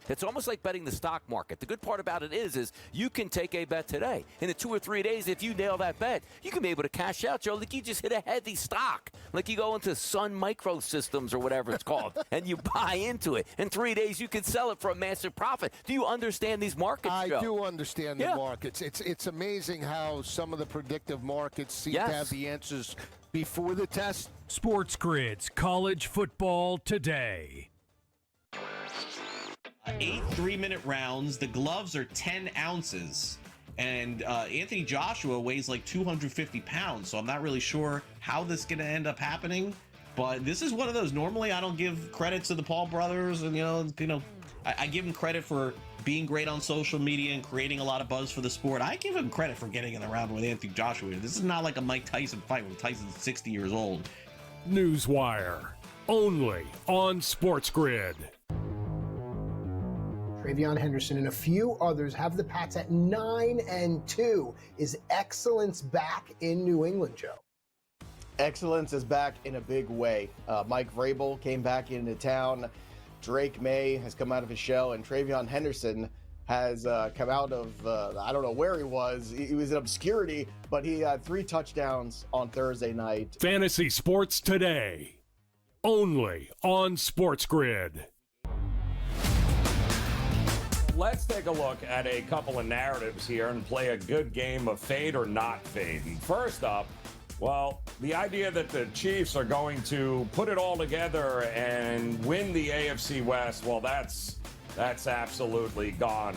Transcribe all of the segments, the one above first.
It's almost like betting the stock market. The good part about it is you can take a bet today. In 2 or 3 days, if you nail that bet, you can be able to cash out, Joe. Like you just hit a heavy stock. Like you go into Sun Microsystems or whatever it's called, and you buy into it. In 3 days, you can sell it for a massive profit. Do you understand these markets, Joe? I do understand the markets. It's amazing how some of the predictive markets seem to have the answers before the test. SportsGrid's College Football Today. 8 3-minute rounds. The gloves are 10 ounces. And Anthony Joshua weighs like 250 pounds. So I'm not really sure how this is going to end up happening. But this is one of those. Normally, I don't give credit to the Paul brothers. And, I give them credit for being great on social media and creating a lot of buzz for the sport. I give him credit for getting in the round with Anthony Joshua. This is not like a Mike Tyson fight where Tyson's 60 years old. Newswire. Only on SportsGrid. Travion Henderson and a few others have the Pats at 9-2. Is excellence back in New England, Joe? Excellence is back in a big way. Mike Vrabel came back into town. Drake May has come out of his shell, and Travion Henderson has come out of, I don't know where he was. He was in obscurity, but he had 3 touchdowns on Thursday night. Fantasy Sports Today. Only on SportsGrid. Let's take a look at a couple of narratives here and play a good game of fade or not fade. And first up, well, the idea that the Chiefs are going to put it all together and win the AFC West, well, that's absolutely gone.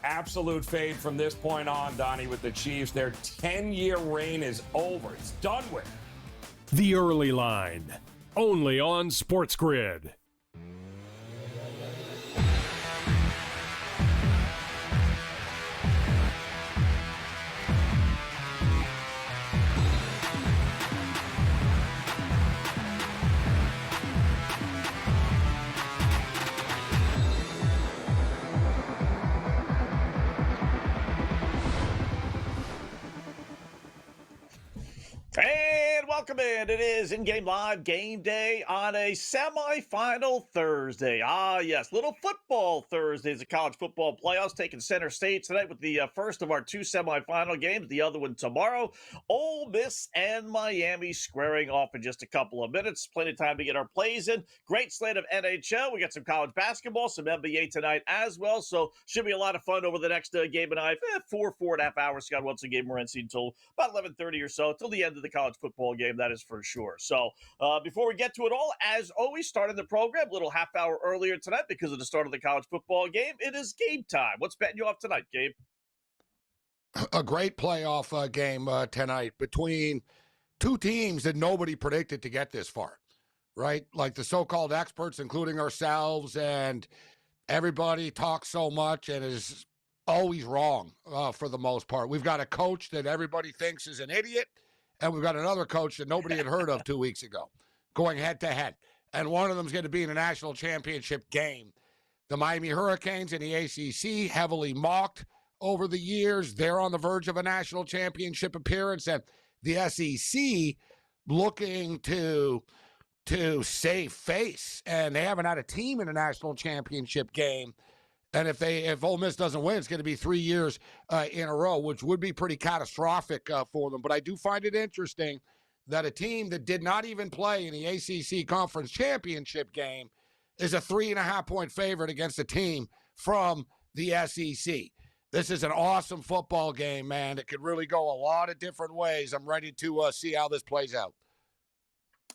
Absolute fade from this point on, Donnie, with the Chiefs. Their 10-year reign is over. It's done with. The Early Line. Only on SportsGrid. And welcome in. It is in-game live game day on a semifinal Thursday. Ah, yes, little football Thursdays, the college football playoffs taking center stage tonight with the first of our 2 semifinal games, the other one tomorrow. Ole Miss and Miami squaring off in just a couple of minutes. Plenty of time to get our plays in. Great slate of NHL. We got some college basketball, some NBA tonight as well. So should be a lot of fun over the next game and a half, 4.5 hours. Scott Wetzel and Gabriel Morency until about 11:30 or so, till the end of the college football game, that is for sure. So before we get to it all, as always, starting the program a little half hour earlier tonight because of the start of the college football game. It is game time. What's betting you off tonight, Gabe? A great playoff game tonight between two teams that nobody predicted to get this far, right? Like the so-called experts, including ourselves, and everybody talks so much and is always wrong for the most part. We've got a coach that everybody thinks is an idiot, and we've got another coach that nobody had heard of 2 weeks ago going head-to-head. And one of them is going to be in a national championship game. The Miami Hurricanes in the ACC, heavily mocked over the years. They're on the verge of a national championship appearance. And the SEC looking to save face. And they haven't had a team in a national championship game. And if Ole Miss doesn't win, it's going to be 3 years in a row, which would be pretty catastrophic for them. But I do find it interesting that a team that did not even play in the ACC Conference Championship game is a 3.5-point favorite against a team from the SEC. This is an awesome football game, man. It could really go a lot of different ways. I'm ready to see how this plays out.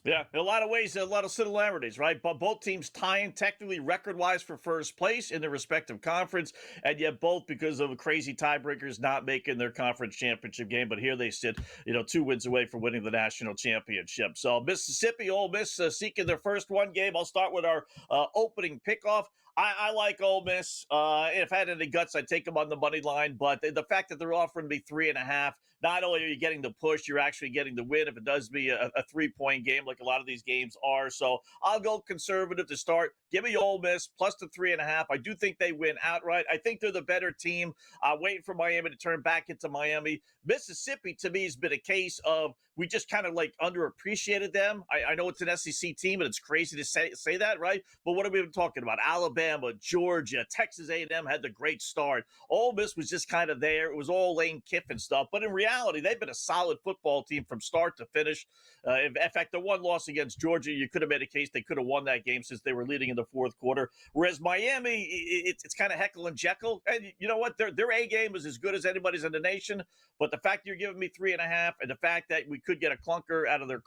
Yeah, in a lot of ways, a lot of similarities, right? But both teams tying technically record-wise for first place in their respective conference, and yet both, because of crazy tiebreakers, not making their conference championship game. But here they sit, 2 wins away from winning the national championship. So Mississippi, Ole Miss seeking their first one game. I'll start with our opening pickoff. I like Ole Miss. If I had any guts, I'd take them on the money line. But the fact that they're offering me 3.5, not only are you getting the push, you're actually getting the win if it does be a 3-point game like a lot of these games are. So I'll go conservative to start. Give me Ole Miss plus the 3.5. I do think they win outright. I think they're the better team. Waiting for Miami to turn back into Miami. Mississippi, to me, has been a case of we just kind of like underappreciated them. I know it's an SEC team, and it's crazy to say that, right? But what are we even talking about? Alabama, Georgia, Texas A&M had the great start. Ole Miss was just kind of there. It was all Lane Kiffin stuff. But in reality, they've been a solid football team from start to finish. In fact, the one loss against Georgia, you could have made a case they could have won that game since they were leading in the fourth quarter. Whereas Miami, it's kind of Heckle and Jekyll. And you know what? Their A game is as good as anybody's in the nation. But the fact you're giving me 3.5, and the fact that we could get a clunker out of their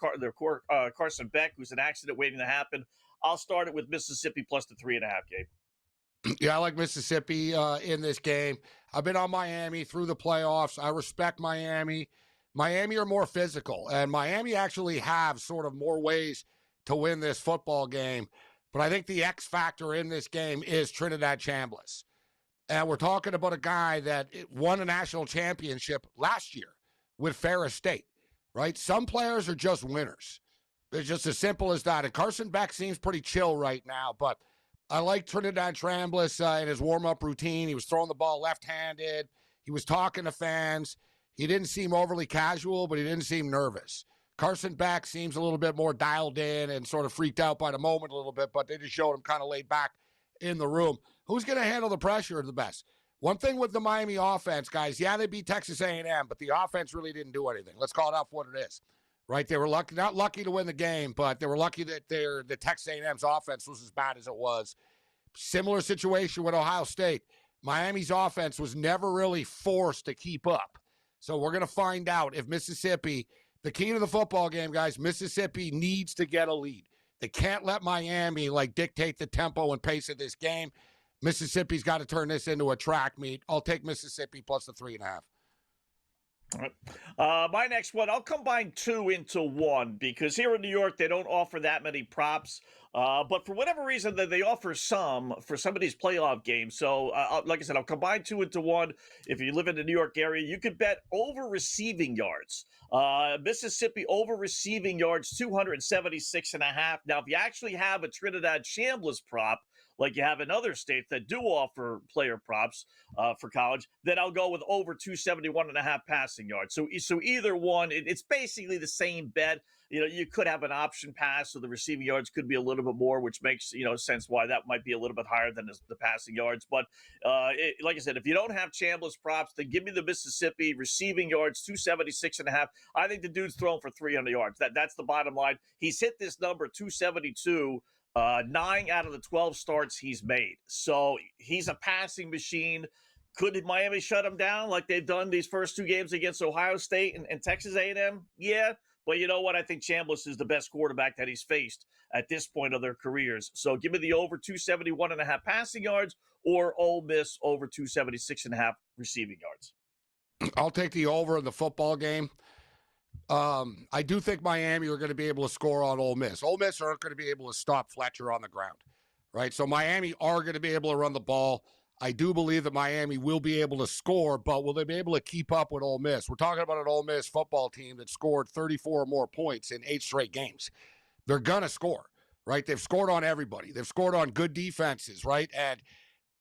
Carson Beck, who's an accident waiting to happen, I'll start it with Mississippi plus the 3.5 game. Yeah, I like Mississippi in this game. I've been on Miami through the playoffs. I respect Miami. Miami are more physical, and Miami actually have sort of more ways to win this football game. But I think the X factor in this game is Trinidad Chambliss. And we're talking about a guy that won a national championship last year with Ferris State, right? Some players are just winners. It's just as simple as that. And Carson Beck seems pretty chill right now, but I like Trinidad Chambliss in his warm-up routine. He was throwing the ball left-handed. He was talking to fans. He didn't seem overly casual, but he didn't seem nervous. Carson Beck seems a little bit more dialed in and sort of freaked out by the moment a little bit, but they just showed him kind of laid back in the room. Who's going to handle the pressure the best? One thing with the Miami offense, guys, yeah, they beat Texas A&M, but the offense really didn't do anything. Let's call it out for what it is, right? They were lucky, not lucky to win the game, but they were lucky that the Texas A&M's offense was as bad as it was. Similar situation with Ohio State. Miami's offense was never really forced to keep up. So we're going to find out if Mississippi, the key to the football game, guys, Mississippi needs to get a lead. They can't let Miami, dictate the tempo and pace of this game. Mississippi's got to turn this into a track meet. I'll take Mississippi plus the 3.5. All right. My next one, I'll combine two into one because here in New York, they don't offer that many props. But for whatever reason, they offer some for some of these playoff games. So, like I said, I'll combine two into one. If you live in the New York area, you could bet over receiving yards. Mississippi over receiving yards, 276.5. Now, if you actually have a Trinidad Chambliss prop, like you have in other states that do offer player props for college, then I'll go with over 271.5 passing yards. So either one, it's basically the same bet. You know, you could have an option pass, so the receiving yards could be a little bit more, which makes, sense why that might be a little bit higher than the passing yards. But like I said, if you don't have Chambliss props, then give me the Mississippi receiving yards, 276.5. I think the dude's thrown for 300 yards. That's the bottom line. He's hit this number, 272, 9 out of the 12 starts he's made. So he's a passing machine. Could Miami shut him down like they've done these first two games against Ohio State and Texas A&M? Yeah. But you know what? I think Chambliss is the best quarterback that he's faced at this point of their careers. So give me the over 271.5 passing yards or Ole Miss over 276.5 receiving yards. I'll take the over in the football game. I do think Miami are going to be able to score on Ole Miss. Ole Miss aren't going to be able to stop Fletcher on the ground, right? So Miami are going to be able to run the ball. I do believe that Miami will be able to score, but will they be able to keep up with Ole Miss? We're talking about an Ole Miss football team that scored 34 or more points in 8 straight games. They're going to score, right? They've scored on everybody. They've scored on good defenses, right? And,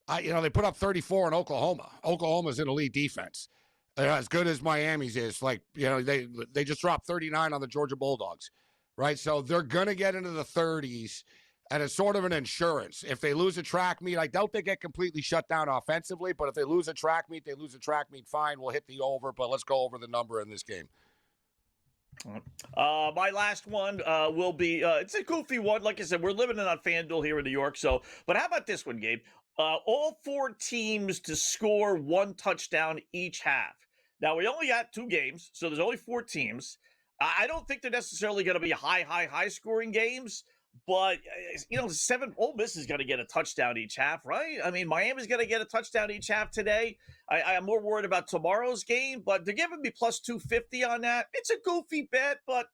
they put up 34 in Oklahoma. Oklahoma's an elite defense. As good as Miami's is. They just dropped 39 on the Georgia Bulldogs, right? So they're going to get into the 30s. And it's sort of an insurance. If they lose a track meet, I doubt they get completely shut down offensively, but if they lose a track meet, fine. We'll hit the over, but let's go over the number in this game. My last one will be, it's a goofy one. Like I said, we're living on FanDuel here in New York. But how about this one, Gabe? All 4 teams to score 1 touchdown each half. Now, we only got 2 games, so there's only 4 teams. I don't think they're necessarily going to be high scoring games. But, 7 Ole Miss is going to get a touchdown each half, right? I mean, Miami's going to get a touchdown each half today. I'm more worried about tomorrow's game, but they're giving me plus 250 on that. It's a goofy bet, but,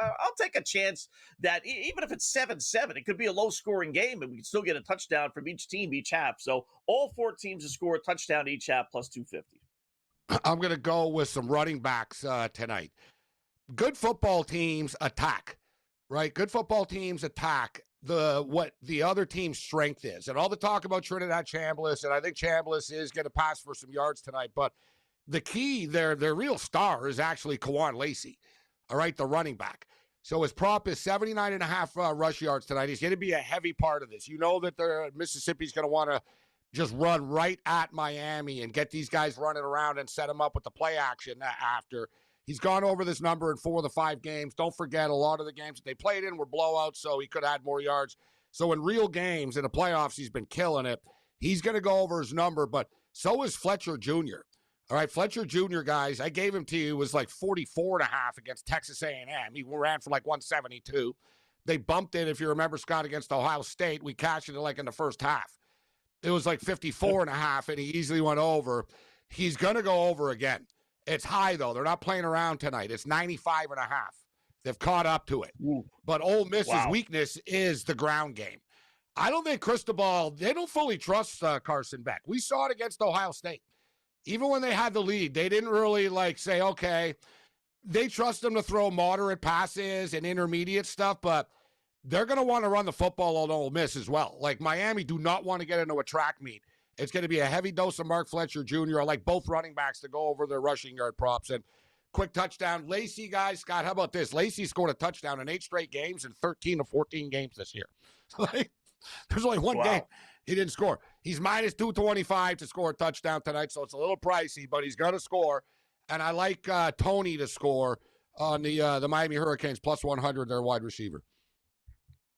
I'll take a chance that even if it's 7-7, it could be a low-scoring game, and we can still get a touchdown from each team each half. So all 4 teams to score a touchdown each half plus 250. I'm going to go with some running backs tonight. Good football teams attack, right? Good football teams attack what the other team's strength is. And all the talk about Trinidad Chambliss, and I think Chambliss is going to pass for some yards tonight, but the key, their real star is actually Kawan Lacey, all right, the running back. So his prop is 79.5 rush yards tonight. He's going to be a heavy part of this. You know that Mississippi's going to want to just run right at Miami and get these guys running around and set them up with the play action after. He's gone over this number in 4 of the 5 games. Don't forget, a lot of the games that they played in were blowouts, so he could have had more yards. So in real games, in the playoffs, he's been killing it. He's going to go over his number, but so is Fletcher Jr. All right, Fletcher Jr., guys, I gave him to you, was like 44.5 against Texas A&M. He ran for like 172. They bumped it, if you remember, Scott, against Ohio State. We cashed it like in the first half. It was like 54.5, and he easily went over. He's going to go over again. It's high, though. They're not playing around tonight. It's 95.5. They've caught up to it. But Ole Miss's weakness is the ground game. I don't think Cristobal, they don't fully trust Carson Beck. We saw it against Ohio State. Even when they had the lead, they didn't really say, okay, they trust them to throw moderate passes and intermediate stuff, but they're going to want to run the football on Ole Miss as well. Like Miami do not want to get into a track meet. It's going to be a heavy dose of Mark Fletcher Jr. I like both running backs to go over their rushing yard props. And quick touchdown. Lacey, guys, Scott, how about this? Lacey scored a touchdown in 8 straight games in 13 of 14 games this year. There's only one game he didn't score. He's minus 225 to score a touchdown tonight, so it's a little pricey, but he's going to score. And I like Tony to score on the Miami Hurricanes plus 100, their wide receiver.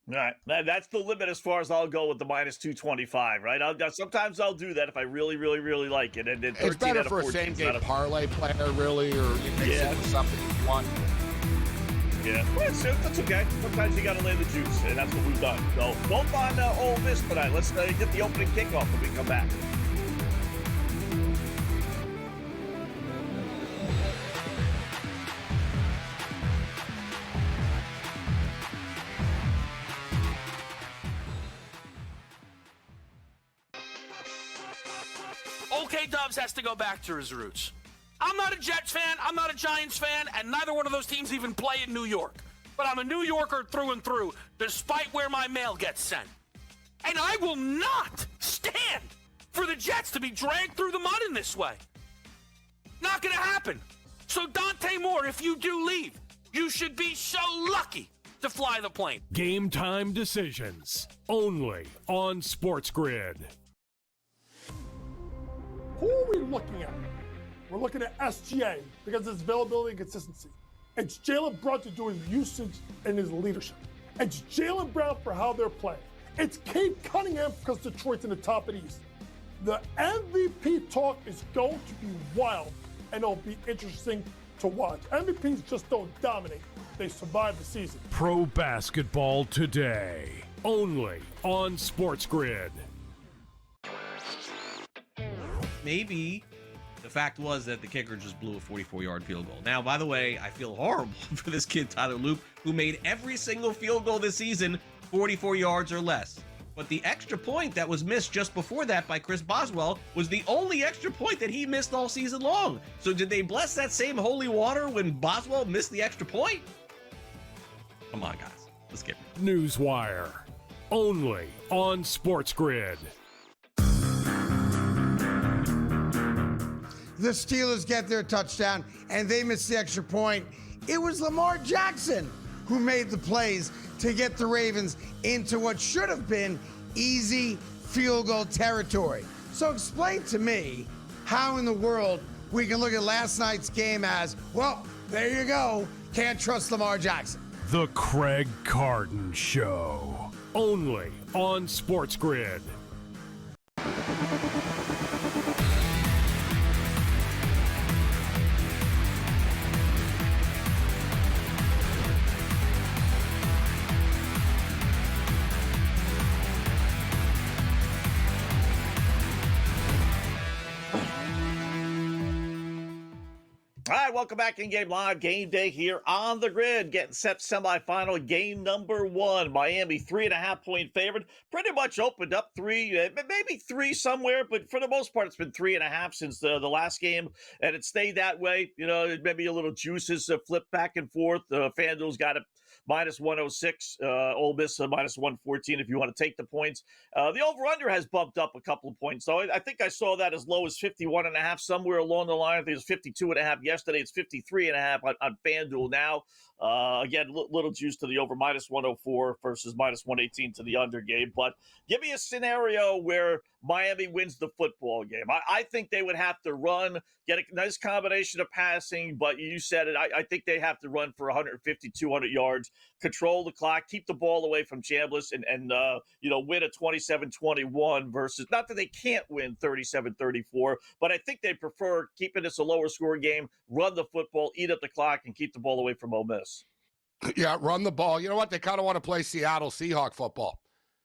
All right, that's the limit as far as I'll go with the minus 225, right? Sometimes I'll do that if I really, really, really like it. And it's better for a same-game parlay player, really, or you mix it with something if you want. Yeah, well, that's okay. Sometimes you got to lay the juice, and that's what we've done. So, both on Ole Miss tonight. Let's get the opening kickoff when we come back. OK Dubs has to go back to his roots. I'm not a Jets fan, I'm not a Giants fan, and neither one of those teams even play in New York. But I'm a New Yorker through and through, despite where my mail gets sent. And I will not stand for the Jets to be dragged through the mud in this way. Not gonna happen. So Dante Moore, if you do leave, you should be so lucky to fly the plane. Game time decisions, only on SportsGrid. Who are we looking at? We're looking at SGA because of his availability and consistency. It's Jaylen Brown to do his usage and his leadership. It's Jaylen Brown for how they're playing. It's Cade Cunningham because Detroit's in the top of the East. The MVP talk is going to be wild, and it'll be interesting to watch. MVPs just don't dominate. They survive the season. Pro basketball today, only on SportsGrid. Maybe the fact was that the kicker just blew a 44-yard field goal. Now, by the way, I feel horrible for this kid, Tyler Loop, who made every single field goal this season 44 yards or less. But the extra point that was missed just before that by Chris Boswell was the only extra point that he missed all season long. So did they bless that same holy water when Boswell missed the extra point? Come on, guys. Let's get it. Newswire, only on SportsGrid. The Steelers get their touchdown, and they miss the extra point. It was Lamar Jackson who made the plays to get the Ravens into what should have been easy field goal territory. So explain to me how in the world we can look at last night's game as, well, there you go, can't trust Lamar Jackson. The Craig Carton Show, only on SportsGrid. All right, welcome back in Game Live. Game Day here on the grid. Getting set semifinal game number 1. Miami 3.5-point favorite. Pretty much opened up 3, maybe 3 somewhere, but for the most part, it's been 3.5 since the last game, and it stayed that way. You know, maybe a little juices flip back and forth. FanDuel's got it minus 106. Ole Miss minus 114 if you want to take the points. The over-under has bumped up a couple of points, though. I think I saw that as low as 51.5 somewhere along the line. I think it was 52.5 yesterday. It's 53.5 on FanDuel now. Again, little juice to the over, minus 104 versus minus 118 to the under game. But give me a scenario where Miami wins the football game. I think they would have to run, get a nice combination of passing, but you said it. I think they have to run for 150, 200 yards, control the clock, keep the ball away from Chambliss, and win a 27-21 versus, not that they can't win 37-34, but I think they prefer keeping this a lower score game, run the football, eat up the clock, and keep the ball away from Ole Miss. Yeah, run the ball. You know what? They kind of want to play Seattle Seahawk football.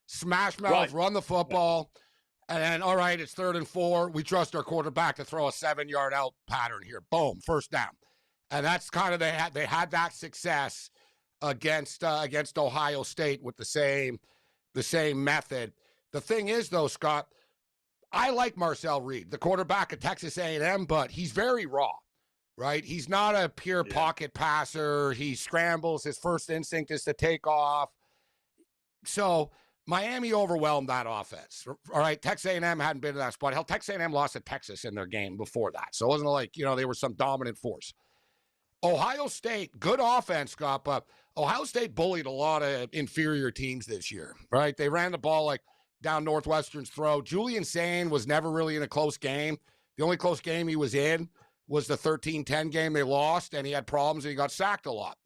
Smash mouth, right. Run the football, and then, all right, it's 3rd and 4. We trust our quarterback to throw a 7-yard out pattern here. Boom, first down. And that's kind of, they had that success against Ohio State with the same method. The thing is, though, Scott, I like Marcel Reed, the quarterback at Texas A&M, but he's very raw. Right? He's not a pure pocket passer. He scrambles. His first instinct is to take off. So Miami overwhelmed that offense. All right, Texas A&M hadn't been in that spot. Hell, Texas A&M lost to Texas in their game before that. So it wasn't like, they were some dominant force. Ohio State, good offense, Scott, but Ohio State bullied a lot of inferior teams this year, right? They ran the ball like down Northwestern's throat. Julian Sain was never really in a close game. The only close game he was in was the 13-10 game they lost, and he had problems, and he got sacked a lot.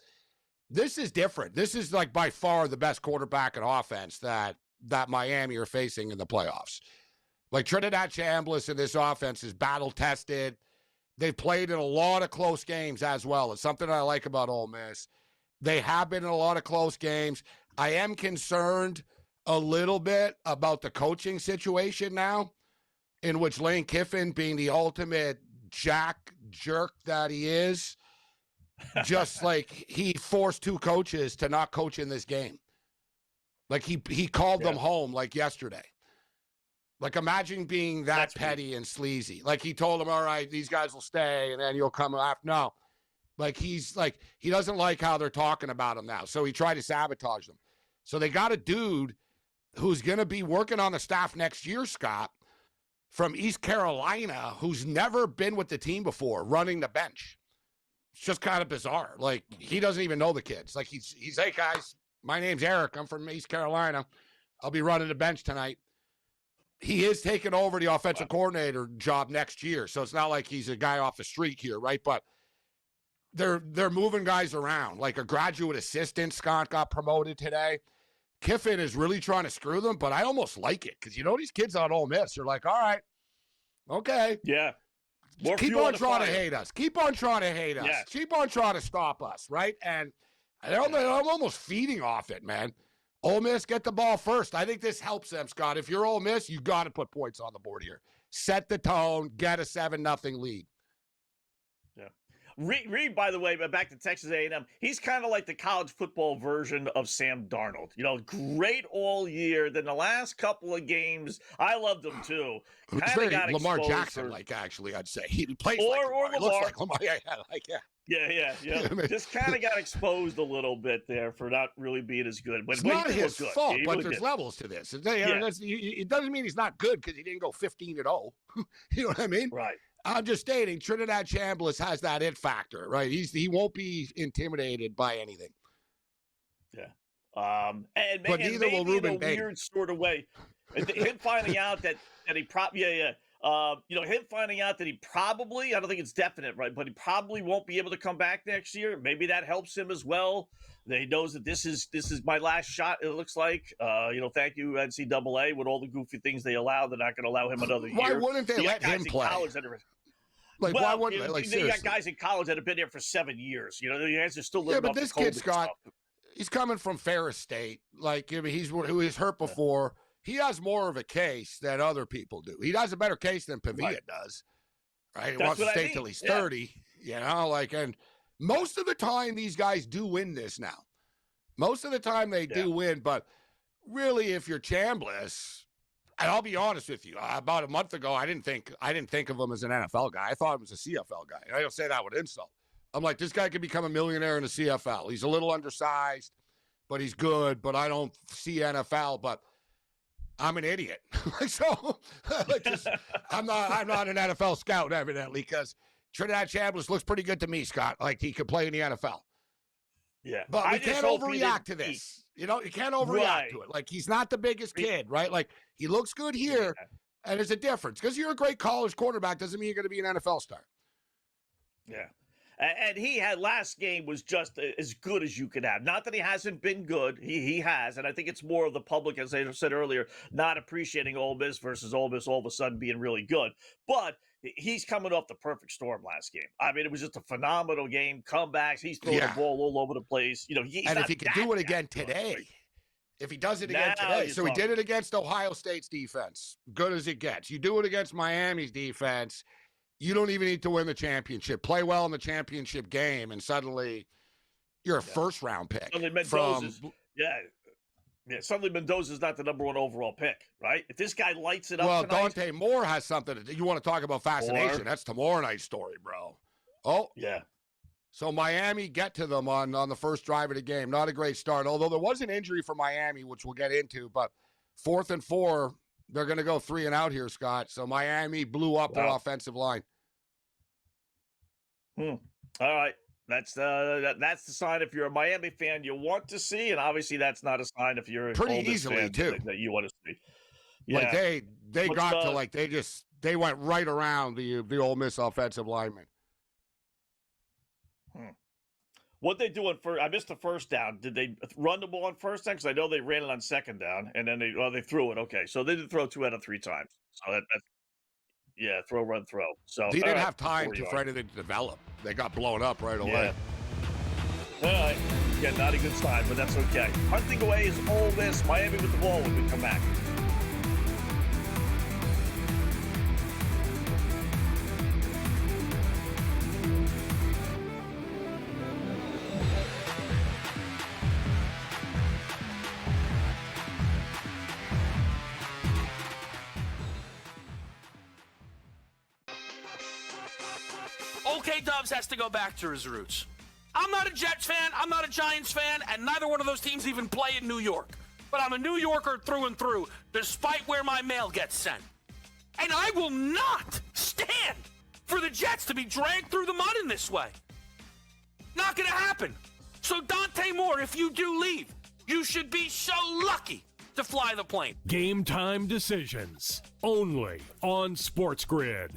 This is different. This is like by far the best quarterback and offense that Miami are facing in the playoffs. Like Trinidad Chambliss in this offense is battle-tested. They've played in a lot of close games as well. It's something I like about Ole Miss. They have been in a lot of close games. I am concerned a little bit about the coaching situation now, in which Lane Kiffin, being the ultimate jerk that he is, just like he forced 2 coaches to not coach in this game. Like he called them home like yesterday. Like imagine being that's petty and sleazy. Like he told them, all right, these guys will stay and then you'll come after. No. Like he doesn't like how they're talking about him now. So he tried to sabotage them. So they got a dude who's going to be working on the staff next year, Scott, from East Carolina, who's never been with the team before, running the bench. It's just kind of bizarre. Like, he doesn't even know the kids. Like, he's hey, guys, my name's Eric. I'm from East Carolina. I'll be running the bench tonight. He is taking over the offensive coordinator job next year, so it's not like he's a guy off the street here, right? But they're moving guys around. Like, a graduate assistant, Scott, got promoted today. Kiffin is really trying to screw them, but I almost like it because, these kids on Ole Miss are like, all right, okay. Yeah. Keep on trying to hate us. Keep on trying to hate us. Yeah. Keep on trying to stop us, right? And I'm almost feeding off it, man. Ole Miss, get the ball first. I think this helps them, Scott. If you're Ole Miss, you got to put points on the board here. Set the tone, get a 7-0 lead. Reed, by the way, back to Texas A&M, he's kind of like the college football version of Sam Darnold. Great all year. Then the last couple of games, I loved him too. It's very Lamar Jackson-like, actually, I'd say. He plays like Lamar. He looks like Lamar. Yeah. Just kind of got exposed a little bit there for not really being as good. It's not his fault, but there's levels to this. It doesn't mean he's not good because he didn't go 15-0. You know what I mean? Right. I'm just stating Trinidad Chambliss has that it factor, right? He won't be intimidated by anything. Yeah. But neither will Ruben Bates. Weird sort of way. Him finding out that he probably, him finding out that he probably, I don't think it's definite, right? But he probably won't be able to come back next year. Maybe that helps him as well. That he knows that this is my last shot, it looks like. Thank you, NCAA, with all the goofy things they allow. They're not going to allow him another year. Why wouldn't they let him play? Why wouldn't they? You got guys in college that have been there for 7 years. The guys are still living but this kid's he's coming from Ferris State. Who he's hurt before. He has more of a case than other people do. He has a better case than Pavia does. Right? He wants to stay till he's 30. and most of the time these guys do win this now. Most of the time they do win, but really, if you're Chambliss, and I'll be honest with you, about a month ago, I didn't think of him as an NFL guy. I thought he was a CFL guy. And I don't say that with insult. I'm like, this guy could become a millionaire in the CFL. He's a little undersized, but he's good. But I don't see NFL. But I'm an idiot. I'm not an NFL scout, evidently, because Trinidad Chambliss looks pretty good to me, Scott. Like he could play in the NFL. Yeah, but we can't overreact to this. You can't overreact to it. Like he's not the biggest kid, right? Like he looks good here, and there's a difference. Because you're a great college quarterback doesn't mean you're going to be an NFL star. Yeah. And he had last game was just as good as you could have. Not that he hasn't been good. He has. And I think it's more of the public, as I said earlier, not appreciating Ole Miss versus Ole Miss all of a sudden being really good. But he's coming off the perfect storm last game. I mean, it was just a phenomenal game. Comebacks. He's throwing the ball all over the place. He's and if he can do it again today, if he does it again today. So he did it against Ohio State's defense. Good as it gets. You do it against Miami's defense. You don't even need to win the championship. Play well in the championship game, and suddenly you're a first-round pick. Suddenly suddenly Mendoza's not the number 1 overall pick, right? If this guy lights it up tonight, Dante Moore has something. You want to talk about fascination. That's tomorrow night's story, bro. Oh. Yeah. So Miami get to them on the first drive of the game. Not a great start, although there was an injury for Miami, which we'll get into. But 4th and 4, they're going to go 3 and out here, Scott. So Miami blew up their offensive line. All right. That's the sign if you're a Miami fan you want to see, and obviously that's not a sign if you're pretty easily fan too that you want to see. Yeah. Like they got to they went right around the Ole Miss offensive lineman. What they do on first? I missed the first down. Did they run the ball on first down? Because I know they ran it on second down, and then they threw it. Okay, so they did throw 2 out of 3 times. So that's throw, run, throw. So he didn't have time for anything to develop. They got blown up right away. All right. Yeah, not a good sign, but that's okay. Hunting away is Ole Miss. Miami with the ball when we come back. Okay, Dubs has to go back to his roots. I'm not a Jets fan, I'm not a Giants fan, and neither one of those teams even play in New York. But I'm a New Yorker through and through, despite where my mail gets sent. And I will not stand for the Jets to be dragged through the mud in this way. Not gonna happen. So Dante Moore, if you do leave, you should be so lucky to fly the plane. Game time decisions, only on SportsGrid.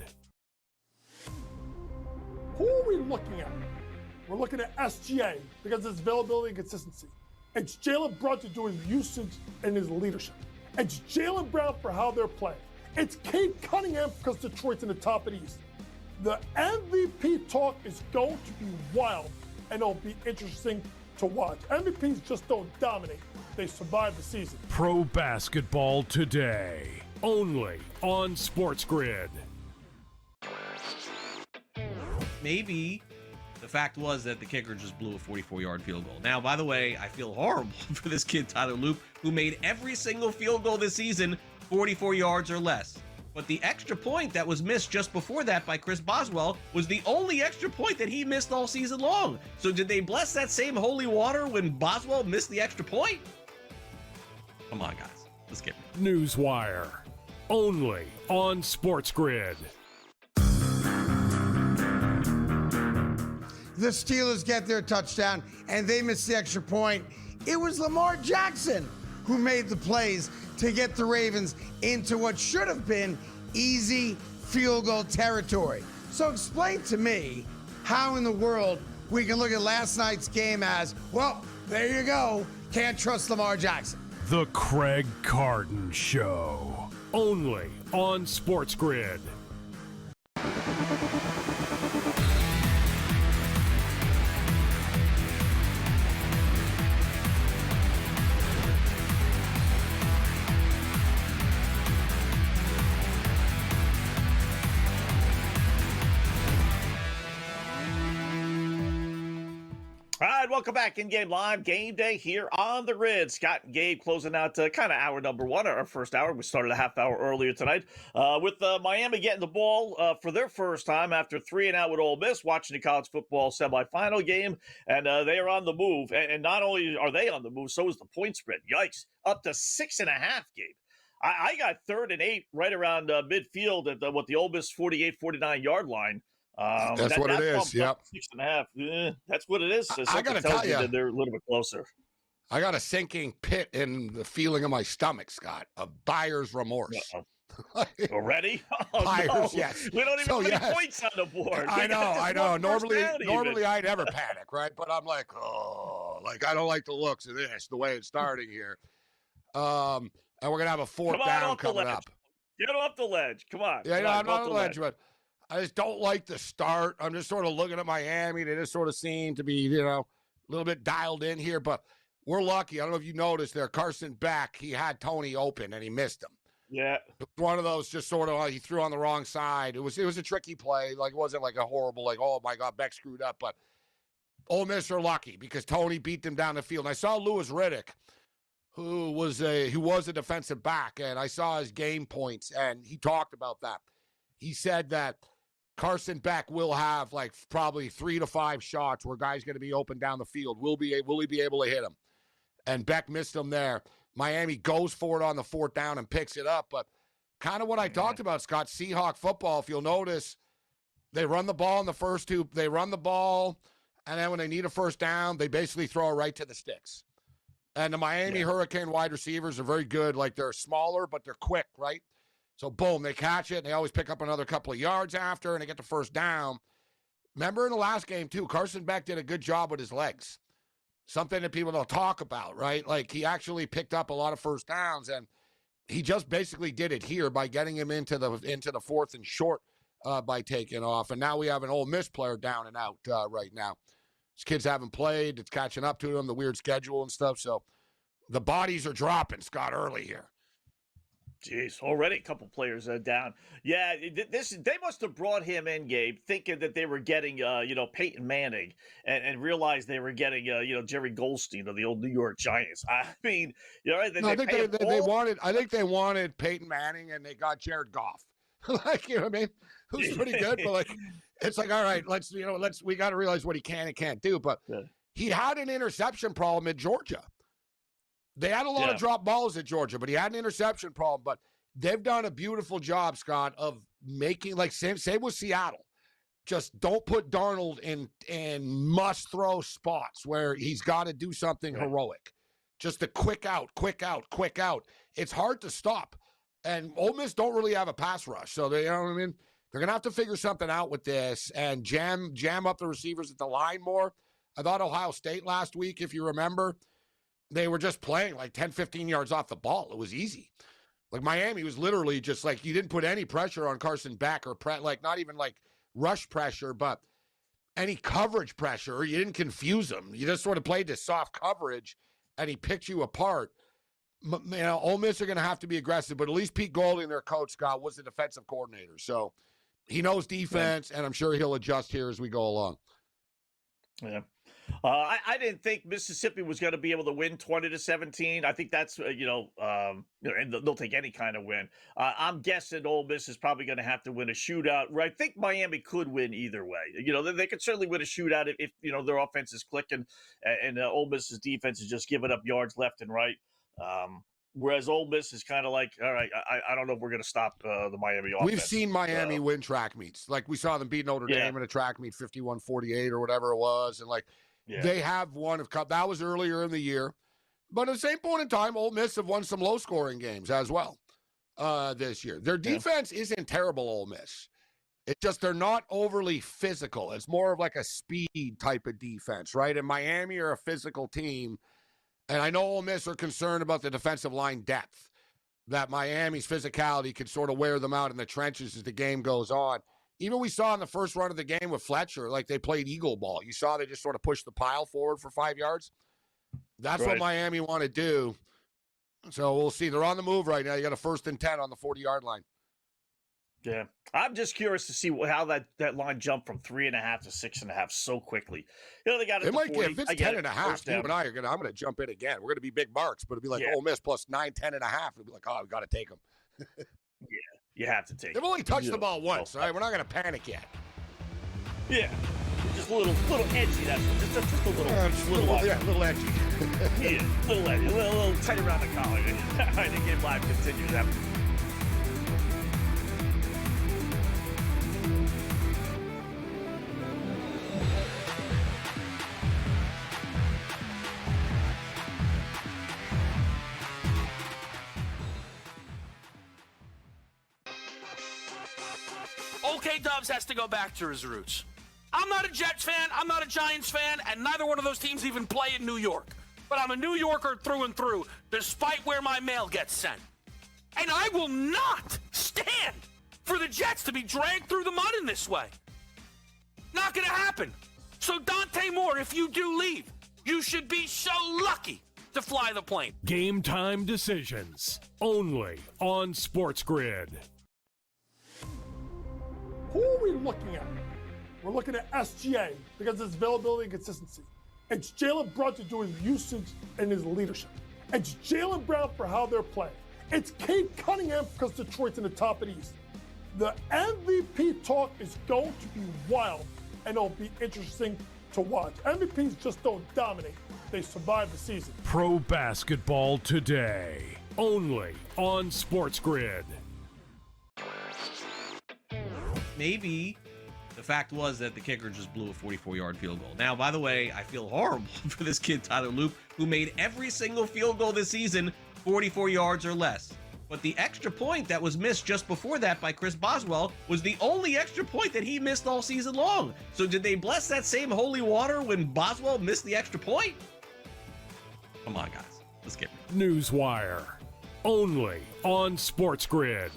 Who are we looking at? We're looking at SGA because of its availability and consistency. It's Jalen Brunson doing his usage and his leadership. It's Jaylen Brown for how they're playing. It's Cade Cunningham because Detroit's in the top of the East. The MVP talk is going to be wild, and it'll be interesting to watch. MVPs just don't dominate. They survive the season. Pro basketball today, only on SportsGrid. Maybe the fact was that the kicker just blew a 44-yard field goal. Now, by the way, I feel horrible for this kid, Tyler Loop, who made every single field goal this season 44 yards or less. But the extra point that was missed just before that by Chris Boswell was the only extra point that he missed all season long. So did they bless that same holy water when Boswell missed the extra point? Come on, guys. Let's get it. Newswire, only on SportsGrid. The Steelers get their touchdown, and they miss the extra point. It was Lamar Jackson who made the plays to get the Ravens into what should have been easy field goal territory. So explain to me how in the world we can look at last night's game as, well, there you go, can't trust Lamar Jackson. The Craig Carton Show, only on SportsGrid. All right, welcome back in game live game day here on the Grid. Scott and Gabe closing out kind of hour number one, our first hour. We started a half hour earlier tonight with Miami getting the ball for their first time after 3-0 with Ole Miss, watching the college football semifinal game, and they are on the move. And not only are they on the move, so is the point spread. Yikes, up to 6.5, Gabe. I got 3rd and 8 right around midfield at the Ole Miss 48-49 yard line. That's what it is. Yep. 6.5. That's what it is. So I got to tell you that they're a little bit closer. I got a sinking pit in the feeling of my stomach, Scott, of buyer's remorse. Already? Buyer's, no. yes. We don't even put any points on the board. I know. Normally I'd never panic, right? But I'm like, I don't like the looks of this, the way it's starting here. And we're gonna have a 4th down coming up. Get off the ledge. Come on. Yeah, I'm not on the ledge, but I just don't like the start. I'm just sort of looking at Miami. They just sort of seem to be, a little bit dialed in here, but we're lucky. I don't know if you noticed there, Carson Beck, he had Tony open and he missed him. Yeah. One of those just sort of, he threw on the wrong side. It was a tricky play. Like, it wasn't like a horrible, like, oh my God, Beck screwed up, but Ole Miss are lucky because Tony beat them down the field. And I saw Lewis Riddick, who was a defensive back, and I saw his game points, and he talked about that. He said that Carson Beck will have like probably 3 to 5 shots where guys going to be open down the field. Will he be able to hit him? And Beck missed him there. Miami goes for it on the 4th down and picks it up. But kind of what I talked about, Scott, Seahawk football, if you'll notice, they run the ball in the first 2. They run the ball, and then when they need a 1st down, they basically throw it right to the sticks. And the Miami Hurricane wide receivers are very good. Like, they're smaller, but they're quick, right? So, boom, they catch it, and they always pick up another couple of yards after, and they get the 1st down. Remember in the last game, too, Carson Beck did a good job with his legs. Something that people don't talk about, right? Like, he actually picked up a lot of 1st downs, and he just basically did it here by getting him into the 4th and short by taking off. And now we have an Ole Miss player down and out right now. These kids haven't played. It's catching up to them, the weird schedule and stuff. So the bodies are dropping, Scott, early here. Jeez, already a couple players down. Yeah, they must have brought him in, Gabe, thinking that they were getting, Peyton Manning, and realized they were getting, Jerry Goldstein of the old New York Giants. I mean, I think they wanted Peyton Manning, and they got Jared Goff. Like, you know what I mean? Who's pretty good, but like, it's like, all right, we got to realize what he can and can't do. But he had an interception problem at Georgia. They had a lot of drop balls at Georgia, but he had an interception problem. But they've done a beautiful job, Scott, of making, like, same with Seattle. Just don't put Darnold in must-throw spots where he's got to do something heroic. Just a quick out. It's hard to stop. And Ole Miss don't really have a pass rush. So, you know what I mean? They're going to have to figure something out with this and jam up the receivers at the line more. I thought Ohio State last week, if you remember, they were just playing like 10, 15 yards off the ball. It was easy. Like, Miami was literally just like, you didn't put any pressure on Carson Beck or not even like rush pressure, but any coverage pressure. You didn't confuse him. You just sort of played this soft coverage, and he picked you apart. Ole Miss are going to have to be aggressive, but at least Pete Golding, their coach, Scott, was the defensive coordinator. So he knows defense, and I'm sure he'll adjust here as we go along. Yeah. I didn't think Mississippi was going to be able to win 20-17. I think that's, and they'll take any kind of win. I'm guessing Ole Miss is probably going to have to win a shootout, where I think Miami could win either way. They could certainly win a shootout if their offense is clicking and Ole Miss's defense is just giving up yards left and right. Whereas Ole Miss is kind of like, all right, I don't know if we're going to stop the Miami offense. We've seen Miami win track meets. Like, we saw them beat Notre Dame in a track meet 51-48 or whatever it was. And, like, they have won a cup. That was earlier in the year. But at the same point in time, Ole Miss have won some low-scoring games as well this year. Their defense isn't terrible, Ole Miss. It's just they're not overly physical. It's more of like a speed type of defense, right? And Miami are a physical team. And I know Ole Miss are concerned about the defensive line depth, that Miami's physicality could sort of wear them out in the trenches as the game goes on. Even we saw in the first run of the game with Fletcher, like, they played eagle ball. You saw they just sort of pushed the pile forward for 5 yards. That's what Miami want to do. So we'll see. They're on the move right now. You got a 1st and 10 on the 40-yard line. Yeah, I'm just curious to see how that line jumped from 3.5 to 6.5 so quickly. They got it. It might 40. get, if it's 10.5, you and I are I'm gonna jump in again. We're gonna be big marks, but it'll be like Ole Miss plus 9, 10.5. It'll be like, oh, we got to take them. Yeah, you have to take. They've only touched the ball once, all right? We're not gonna panic yet. Yeah, just a little edgy. That's just a little, a little edgy. Yeah, a little edgy, a little tight around the collar. All right, the game live continues after. OK Dubs has to go back to his roots. I'm not a Jets fan, I'm not a Giants fan, and neither one of those teams even play in New York. But I'm a New Yorker through and through, despite where my mail gets sent. And I will not stand for the Jets to be dragged through the mud in this way. Not gonna happen. So Dante Moore, if you do leave, you should be so lucky to fly the plane. Game time decisions only on SportsGrid. Who are we looking at? We're looking at SGA because of his availability and consistency. It's Jalen Brunson due his usage and his leadership. It's Jaylen Brown for how they're playing. It's Cade Cunningham because Detroit's in the top of the East. The MVP talk is going to be wild, and it'll be interesting to watch. MVPs just don't dominate. They survive the season. Pro basketball today, only on SportsGrid. Maybe the fact was that the kicker just blew a 44-yard field goal. Now, by the way, I feel horrible for this kid, Tyler Loop, who made every single field goal this season 44 yards or less. But the extra point that was missed just before that by Chris Boswell was the only extra point that he missed all season long. So did they bless that same holy water when Boswell missed the extra point? Come on, guys. Let's get it. Newswire, only on SportsGrid.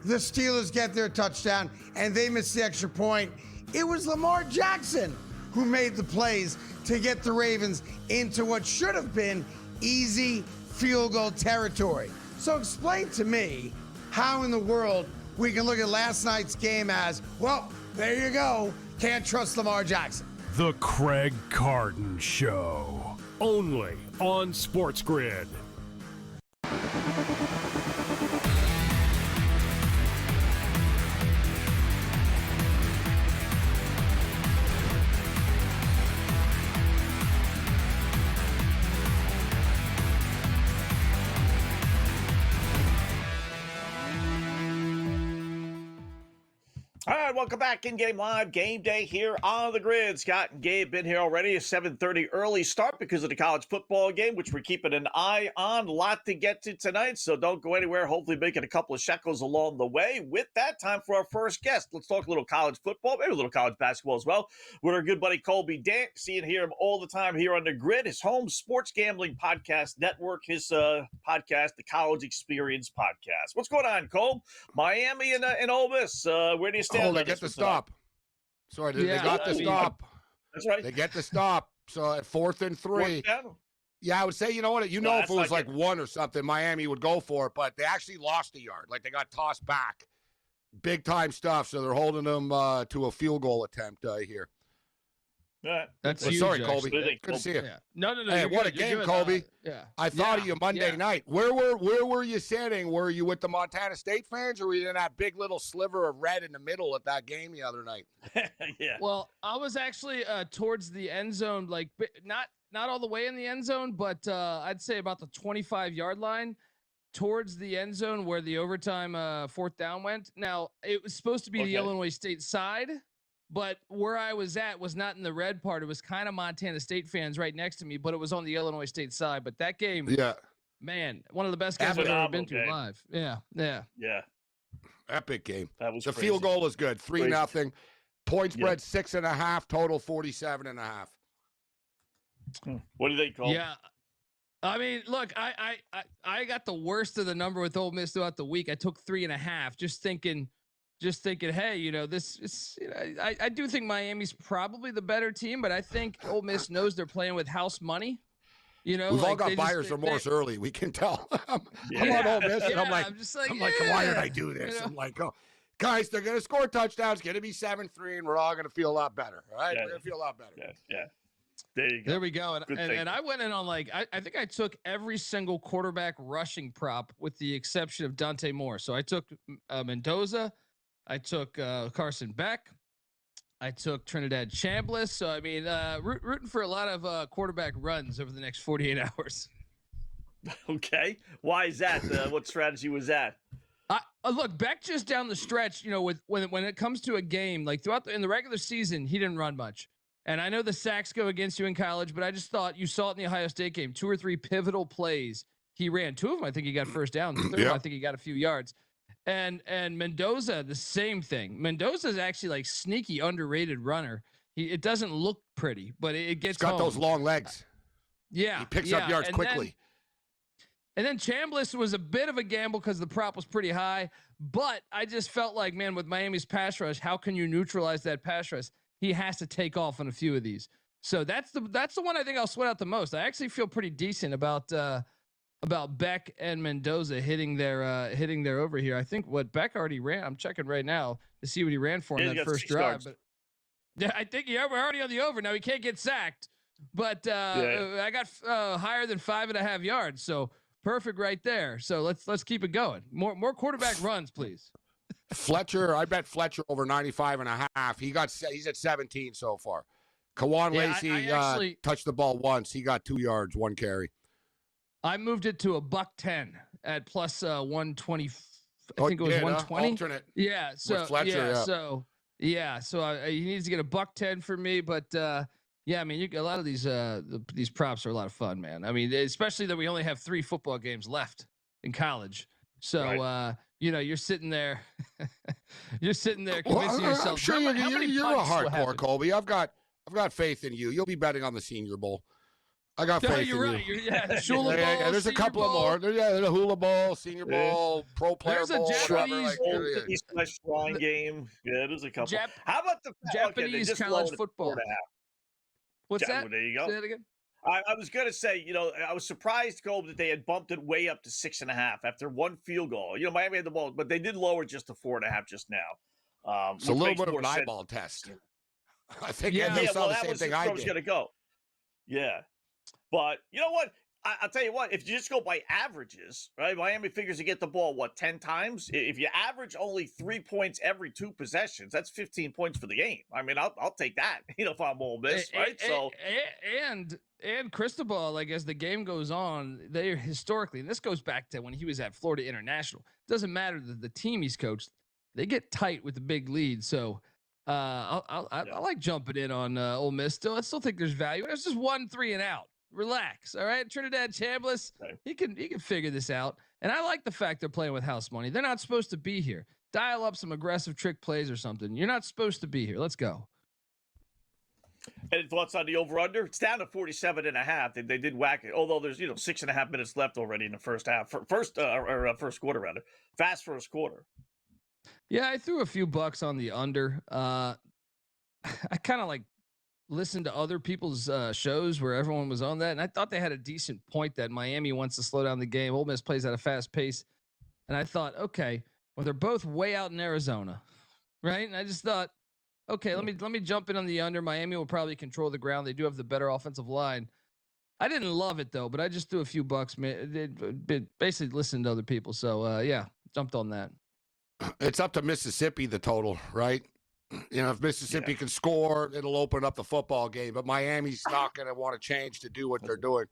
The Steelers get their touchdown, and they miss the extra point. It was Lamar Jackson who made the plays to get the Ravens into what should have been easy field goal territory. So explain to me how in the world we can look at last night's game as, well, there you go, can't trust Lamar Jackson. The Craig Carton Show, only on SportsGrid. All right, welcome back. In-game live game day here on the grid. Scott and Gabe been here already. A 7:30 early start because of the college football game, which we're keeping an eye on. A lot to get to tonight, so don't go anywhere. Hopefully making a couple of shekels along the way. With that, time for our first guest. Let's talk a little college football, maybe a little college basketball as well, with our good buddy Colby Dant. See and hear him all the time here on the grid. His home sports gambling podcast network, his podcast, the College Experience Podcast. What's going on, Cole? Miami and Ole Miss. Where do you stand? Oh, they get the stop. Sorry, they got the stop. That's right. They get the stop. So at 4th and 3. Yeah, I would say, if it was like 1 or something, Miami would go for it, but they actually lost a yard. Like they got tossed back. Big time stuff. So they're holding them to a field goal attempt here. That's huge. Sorry, Colby. Good to see you. Yeah. No. Hey, what a game, Colby. Yeah. I thought of you Monday night. Where were you sitting? Were you with the Montana State fans, or were you in that big little sliver of red in the middle at that game the other night? Yeah. Well, I was actually towards the end zone, like not all the way in the end zone, but I'd say about the 25-yard line towards the end zone where the overtime 4th down went. Now, it was supposed to be the Illinois State side, but where I was at was not in the red part. It was kind of Montana State fans right next to me, but it was on the Illinois State side. But that game, man, one of the best games I've ever been to live. Yeah. Epic game. That was the crazy. Field goal is good. 3-0. Point spread 6.5. Total 47.5. What do they call? Yeah. I mean, look, I got the worst of the number with Ole Miss throughout the week. I took 3.5, just thinking, hey, this is, I do think Miami's probably the better team, but I think Ole Miss knows they're playing with house money. You know, we've all like, got buyer's remorse early. We can tell. I'm on Ole Miss, and I'm like, why did I do this? I'm like, oh, guys, they're going to score touchdowns. It's going to be 7-3, and we're all going to feel a lot better. All right, we're going to feel a lot better. Yeah. There you go. There we go. And I went in on I think I took every single quarterback rushing prop with the exception of Dante Moore. So I took Mendoza, I took Carson Beck, I took Trinidad Chambliss. So I mean, rooting for a lot of quarterback runs over the next 48 hours. Okay, why is that? What strategy was that? Look, Beck just down the stretch. You know, when it comes to a game, like in the regular season, he didn't run much. And I know the sacks go against you in college, but I just thought you saw it in the Ohio State game. 2 or 3 pivotal plays he ran. 2 of them, I think he got first downs. The third one, I think he got a few yards. And Mendoza, the same thing. Mendoza is actually like sneaky underrated runner. It doesn't look pretty, but it gets. He's got home. those long legs. Yeah, he picks up yards quickly. And then Chambliss was a bit of a gamble because the prop was pretty high. But I just felt like, man, with Miami's pass rush, how can you neutralize that pass rush? He has to take off on a few of these. So that's the one I think I'll sweat out the most. I actually feel pretty decent about Beck and Mendoza hitting their over here. I think what Beck already ran. I'm checking right now to see what he ran for in that first drive. But yeah, I think we're already on the over now. He can't get sacked, but I got higher than 5.5 yards. So perfect right there. So let's keep it going. More quarterback runs, please. Fletcher, I bet Fletcher over 95.5. He's at 17 so far. Kawan Lacey touched the ball once. He got 2 yards, 1 carry. I moved it to $110 at plus 120. I think it was 120. Alternate. Yeah. So with Fletcher, So he needs to get $110 for me. But yeah, I mean, a lot of these props are a lot of fun, man. I mean, especially that we only have 3 football games left in college. So. Right. You're sitting there. Convincing yourself. I'm sure you're a hardcore, Colby. I've got faith in you. You'll be betting on the Senior Bowl. I got faith in you. You're right. The Shula Bowl. There's a couple of more. The Hula Bowl, Senior Bowl, Pro Player Bowl. There's a Japanese shrine game. Yeah, there's a couple. How about the Japanese college football? What's that? There you go. Say that again. I was going to say, I was surprised, Gold, that they had bumped it way up to 6.5 after 1 field goal. Miami had the ball, but they did lower just to 4.5 just now. It's a little bit of an eyeball test. I think they saw the same thing I did. Was going to go. Yeah. But you know what? I'll tell you what, if you just go by averages, right? Miami figures to get the ball, 10 times? If you average only 3 points every 2 possessions, that's 15 points for the game. I mean, I'll take that, if I'm Ole Miss, right? And Cristobal, like as the game goes on, they historically, and this goes back to when he was at Florida International. It doesn't matter the team he's coached; they get tight with the big lead. So I like jumping in on Ole Miss. I still think there's value. It's just 1 3 and out. Relax, all right. Trinidad Chambliss, he can figure this out. And I like the fact they're playing with house money. They're not supposed to be here. Dial up some aggressive trick plays or something. You're not supposed to be here. Let's go. Any thoughts on the over/under? It's down to 47.5. They did whack it, although there's 6.5 minutes left already in the first half. First quarter rather. Fast first quarter. Yeah, I threw a few bucks on the under. I kind of like listened to other people's shows where everyone was on that, and I thought they had a decent point that Miami wants to slow down the game. Ole Miss plays at a fast pace, and I thought, okay, well they're both way out in Arizona, right? And I just thought, okay, let me jump in on the under. Miami will probably control the ground. They do have the better offensive line. I didn't love it though, but I just threw a few bucks. Basically listened to other people, so yeah, jumped on that. It's up to Mississippi the total, right? If Mississippi can score, it'll open up the football game. But Miami's not going to want to change to do what they're doing,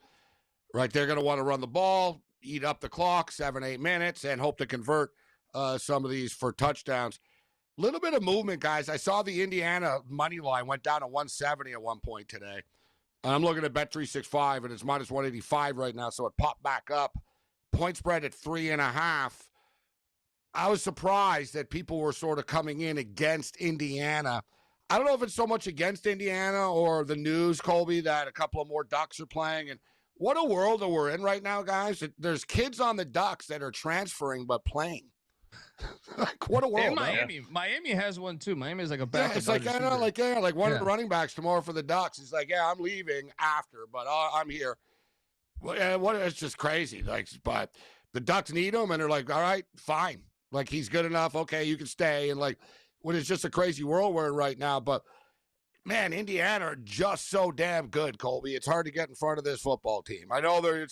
right? They're going to want to run the ball, eat up the clock, 7-8 minutes, and hope to convert some of these for touchdowns. Little bit of movement, guys. I saw the Indiana money line went down to 170 at one point today. I'm looking at Bet365, and it's minus 185 right now, so it popped back up. Point spread at 3.5. I was surprised that people were sort of coming in against Indiana. I don't know if it's so much against Indiana or the news, Colby, that a couple of more Ducks are playing. And what a world that we're in right now, guys. There's kids on the Ducks that are transferring but playing. Like, what a world. And Miami has one too. Miami is like a backup. Yeah, it's like, like one of the running backs tomorrow for the Ducks. He's like, yeah, I'm leaving after, but I'm here. Well, yeah, it's just crazy. Like, but the Ducks need him, and they're like, all right, fine. Like, he's good enough. Okay, you can stay. And, like, when it's just a crazy world we're in right now. But, man, Indiana are just so damn good, Colby. It's hard to get in front of this football team. I know they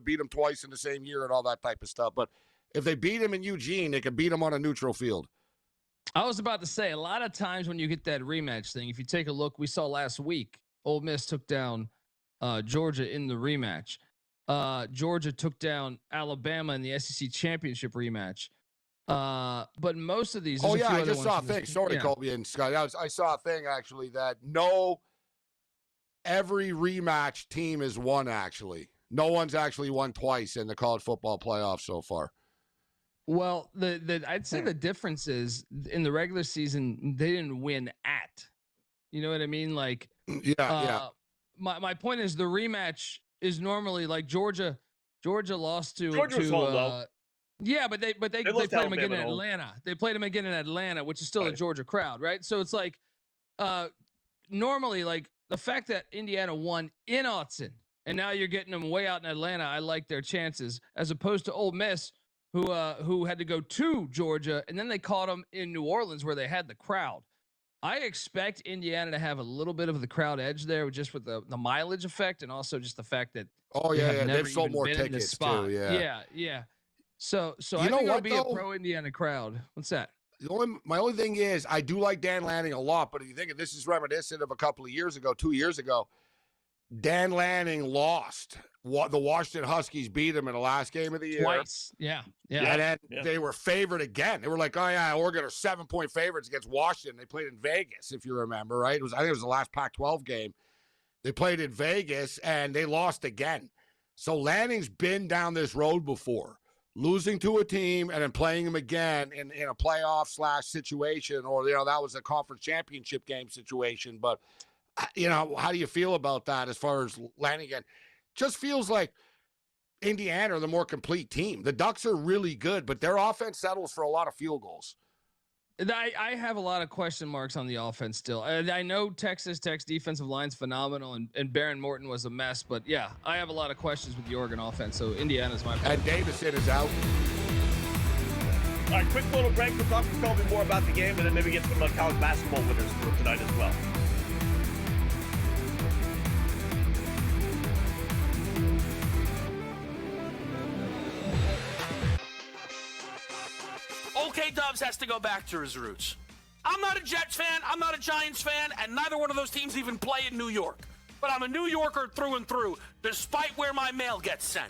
beat them twice in the same year and all that type of stuff. But if they beat them in Eugene, they can beat them on a neutral field. I was about to say, a lot of times when you get that rematch thing, if you take a look, we saw last week, Ole Miss took down Georgia in the rematch. Georgia took down Alabama in the SEC championship rematch. But most of these. Oh, yeah, I just saw a thing. Sorry, Colby and Scott. I saw a thing, actually, that every rematch team is won, actually. No one's actually won twice in the college football playoffs so far. Well, I'd say the difference is in the regular season, they didn't win at. You know what I mean? Like, yeah. My point is the rematch is normally like Georgia lost to Georgia was home, though. Yeah, but they played them again in Atlanta. They played them again in Atlanta, which is still a Georgia crowd, right? So it's like normally, like, the fact that Indiana won in Autzen and now you're getting them way out in Atlanta, I like their chances, as opposed to Ole Miss, who had to go to Georgia, and then they caught them in New Orleans where they had the crowd. I expect Indiana to have a little bit of the crowd edge there, just with the mileage effect, and also just the fact that they've sold more tickets too. Yeah. So I think it'll be a pro Indiana crowd. What's that? My only thing is, I do like Dan Lanning a lot, but if you think of this is reminiscent of a couple of years ago, 2 years ago, Dan Lanning lost. The Washington Huskies beat him in the last game of the year. Twice. Yeah. And then they were favored again. They were like, oh, yeah, Oregon are 7-point favorites against Washington. They played in Vegas, if you remember, right? I think it was the last Pac-12 game. They played in Vegas, and they lost again. So Lanning's been down this road before, losing to a team and then playing them again in a playoff / situation, or, that was a conference championship game situation. But, how do you feel about that as far as Lanning again? Just feels like Indiana are the more complete team. The Ducks are really good, but their offense settles for a lot of field goals. I have a lot of question marks on the offense still. I know Texas Tech's defensive line's phenomenal, and Baron Morton was a mess, but yeah, I have a lot of questions with the Oregon offense. So Indiana's my pick. And Davison is out. All right, quick little break. We'll talk to Colby more about the game, and then maybe get some college basketball winners for tonight as well. Okay, Dubs has to go back to his roots. I'm not a Jets fan, I'm not a Giants fan, and neither one of those teams even play in New York. But I'm a New Yorker through and through, despite where my mail gets sent.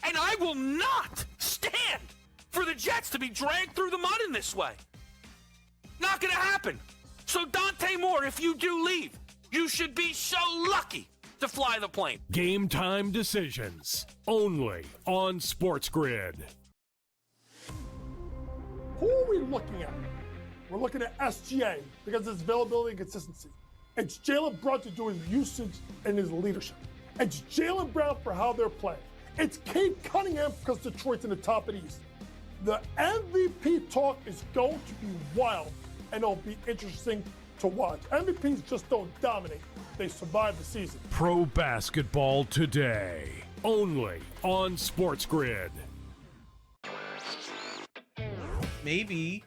And I will not stand for the Jets to be dragged through the mud in this way. Not gonna happen. So Dante Moore, if you do leave, you should be so lucky to fly the plane. Game time decisions, only on SportsGrid. Who are we looking at? We're looking at SGA because of his availability and consistency. It's Jalen Brunson doing his usage and his leadership. It's Jaylen Brown for how they're playing. It's Cade Cunningham because Detroit's in the top of the East. The MVP talk is going to be wild, and it'll be interesting to watch. MVPs just don't dominate. They survive the season. Pro basketball today, only on SportsGrid. Maybe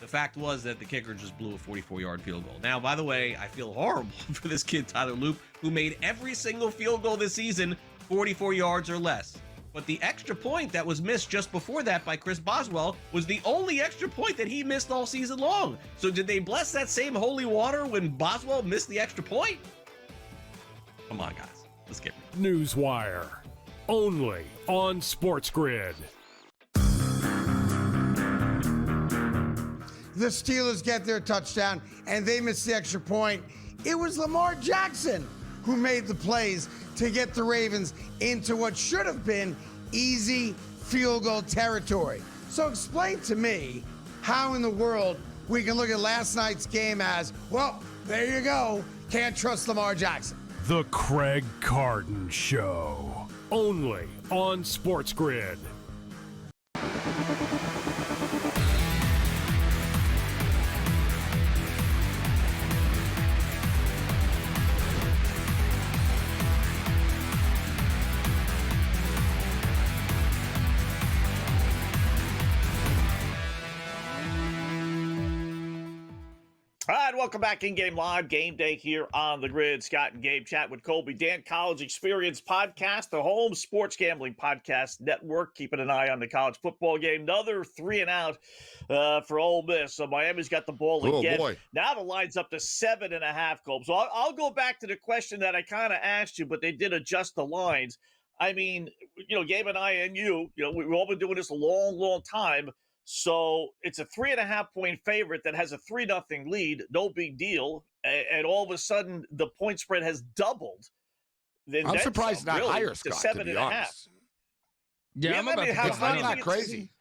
the fact was that the kicker just blew a 44-yard field goal. Now, by the way, I feel horrible for this kid, Tyler Loop, who made every single field goal this season 44 yards or less. But the extra point that was missed just before that by Chris Boswell was the only extra point that he missed all season long. So did they bless that same holy water when Boswell missed the extra point? Come on, guys. Let's get it. Newswire, only on SportsGrid. The Steelers get their touchdown, and they miss the extra point. It was Lamar Jackson who made the plays to get the Ravens into what should have been easy field goal territory. So explain to me how in the world we can look at last night's game as, well, there you go, can't trust Lamar Jackson. The Craig Carton Show, only on SportsGrid. All right, welcome back in Game Live, Game Day here on the Grid. Scott and Gabe chat with Colby Dan, College Experience Podcast, the home sports gambling podcast network. Keeping an eye on the college football game. Another 3 and out for Ole Miss. So Miami's got the ball again. Boy. Now the line's up to 7.5, Colby. So I'll go back to the question that I kind of asked you, but they did adjust the lines. I mean, Gabe and I and we've all been doing this a long, long time. So it's a 3.5 point favorite that has a 3-0 lead. No big deal. And all of a sudden, the point spread has doubled. I'm surprised not higher, Scott, to be honest. Yeah, I'm about to it's not that crazy.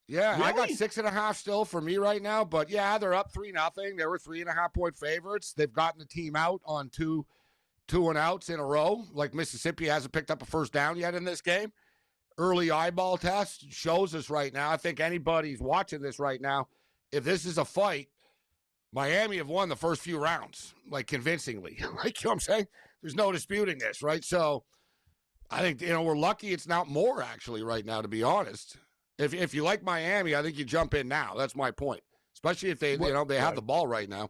Yeah, Really? I got 6.5 still for me right now. But yeah, they're up 3-0. They were 3.5 point favorites. They've gotten the team out on two and outs in a row. Like Mississippi hasn't picked up a first down yet in this game. Early eyeball test shows us right now. I think anybody's watching this right now. If this is a fight, Miami have won the first few rounds, like convincingly. Like, you know what I'm saying? There's no disputing this, right? So I think, we're lucky it's not more actually right now, to be honest. If you like Miami, I think you jump in now. That's my point. Especially if they, they have the ball right now.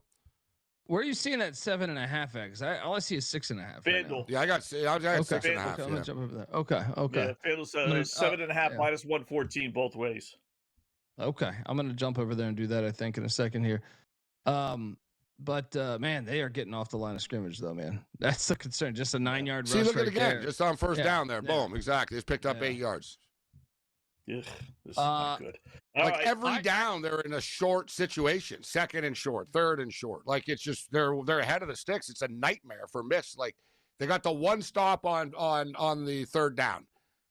Where are you seeing that 7.5x? All I see is 6.5. FanDuel. Yeah, I got 6.5. Okay, I'm gonna jump over there. Okay. Yeah, FanDuel's 7.5 minus 114 both ways. Okay, I'm gonna jump over there and do that. I think in a second here. But man, they are getting off the line of scrimmage though, man. That's the concern. Just a 9-yard rush. See, look right at it again. there. Just on first down there. Boom. Exactly. It's picked up 8 yards. Ugh, this is not good. Every down, they're in a short situation. Second and short, third and short. Like, it's just they're ahead of the sticks. It's a nightmare for Miss. Like, they got the one stop on the third down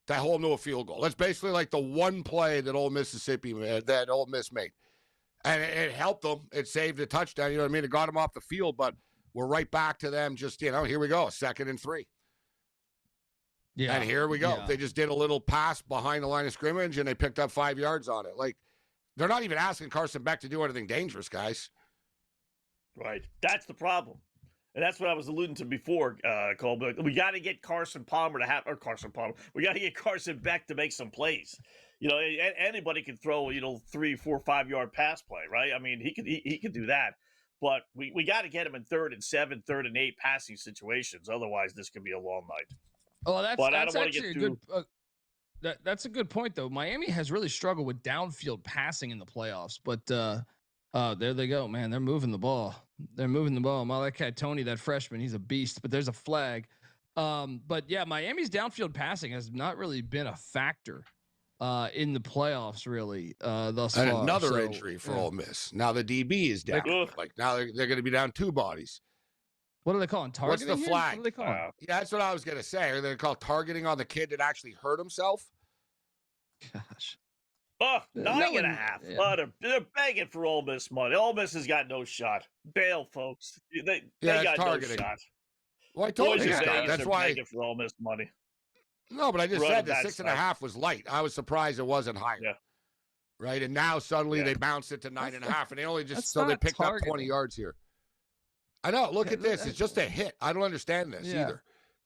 to hold to a field goal. That's basically like the one play that Ole Miss made, and it helped them. It saved a touchdown. You know what I mean? It got them off the field, but we're right back to them. Just here we go, 2nd and 3. Yeah. And here we go. Yeah. They just did a little pass behind the line of scrimmage, and they picked up 5 yards on it. Like, they're not even asking Carson Beck to do anything dangerous, guys. Right. That's the problem. And that's what I was alluding to before, Cole. But we got to get Carson Beck to make some plays. Anybody can throw, 3, 4, 5 yard pass play, right? I mean, he could do that. But we got to get him in 3rd and 7, 3rd and 8 passing situations. Otherwise, this could be a long night. Oh, that's actually a good. That's a good point, though. Miami has really struggled with downfield passing in the playoffs, but there they go, man. They're moving the ball. Malachi Tony, that freshman, he's a beast. But there's a flag. But yeah, Miami's downfield passing has not really been a factor in the playoffs, really, thus far. And another injury for Ole Miss. Now the DB is down. Now they're going to be down 2 bodies. What are they calling? Targeting? What's the flag? What are they calling? Yeah, that's what I was going to say. Are they called targeting on the kid that actually hurt himself? Gosh. 9.5. Yeah. They're begging for Ole Miss money. Ole Miss has got no shot. Bail, folks. They got targeting. No shot. Well, I told you that. That's why. Begging for Ole Miss money. No, but I just said the 6.5 was light. I was surprised it wasn't higher. Yeah. Right, and now suddenly they bounced it to 9.5, and they only just they picked up 20 yards here. I know. Look at this. It's just a hit. I don't understand this either.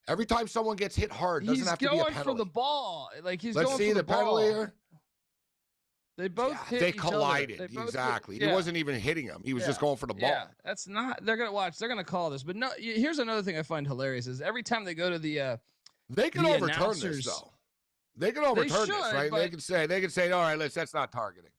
Every time someone gets hit hard, doesn't have to be a penalty. He's going for the ball. Like he's Let's going see for the penalty ball. here. They both hit they each collided. Other. Exactly. He wasn't even hitting him. He was just going for the ball. Yeah, that's not. They're gonna watch. They're gonna call this. But no. Here's another thing I find hilarious is every time they go to the. They can overturn this though. They can overturn this, right? They can say, all right, that's not targeting.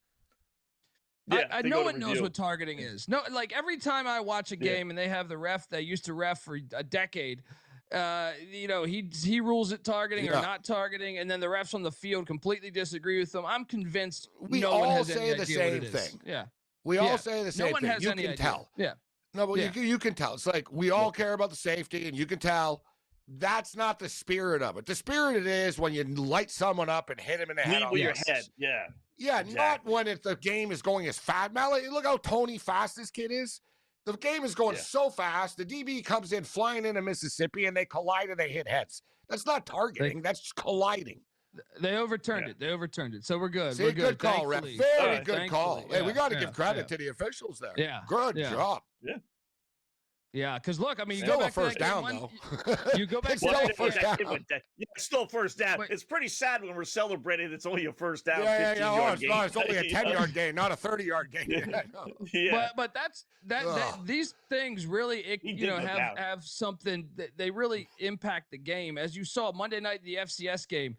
Yeah, no one knows what targeting is. No, like every time I watch a game and they have the ref that used to ref for a decade, he rules it targeting or not targeting, and then the refs on the field completely disagree with them. I'm convinced we no all one has say any the idea same what it is. thing. Yeah, we all say the same no one thing. Has you any can idea. tell. Yeah, no, but you can tell. It's like we all care about the safety, and you can tell. That's not the spirit of it. The spirit it is when you light someone up and hit him in the head. Lead with your head, yeah. Yeah, exactly. Not when the game is going as fast. Look how Tony fast this kid is. The game is going so fast. The DB comes in flying into Mississippi, and they collide and they hit heads. That's not targeting. That's just colliding. They overturned it. They overturned it. So we're good. See, we're good. Call, Ref. Very good call. Hey, we got to give credit to the officials there. Yeah. Good job. Yeah. Yeah, because look, I mean, you Still go a back first to that down, game though. You go back It's to still that a first down. It's still first down. But- It's pretty sad when we're celebrating. It's only a first down, Yeah. 15-yard It's, gain. not, it's only a 10-yard gain, not a 30-yard gain. Yeah. No. Yeah. But that these things really He did go down. have something that they really impact the game. As you saw Monday night, the FCS game,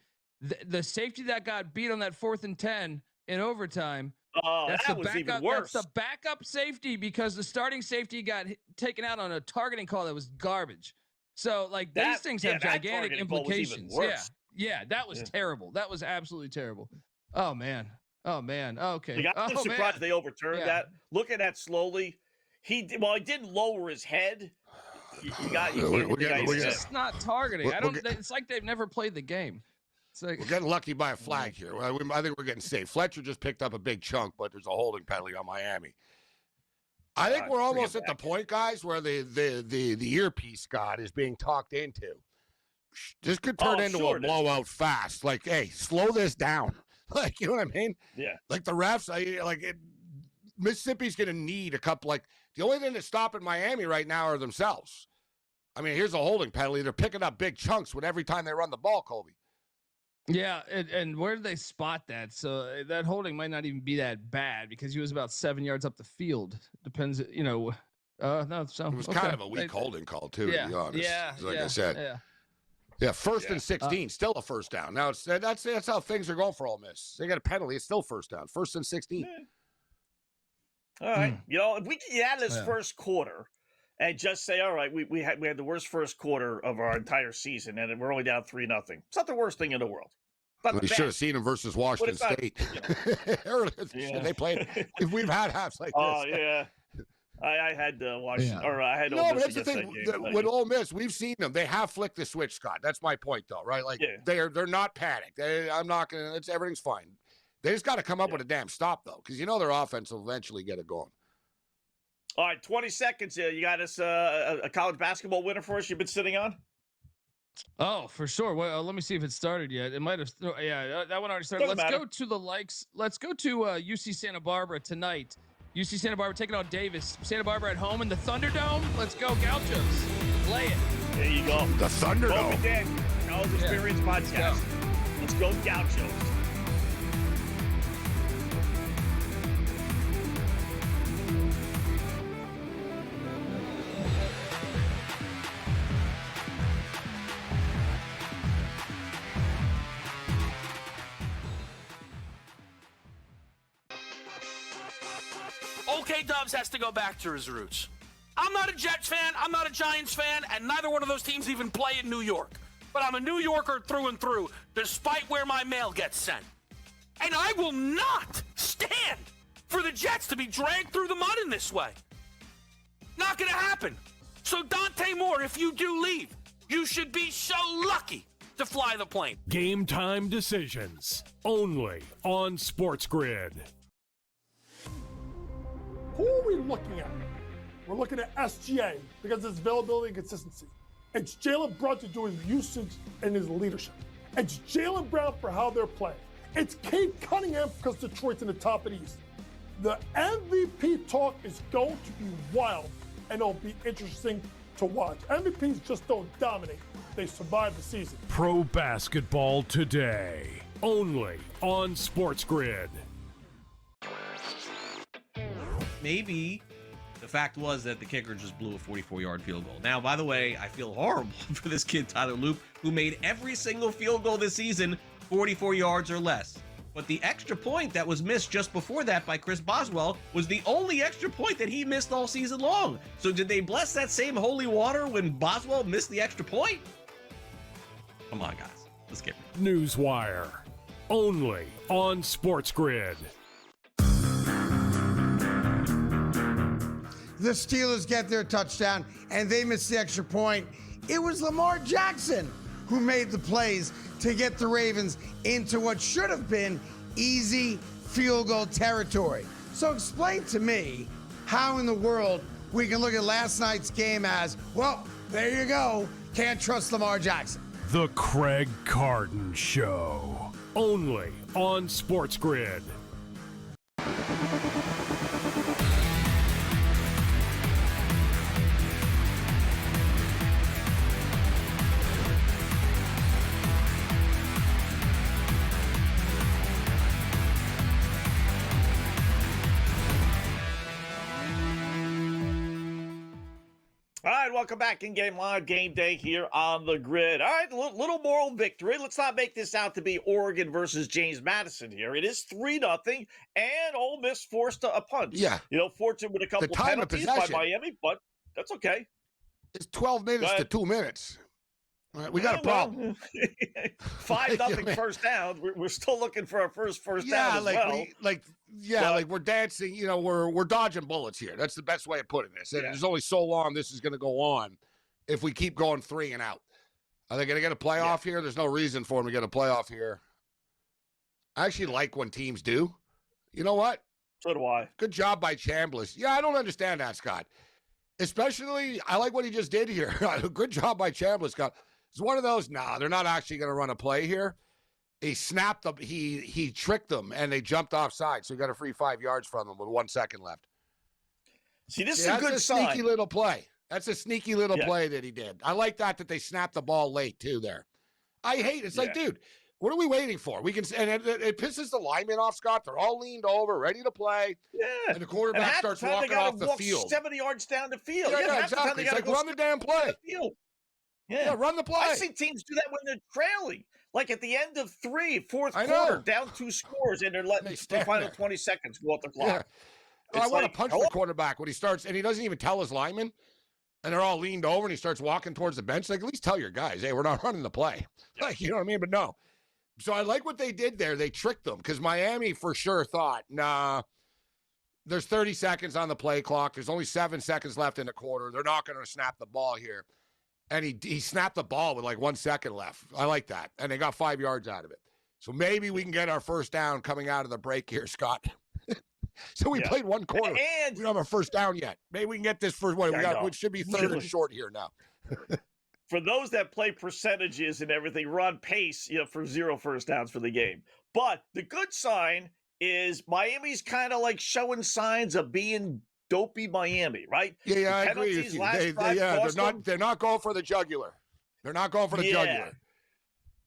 the safety that got beat on that 4th and 10 in overtime. Oh, That's that the was backup, even worse. That's the backup safety because the starting safety got taken out on a targeting call that was garbage. So like these things have that gigantic targeting call was even implications. worse. Yeah, that was terrible. That was absolutely terrible. Oh man. Okay. Like, I'm surprised they overturned Yeah. that. Looking at slowly, he didn't lower his head. You can't we're look at his getting- head. It's not targeting. We're- I don't. we're It's like they've never played the game. It's like We're getting lucky by a flag here. I think we're getting safe. Fletcher just picked up a big chunk, but there's a holding penalty on Miami. I think we're almost at the point, guys, where the earpiece God is being talked into. This could turn into a blowout fast. Like, hey, slow this down. Like, you know what I mean? Yeah. Like the refs, Mississippi's going to need a couple. Like, the only thing that's stopping Miami right now are themselves. I mean, here's a holding penalty. They're picking up big chunks with every time they run the ball, Colby. Yeah, and where did they spot that? So that holding might not even be that bad because he was about 7 yards up the field. Depends, no. So It was kind of a weak holding call too, to be honest. Yeah, like yeah, I said. Yeah. First and 16, still a first down. Now that's how things are going for Ole Miss. They got a penalty, it's still first down. First and 16. All right. If we can get out of this first quarter and just say, all right, we had the worst first quarter of our entire season, and we're only down 3-0. It's not the worst thing in the world. We should have seen them versus Washington State. Earlier this year, they played. We've had halves like this. Oh yeah. I had Washington, or I had. No, Ole but Miss that's the against thing. that game. With Ole Miss, we've seen them. They have flicked the switch, Scott. That's my point, though, right? Like they're not panicked. I'm not gonna. Everything's fine. They just got to come up with a damn stop, though, because their offense will eventually get it going. All right, 20 seconds. You got us a college basketball winner for us. You've been sitting on. Oh, for sure. Well, let me see if it started yet. It might have. Yeah, that one already started. Let's go to the likes. Let's go to UC Santa Barbara tonight. UC Santa Barbara taking on Davis. Santa Barbara at home in the Thunderdome. Let's go, Gauchos. Play it. There you go. The Thunderdome. Kobe Dan, College Experience Podcast. Let's go, Gauchos. Okay, Dubs has to go back to his roots. I'm not a Jets fan, I'm not a Giants fan, and neither one of those teams even play in New York. But I'm a New Yorker through and through, despite where my mail gets sent. And I will not stand for the Jets to be dragged through the mud in this way. Not gonna happen. So Dante Moore, if you do leave, you should be so lucky to fly the plane. Game time decisions only on SportsGrid. Who are we looking at? We're looking at SGA because of his availability and consistency. It's Jalen Brunson doing his usage and his leadership. It's Jaylen Brown for how they're playing. It's Cade Cunningham because Detroit's in the top of the East. The MVP talk is going to be wild, and it'll be interesting to watch. MVPs just don't dominate. They survive the season. Pro basketball today, only on SportsGrid. Maybe the fact was that the kicker just blew a 44-yard field goal. Now, by the way, I feel horrible for this kid, Tyler Loop, who made every single field goal this season 44 yards or less. But the extra point that was missed just before that by Chris Boswell was the only extra point that he missed all season long. So did they bless that same holy water when Boswell missed the extra point? Come on, guys. Let's get it. Newswire, only on SportsGrid. The Steelers get their touchdown, and they miss the extra point. It was Lamar Jackson who made the plays to get the Ravens into what should have been easy field goal territory. So explain to me how in the world we can look at last night's game as, well, there you go, can't trust Lamar Jackson. The Craig Carden Show, only on SportsGrid. right, welcome back in Game Live, Game Day here on the Grid. All right, little moral victory. Let's not make this out to be Oregon versus James Madison here. It is 3-0, and Ole Miss forced a punt. Yeah. Fortunate with a couple time of penalties by possession. Miami, but that's okay. It's 12 minutes to 2 minutes. All right, we got a problem. 5-0 first down. We're still looking for our first down as well. Like we're dancing. We're dodging bullets here. That's the best way of putting this. And there's only so long this is going to go on if we keep going 3 and out. Are they going to get a playoff here? There's no reason for them to get a playoff here. I actually like when teams do. You know what? So do I. Good job by Chambliss. Yeah, I don't understand that, Scott. Especially, I like what he just did here. Good job by Chambliss, Scott. It's one of those, they're not actually going to run a play here. He snapped them. He tricked them, and they jumped offside. So he got a free 5 yards from them with 1 second left. See, this is a good sign. Sneaky little play. That's a sneaky little play that he did. I like that they snapped the ball late, too, there. I hate it. It's like, dude, what are we waiting for? We can, and it pisses the linemen off, Scott. They're all leaned over, ready to play. Yeah. And the quarterback starts walking off the field. 70 yards down the field. Yeah, exactly. It's like, run the damn play. Yeah, run the play. I've seen teams do that when they're trailing. Like at the end of fourth quarter, down 2 scores, and they're letting the final 20 seconds go off the clock. Yeah. I want to punch the quarterback when he starts, and he doesn't even tell his linemen, and they're all leaned over, and he starts walking towards the bench. Like, at least tell your guys, hey, we're not running the play. Like, you know what I mean? But no. So I like what they did there. They tricked them because Miami for sure thought, there's 30 seconds on the play clock. There's only 7 seconds left in the quarter. They're not going to snap the ball here. And he snapped the ball with like 1 second left. I like that. And they got 5 yards out of it. So maybe we can get our first down coming out of the break here, Scott. So we played 1 quarter. And we don't have a first down yet. Maybe we can get this first one. It should be 3rd and short here now. For those that play percentages and everything, we're on pace, for 0 first downs for the game. But the good sign is Miami's kind of like showing signs of being dopey Miami, right? Yeah, I agree with you. They're not going for the jugular. They're not going for the jugular.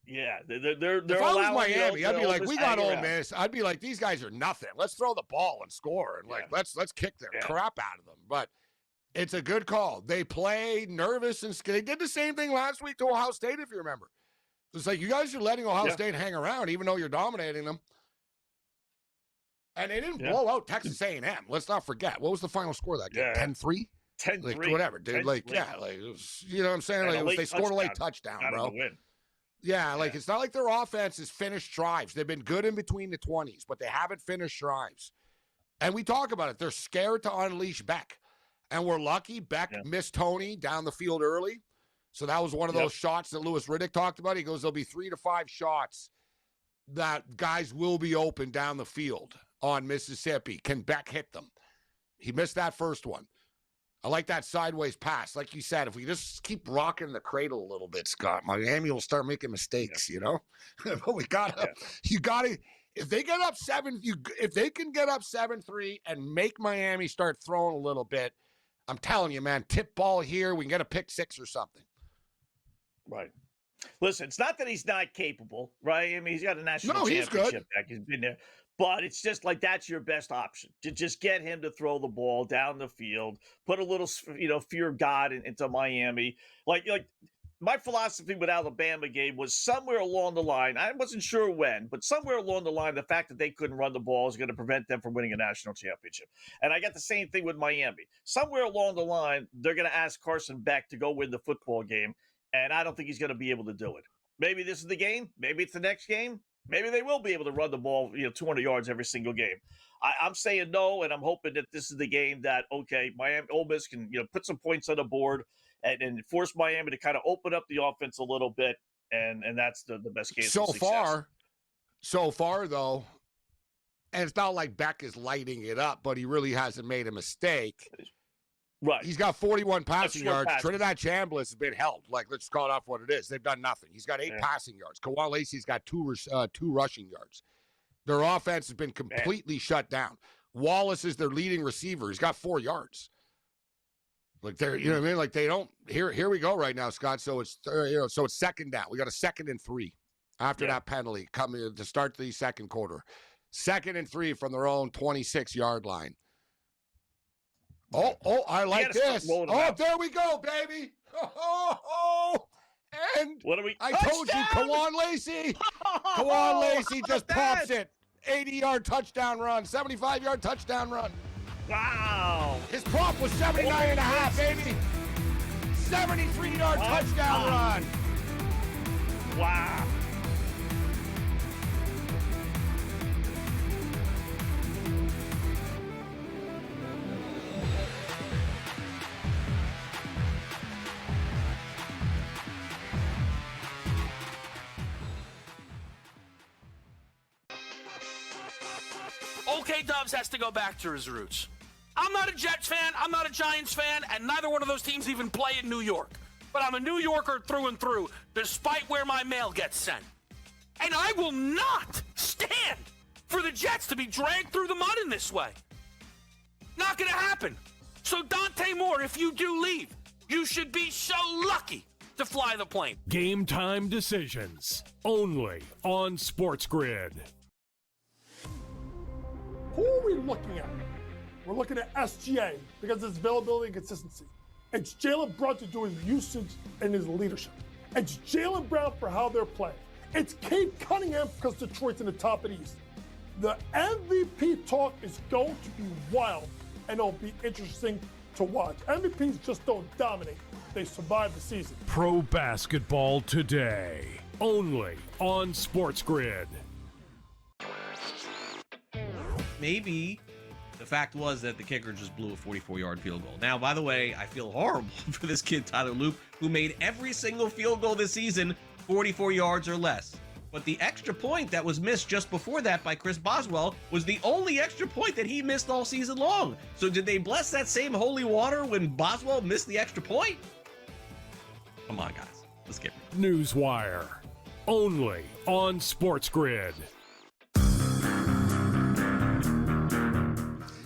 Yeah, they're if I was Miami, I'd be like, we got Ole Miss. I'd be like, these guys are nothing. Let's throw the ball and score, and let's kick their crap out of them. But it's a good call. They play nervous and they did the same thing last week to Ohio State, if you remember. It's like you guys are letting Ohio State hang around, even though you're dominating them. And they didn't blow out Texas A&M. Let's not forget. What was the final score of that game? 10-3? 10-3. Like, whatever, dude. Like, it was, you know what I'm saying? Like, they scored a late touchdown, bro. Yeah, like, it's not like their offense has finished drives. They've been good in between the 20s, but they haven't finished drives. And we talk about it. They're scared to unleash Beck. And we're lucky Beck missed Tony down the field early. So that was one of those shots that Louis Riddick talked about. He goes, there'll be 3 to 5 shots that guys will be open down the field on Mississippi. Can Beck hit them? He missed that first one. I like that sideways pass. Like you said, if we just keep rocking the cradle a little bit, Scott, Miami will start making mistakes, But we you gotta, if they get up 7, if they can get up 7-3 and make Miami start throwing a little bit, I'm telling you, man, tip ball here, we can get a pick 6 or something. Right. Listen, it's not that he's not capable, right? I mean, he's got a national championship back. He's been there. But it's just like that's your best option to just get him to throw the ball down the field, put a little, fear of God into Miami. Like my philosophy with Alabama game was somewhere along the line. I wasn't sure when, but somewhere along the line, the fact that they couldn't run the ball is going to prevent them from winning a national championship. And I got the same thing with Miami. Somewhere along the line, they're going to ask Carson Beck to go win the football game. And I don't think he's going to be able to do it. Maybe this is the game. Maybe it's the next game. Maybe they will be able to run the ball, 200 yards every single game. I'm saying no, and I'm hoping that this is the game that, Miami, Ole Miss can, put some points on the board and force Miami to kind of open up the offense a little bit, and that's the best case of success. So far, though, and it's not like Beck is lighting it up, but he really hasn't made a mistake. Right. He's got 41 passing yards. Trinidad Chambliss has been held. Like, let's call it off what it is. They've done nothing. He's got 8 passing yards. Kawan Lacey's got 2 rushing yards. Their offense has been completely shut down. Wallace is their leading receiver. He's got 4 yards. Like, they're, you know what I mean? Like, they don't. Here we go right now, Scott. So it's so it's 2nd down. We got a 2nd and 3 after that penalty coming to start the second quarter. 2nd and 3 from their own 26-yard line. I like gotta start this. rolling them Oh, out. there we go, baby. And What are we? I told you, Touchdown! Kawan Lacey. Oh, Kawan Lacey how just about pops that? it. 80-yard touchdown run, 75-yard touchdown run. Wow. His prop was 79 and a half, baby. 73-yard touchdown run. Wow. OK Dubs has to go back to his roots. I'm not a Jets fan, I'm not a Giants fan, and neither one of those teams even play in New York. But I'm a New Yorker through and through, despite where my mail gets sent. And I will not stand for the Jets to be dragged through the mud in this way. Not gonna happen. So Dante Moore, if you do leave, you should be so lucky to fly the plane. Game time decisions only on SportsGrid. Who are we looking at? We're looking at SGA because of its availability and consistency. It's Jalen Brown to do his usage and his leadership. It's Jalen Brown for how they're playing. It's Cade Cunningham because Detroit's in the top of the East. The MVP talk is going to be wild, and it'll be interesting to watch. MVPs just don't dominate. They survive the season. Pro basketball today only on SportsGrid. Maybe the fact was that the kicker just blew a 44-yard field goal. Now, by the way, I feel horrible for this kid, Tyler Luke, who made every single field goal this season 44 yards or less. But the extra point that was missed just before that by Chris Boswell was the only extra point that he missed all season long. So did they bless that same holy water when Boswell missed the extra point? Come on, guys. Let's get it. Newswire only on SportsGrid.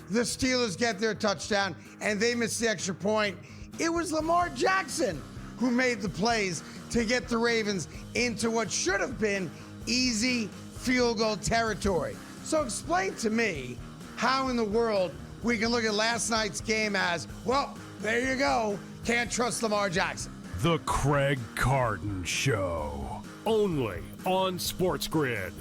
The Steelers get their touchdown, and they miss the extra point. It was Lamar Jackson who made the plays to get the Ravens into what should have been easy field goal territory. So explain to me how in the world we can look at last night's game as, well, there you go, can't trust Lamar Jackson. The Craig Carton Show only on SportsGrid.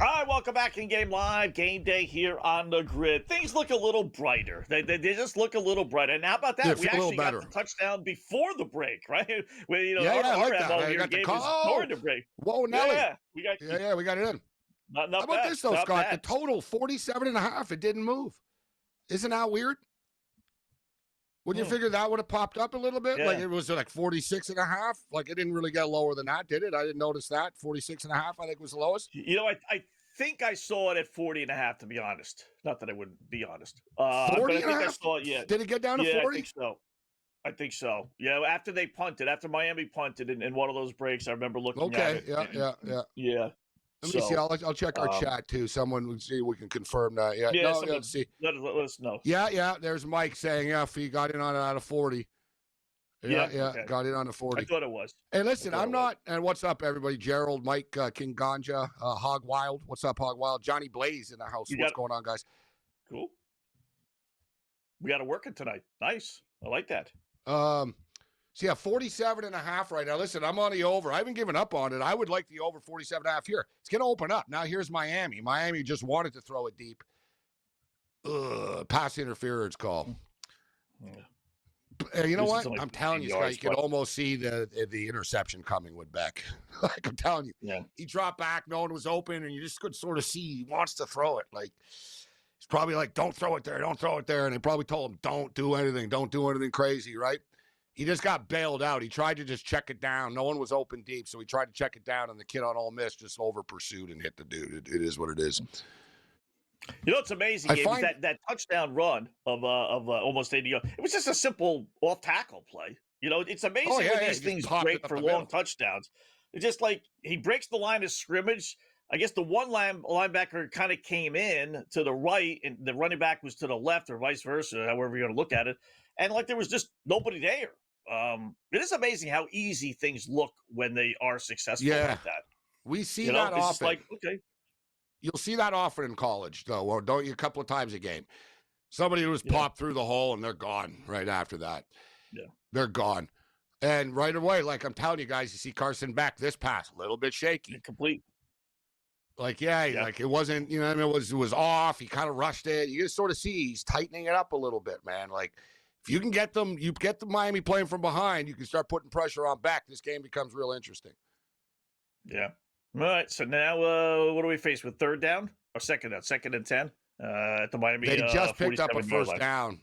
All right, welcome back in Game Live. Game Day here on the grid. Things look a little brighter. They just look a little brighter. And how about that? Yeah, We feel a little actually got better. the touchdown before the break, right? Well, you know, Yeah, I our like that. MO I here got the gave call. us during the break. Whoa, Nelly. Yeah, we got Yeah, we got it in. not How about bad, this, though, not Scott? bad. The total, 47 and a half. It didn't move. Isn't that weird? Wouldn't you figure that would have popped up a little bit? Yeah. Like it was like 46 and a half. Like it didn't really get lower than that, did it? I didn't notice that. 46 and a half, I think was the lowest. You know, I think I saw it at 40 and a half, to be honest. Not that I wouldn't be honest. But 40 I and think a I half? saw it, yeah. Did it get down to Yeah, 40? I think so. I think so. Yeah, after they punted, after Miami punted in one of those breaks, I remember looking at Okay, it. yeah. Yeah. Let me see. So, I'll check our chat too. Someone would see. We can confirm that. Yeah. Yeah, No, someone- let's see. let us know. Yeah. There's Mike saying, yeah, he got in on it out of 40. Yeah. Okay. Got in on the 40. I thought it was. Hey, listen, I thought I'm it was. not. And what's up, everybody? Gerald, Mike, King Ganja, Hog Wild. What's up, Hog Wild? Johnny Blaze in the house. You What's got- going on, guys? Cool. We got to work it tonight. Nice. I like that. So yeah, 47 and a half right now. Listen, I'm on the over. I haven't given up on it. I would like the over 47 and a half here. It's going to open up. Now here's Miami. Miami just wanted to throw it deep. Pass interference call. You know This is what? only I'm telling you, 15 Scott, yards, you could but- almost see the interception coming with Beck. Like I'm telling you. Yeah. He dropped back, no one was open, and you just could sort of see he wants to throw it. Like he's probably like, don't throw it there, don't throw it there. And they probably told him, don't do anything crazy, right? He just got bailed out. He tried to just check it down. No one was open deep, so he tried to check it down, and the kid on Ole Miss just over pursued and hit the dude. It is what it is. You know what's amazing, I Gabe, find- is that touchdown run of almost 80 yards. It was just a simple off tackle play. You know, it's amazing Oh, yeah, when yeah, these he just things popped it break up for the long middle. touchdowns. It's just like he breaks the line of scrimmage. I guess the one linebacker kind of came in to the right, and the running back was to the left, or vice versa, however you're going to look at it. And like there was just nobody there. It is amazing how easy things look when they are successful like that. We see You know, that it's just often. like, okay. You'll see that often in college, though, or don't you? A couple of times a game. Somebody who was popped through the hole, and they're gone right after that. Yeah. They're gone. And right away, like I'm telling you guys, you see Carson Beck this pass, a little bit shaky. Complete. Like, like it wasn't, you know, I mean, it was off. He kind of rushed it. You just sort of see he's tightening it up a little bit, man. Like, if you can get them, you get the Miami playing from behind, you can start putting pressure on Beck. This game becomes real interesting. Yeah. All right. So now, what do we face with third down or second down? Second and 10 at the Miami. They just picked up a 47-yard first line. down.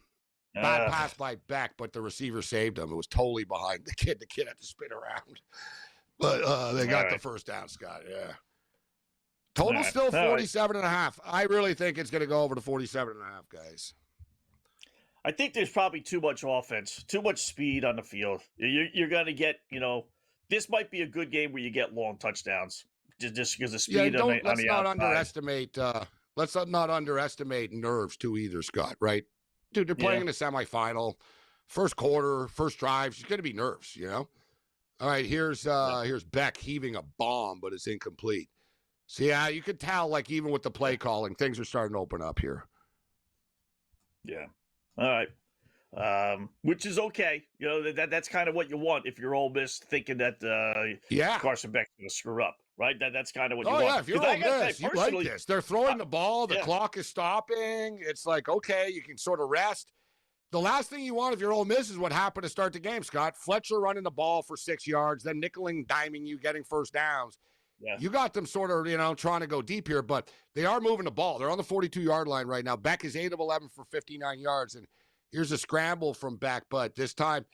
Bad pass by Beck, but the receiver saved him. It was totally behind the kid. The kid had to spin around. But they got the first down, Scott. Yeah. Total still 47.5. I really think it's going to go over to 47.5, guys. I think there's probably too much offense, too much speed on the field. You're going to get, this might be a good game where you get long touchdowns just because of speed on the outside. Let's not underestimate nerves too either, Scott, right? Dude, they're playing in the semifinal, first quarter, first drive. It's going to be nerves, you know? All right, here's Beck heaving a bomb, but it's incomplete. So, yeah, you could tell, like, even with the play calling, things are starting to open up here. Yeah. All right. Which is okay. You know, that's kind of what you want if you're Ole Miss thinking that Carson Beck's going to screw up, right? That's kind of what you want. Oh, yeah, if you're Ole Miss, you like this. They're throwing the ball. The clock is stopping. It's like, okay, you can sort of rest. The last thing you want if you're Ole Miss is what happened to start the game, Scott. Fletcher running the ball for 6 yards, then nickeling, diming you, getting first downs. Yeah. You got them sort of, trying to go deep here, but they are moving the ball. They're on the 42-yard line right now. Beck is 8 of 11 for 59 yards, and here's a scramble from Beck, but this time,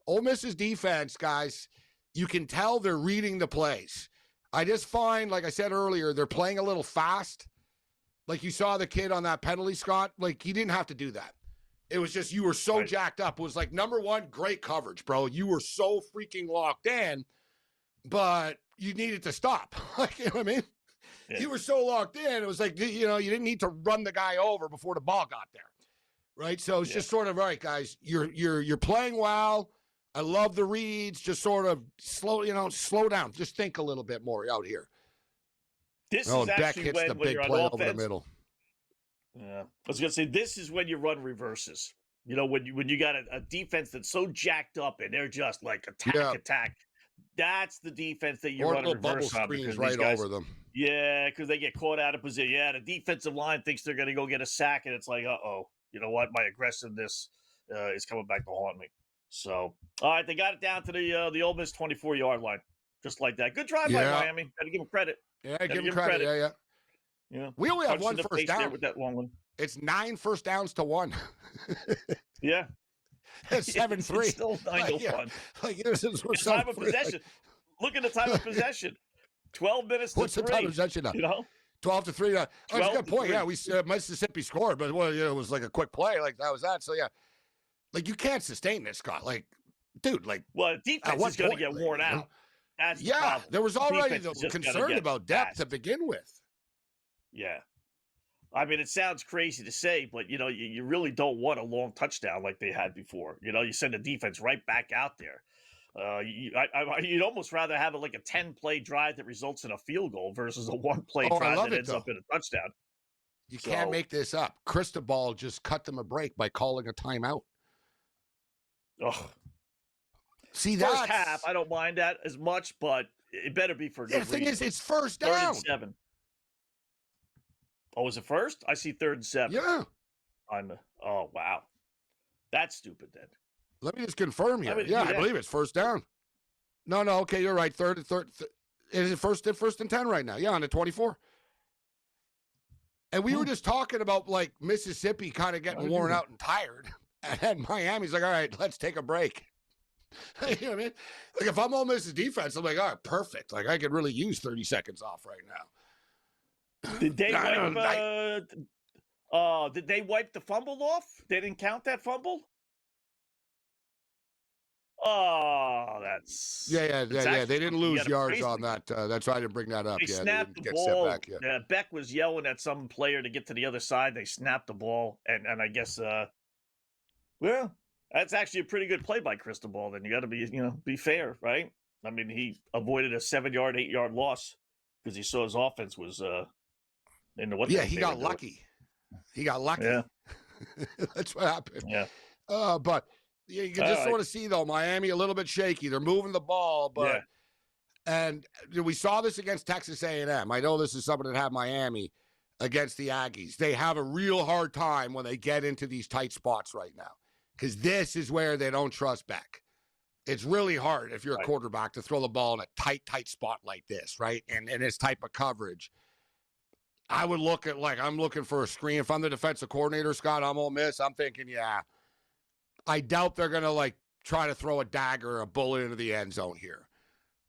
Ole Miss's defense, guys, you can tell they're reading the plays. I just find, like I said earlier, they're playing a little fast. Like you saw the kid on that penalty, Scott, like he didn't have to do that. It was just you were so jacked up. It was like, number one, great coverage, bro. You were so freaking locked in, but you needed to stop. Like, you know what I mean? Yeah. You were so locked in. It was like, you didn't need to run the guy over before the ball got there. Right? So it's just sort of, all right, guys, you're playing well. I love the reads. Just sort of slow down. Just think a little bit more out here. This is Beck actually hits the when big you're play on over the offense. middle. Yeah. I was going to say, this is when you run reverses. When you got a defense that's so jacked up and they're just like attack. That's the defense that you run a reverse on. Screens right over them. Yeah, because they get caught out of position. Yeah, the defensive line thinks they're going to go get a sack, and it's like, uh-oh. You know what? My aggressiveness is coming back to haunt me. So, all right, they got it down to the Ole Miss 24-yard line, just like that. Good drive by Miami. Got to give them credit. Yeah, give them credit. Yeah. We only have one first down with that long one. It's 9 first downs to 1. Yeah, it's 7-3. It's still 9-1. Time of possession. Look at the time of possession. 12 minutes to 3. What's the time of possession now? 12 to 3. That's a good point. 3. Yeah, Mississippi scored, but it was like a quick play. Like that was that. So yeah, like you can't sustain this, Scott. Like, dude, like defense is going to get worn out. That's the problem. There was already the concern about depth to begin with. Yeah. I mean, it sounds crazy to say, but you really don't want a long touchdown like they had before. You send the defense right back out there. You'd almost rather have like a 10-play drive that results in a field goal versus a 1-play drive that ends up in a touchdown. You can't make this up. Cristobal just cut them a break by calling a timeout. Oh, see that first half, I don't mind that as much, but it better be for a good reason. The thing is, it's first 7. Oh, is it first? I see 3rd and 7. Yeah. Oh, wow. That's stupid then. Let me just confirm here. I believe it's first down. No. Okay, you're right. Third. Is it first and 10 right now? Yeah, on the 24. And we were just talking about like Mississippi kind of getting worn out and tired, and Miami's like, all right, let's take a break. You know what I mean? Like if I'm Ole Miss's defense, I'm like, all right, perfect. Like I could really use 30 seconds off right now. Did they did they wipe the fumble off? They didn't count that fumble? Oh, that's Yeah. They didn't lose yards crazy. on that. That's why I didn't bring that up. They Yeah, snapped they the didn't get set ball. back yet. Beck was yelling at some player to get to the other side. They snapped the ball, and I guess well, that's actually a pretty good play by Cristobal. Then you got to be fair, right? I mean, he avoided a 7-yard, 8-yard loss because he saw his offense was into what. Yeah, he got lucky. He got lucky. Yeah, that's what happened. yeah. But you can just sort of see though, Miami a little bit shaky. They're moving the ball, but and we saw this against Texas A&M. I know this is something that had Miami against the Aggies. They have a real hard time when they get into these tight spots right now because this is where they don't trust Beck. It's really hard if you're a quarterback to throw the ball in a tight spot like this, right? And this type of coverage. I would look at I'm looking for a screen. If I'm the defensive coordinator, Scott, I'm Ole Miss. I'm thinking, I doubt they're gonna try to throw a dagger or a bullet into the end zone here,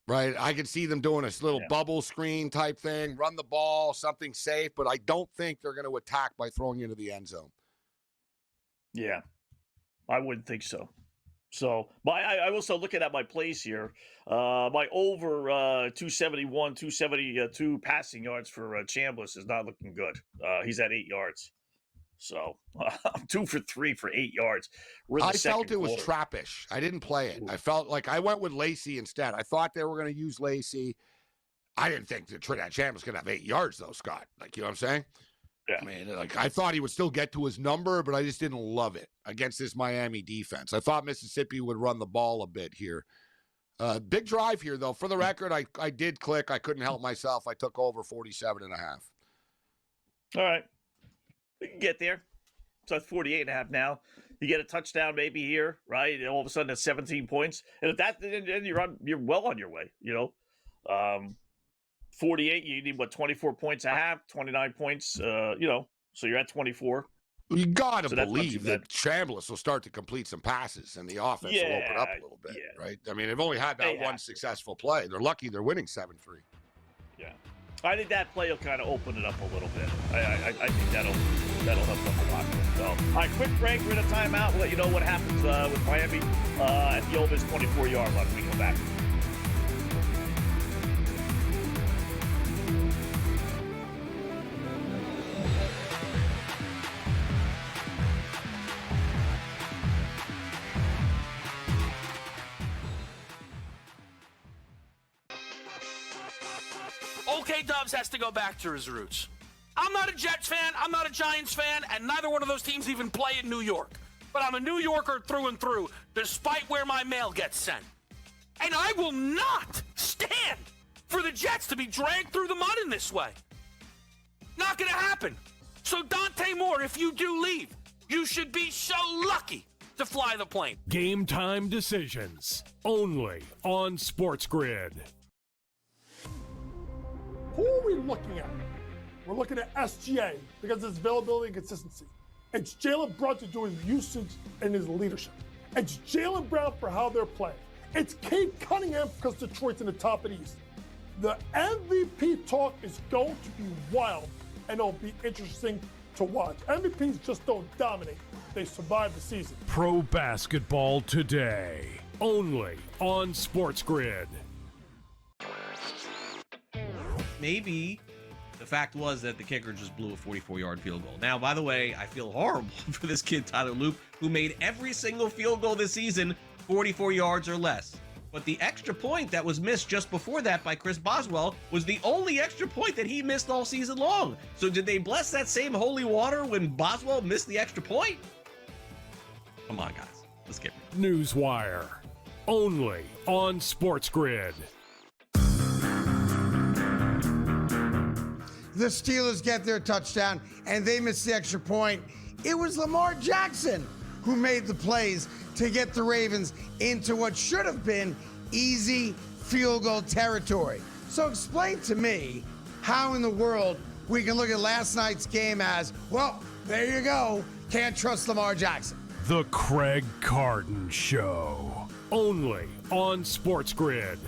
right? I could see them doing this little bubble screen type thing, run the ball, something safe, but I don't think they're going to attack by throwing you into the end zone. Yeah, I wouldn't think so. So, I also looking at my plays here. My over 271, 272 passing yards for Chambliss is not looking good. He's at 8 yards. So, I'm 2 for 3 for 8 yards. I felt it was trappish. I didn't play it. I felt like I went with Lacey instead. I thought they were going to use Lacey. I didn't think that Chambliss was going to have 8 yards, though, Scott. You know what I'm saying? Yeah. I mean, I thought he would still get to his number, but I just didn't love it against this Miami defense. I thought Mississippi would run the ball a bit here. Big drive here, though. For the record, I did click. I couldn't help myself. I took over 47.5. All right. We can get there. So it's 48.5 now. You get a touchdown maybe here, right? All of a sudden it's 17 points. And if that, then you're well on your way, 48, you need 24 points a half, 29 points, so you're at 24. You got to believe that Chambliss will start to complete some passes and the offense will open up a little bit, right? I mean, they've only had that one successful play. They're lucky they're winning 7-3. Yeah. I think that play will kind of open it up a little bit. I think that'll help them a lot. So, all right, quick break. We're in a timeout. We'll let you know what happens with Miami at the Ole Miss 24-yard line when we come back. OK Dubs has to go back to his roots. I'm not a Jets fan, I'm not a Giants fan, and neither one of those teams even play in New York. But I'm a New Yorker through and through, despite where my mail gets sent. And I will not stand for the Jets to be dragged through the mud in this way. Not gonna happen. So Dante Moore, if you do leave, you should be so lucky to fly the plane. Game time decisions, only on SportsGrid. Who are we looking at? We're looking at SGA because of his availability and consistency. It's Jalen Brunson doing his usage and his leadership. It's Jaylen Brown for how they're playing. It's Cade Cunningham because Detroit's in the top of the East. The MVP talk is going to be wild, and it'll be interesting to watch. MVPs just don't dominate. They survive the season. Pro basketball today, only on SportsGrid. Maybe the fact was that the kicker just blew a 44-yard field goal. Now, by the way, I feel horrible for this kid, Tyler Loop, who made every single field goal this season 44 yards or less. But the extra point that was missed just before that by Chris Boswell was the only extra point that he missed all season long. So did they bless that same holy water when Boswell missed the extra point? Come on, guys. Let's get it. Newswire, only on SportsGrid. The Steelers get their touchdown, and they miss the extra point. It was Lamar Jackson who made the plays to get the Ravens into what should have been easy field goal territory. So explain to me how in the world we can look at last night's game as, well, there you go, can't trust Lamar Jackson. The Craig Carton Show, only on SportsGrid.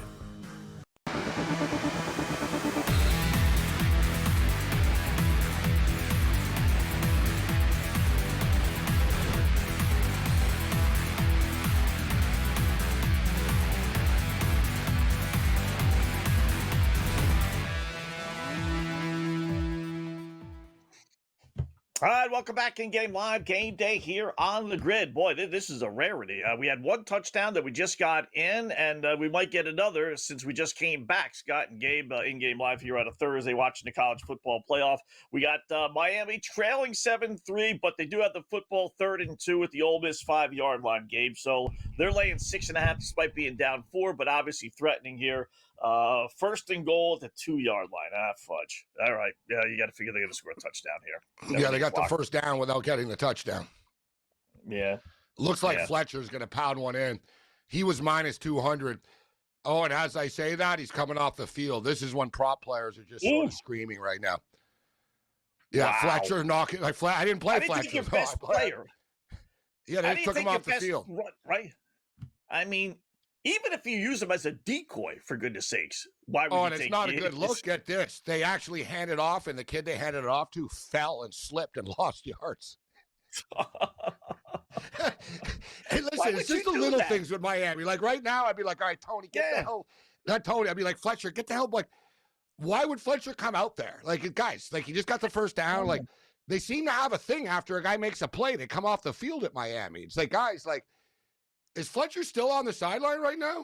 All right, welcome back in Game Live. Game Day here on the grid. Boy, this is a rarity. We had one touchdown that we just got in, and we might get another since we just came back. Scott and Gabe in Game Live here on a Thursday watching the college football playoff. We got Miami trailing 7-3, but they do have the football 3rd and 2 at the Ole Miss 5-yard line, Gabe. So they're laying 6.5 despite being down 4, but obviously threatening here. 1st and goal at the 2-yard line. Fudge. All right. Yeah, you got to figure they're going to score a touchdown here. Yeah, they got the first down without getting the touchdown. Yeah. Looks like Fletcher's going to pound one in. He was minus 200. Oh, and as I say that, he's coming off the field. This is when prop players are just sort of screaming right now. Yeah, wow. Fletcher knocking. I didn't play Fletcher. Think your best player. Yeah, they took him off the field. Right. I mean, even if you use him as a decoy, for goodness sakes, why would you and it's not a good look. Get this. They actually handed off, and the kid they handed it off to fell and slipped and lost yards. Hey, listen, it's just the little things with Miami. Like right now, I'd be like, all right, Tony, get the hell. Not Tony. I'd be like, Fletcher, get the hell. Like, why would Fletcher come out there? Like, guys, like he just got the first down. Like, they seem to have a thing after a guy makes a play. They come off the field at Miami. It's like, guys, like, is Fletcher still on the sideline right now?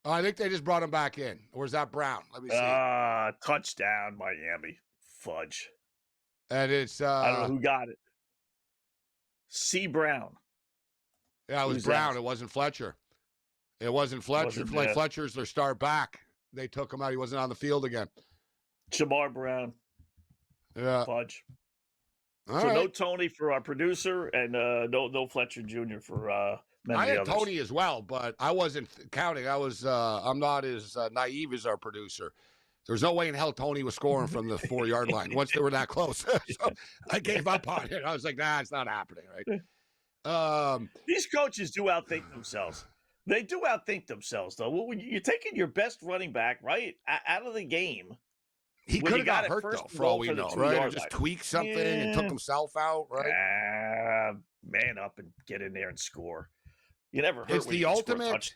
Oh, I think they just brought him back in. Or is that Brown? Let me see. Touchdown, Miami. Fudge. And it's I don't know who got it. C. Brown. Yeah, it was Brown. It wasn't Fletcher. It wasn't Fletcher. Fletcher's their star back. They took him out. He wasn't on the field again. Jamar Brown. Yeah. Fudge. All so right. No Tony for our producer and no Fletcher Jr. for I had Tony as well, but I wasn't counting. I'm not as naive as our producer. There's no way in hell Tony was scoring from the 4-yard line once they were that close. So I gave up on it. I was like, nah, it's not happening, right? These coaches do outthink themselves. They do outthink themselves, though. When you're taking your best running back, right, out of the game. He could have got hurt, though, for all we know, right? Or just tweaked something and took himself out, right? Man up and get in there and score. You never heard it's the ultimate.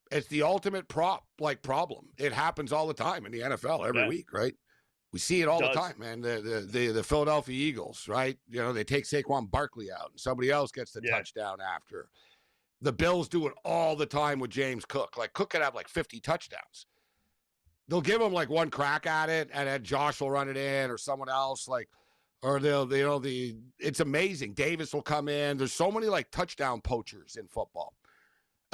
It's the ultimate problem. It happens all the time in the NFL every week, right? We see it all the time, man. The Philadelphia Eagles, right? You know, they take Saquon Barkley out and somebody else gets the touchdown after. The Bills do it all the time with James Cook. Like Cook could have like 50 touchdowns. They'll give him like one crack at it, and then Josh will run it in, or someone else, like, or it's amazing. Davis will come in. There's so many like touchdown poachers in football.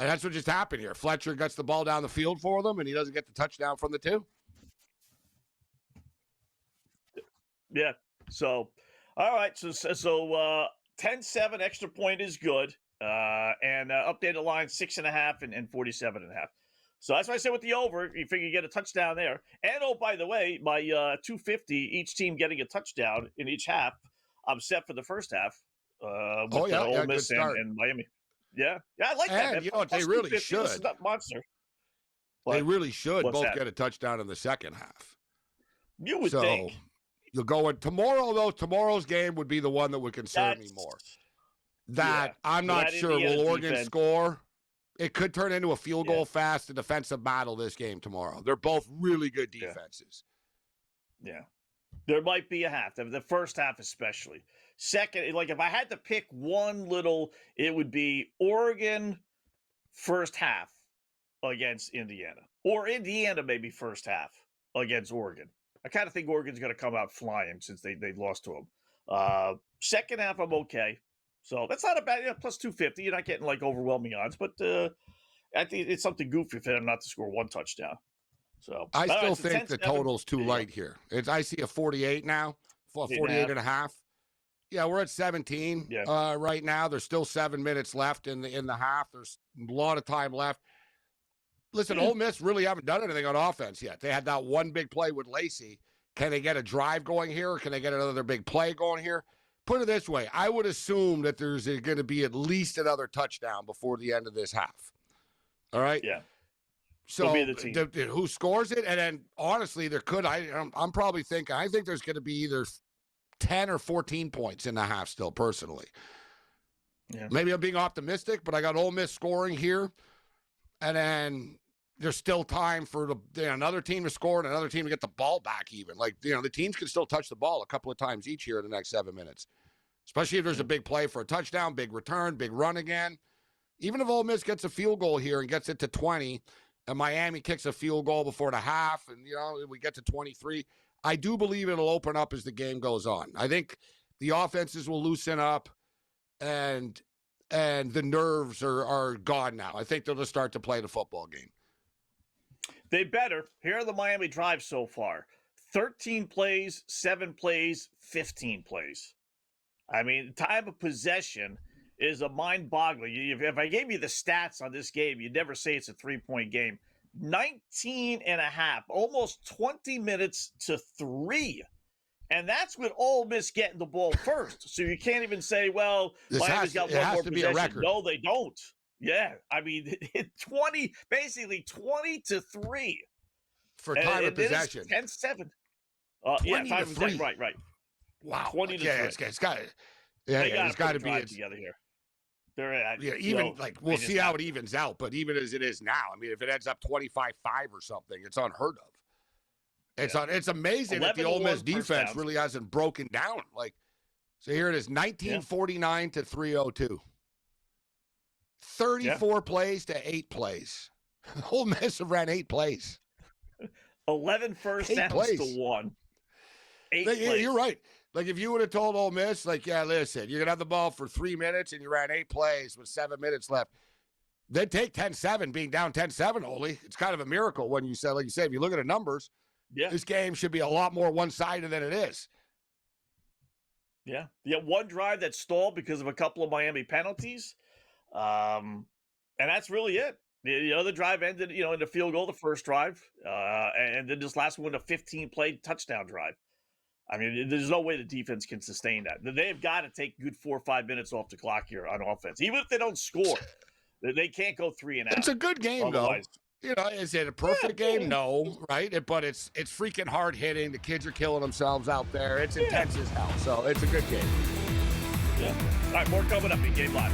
And that's what just happened here. Fletcher gets the ball down the field for them, and he doesn't get the touchdown from the 2. Yeah. So, all right. So 10-7 extra point is good. And updated line 6.5 and 47.5. So that's why I said with the over, you figure you get a touchdown there. And oh, by the way, my 250, each team getting a touchdown in each half. I'm set for the first half. With Ole Miss and Miami. Yeah, I like that. And you know what, they really should. This is not monster. They really should both get a touchdown in the second half. You would think. You'll go in tomorrow, though. Tomorrow's game would be the one that would concern me more. I'm not sure. Will Oregon score? It could turn into a field goal fast, a defensive battle this game tomorrow. They're both really good defenses. Yeah. There might be a half. The first half especially. Second, like if I had to pick one it would be Oregon first half against Indiana. Or Indiana maybe first half against Oregon. I kind of think Oregon's going to come out flying since they lost to them. Second half, I'm okay. So that's not a bad, plus 250. You're not getting like overwhelming odds, but I think it's something goofy for them not to score one touchdown. So I still think the total's too light here. I see a 48 now, 48 and a half. Yeah, we're at 17 right now. There's still 7 minutes left in the half. There's a lot of time left. Listen, Ole Miss really haven't done anything on offense yet. They had that one big play with Lacey. Can they get a drive going here, or can they get another big play going here? Put it this way, I would assume that there's going to be at least another touchdown before the end of this half. All right? Yeah. So who scores it? And then, honestly, there could. I'm probably thinking, I think there's going to be either 10 or 14 points in the half still, personally. Yeah. Maybe I'm being optimistic, but I got Ole Miss scoring here. And then, there's still time for another team to score and another team to get the ball back even. Like, the teams can still touch the ball a couple of times each here in the next 7 minutes, especially if there's a big play for a touchdown, big return, big run again. Even if Ole Miss gets a field goal here and gets it to 20 and Miami kicks a field goal before the half and, we get to 23, I do believe it'll open up as the game goes on. I think the offenses will loosen up and the nerves are gone now. I think they'll just start to play the football game. They better. Here are the Miami drives so far. 13 plays, 7 plays, 15 plays. I mean, time of possession is a mind-boggling. If I gave you the stats on this game, you'd never say it's a 3-point game. 19 and a half, almost 20 minutes to 3. And that's with Ole Miss getting the ball first. So you can't even say, well, Miami's got one more possession. No, they don't. Yeah. I mean, 20 to 3. For time of possession. 10-7. 20 time to of 3. Right. Wow. 20 to 3. It's got to be together here. We'll see how it evens out, but even as it is now, I mean, if it ends up 25-5 or something, it's unheard of. It's amazing that the Ole Miss defense really hasn't broken down. So here it is, 1949 to 302. 34 plays to 8 plays. Ole Miss have ran 8 plays. 11 first downs to 1. 8 plays. You're right. If you would have told Ole Miss, listen, you're going to have the ball for 3 minutes and you ran 8 plays with 7 minutes left. They'd take 10-7, being down 10-7, Ole. It's kind of a miracle when you say, if you look at the numbers, this game should be a lot more one-sided than it is. Yeah. One drive that stalled because of a couple of Miami penalties. And that's really it. The other drive ended, in a field goal, the first drive. And then this last one, a 15-play touchdown drive. I mean, there's no way the defense can sustain that. They've got to take good 4 or 5 minutes off the clock here on offense. Even if they don't score, they can't go 3 and out. It's a good game, though. Is it a perfect game? No, right? But it's freaking hard hitting. The kids are killing themselves out there. It's intense as hell. So it's a good game. Yeah. All right, more coming up in Game Live.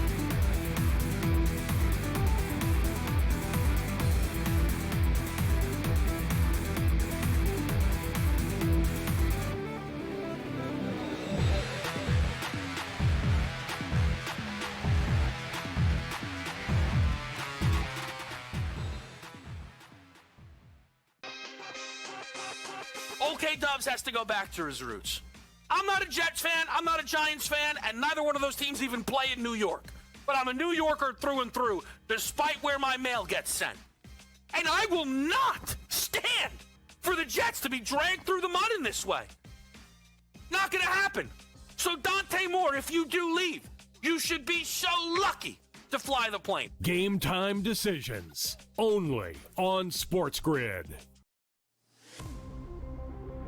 OK Dubs has to go back to his roots. I'm not a Jets fan, I'm not a Giants fan, and neither one of those teams even play in New York. But I'm a New Yorker through and through, despite where my mail gets sent. And I will not stand for the Jets to be dragged through the mud in this way. Not gonna happen. So Dante Moore, if you do leave, you should be so lucky to fly the plane. Game time decisions, only on SportsGrid.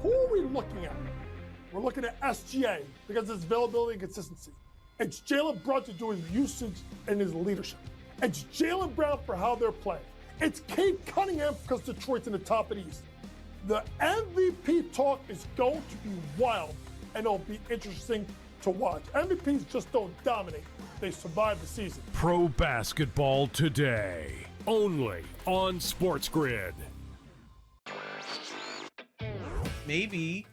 Who are we looking at? We're looking at SGA because of its availability and consistency. It's Jalen Brunson doing usage and his leadership. It's Jaylen Brown for how they're playing. It's Cade Cunningham because Detroit's in the top of the East. The MVP talk is going to be wild, and it'll be interesting to watch. MVPs just don't dominate. They survive the season. Pro basketball today, only on SportsGrid. Maybe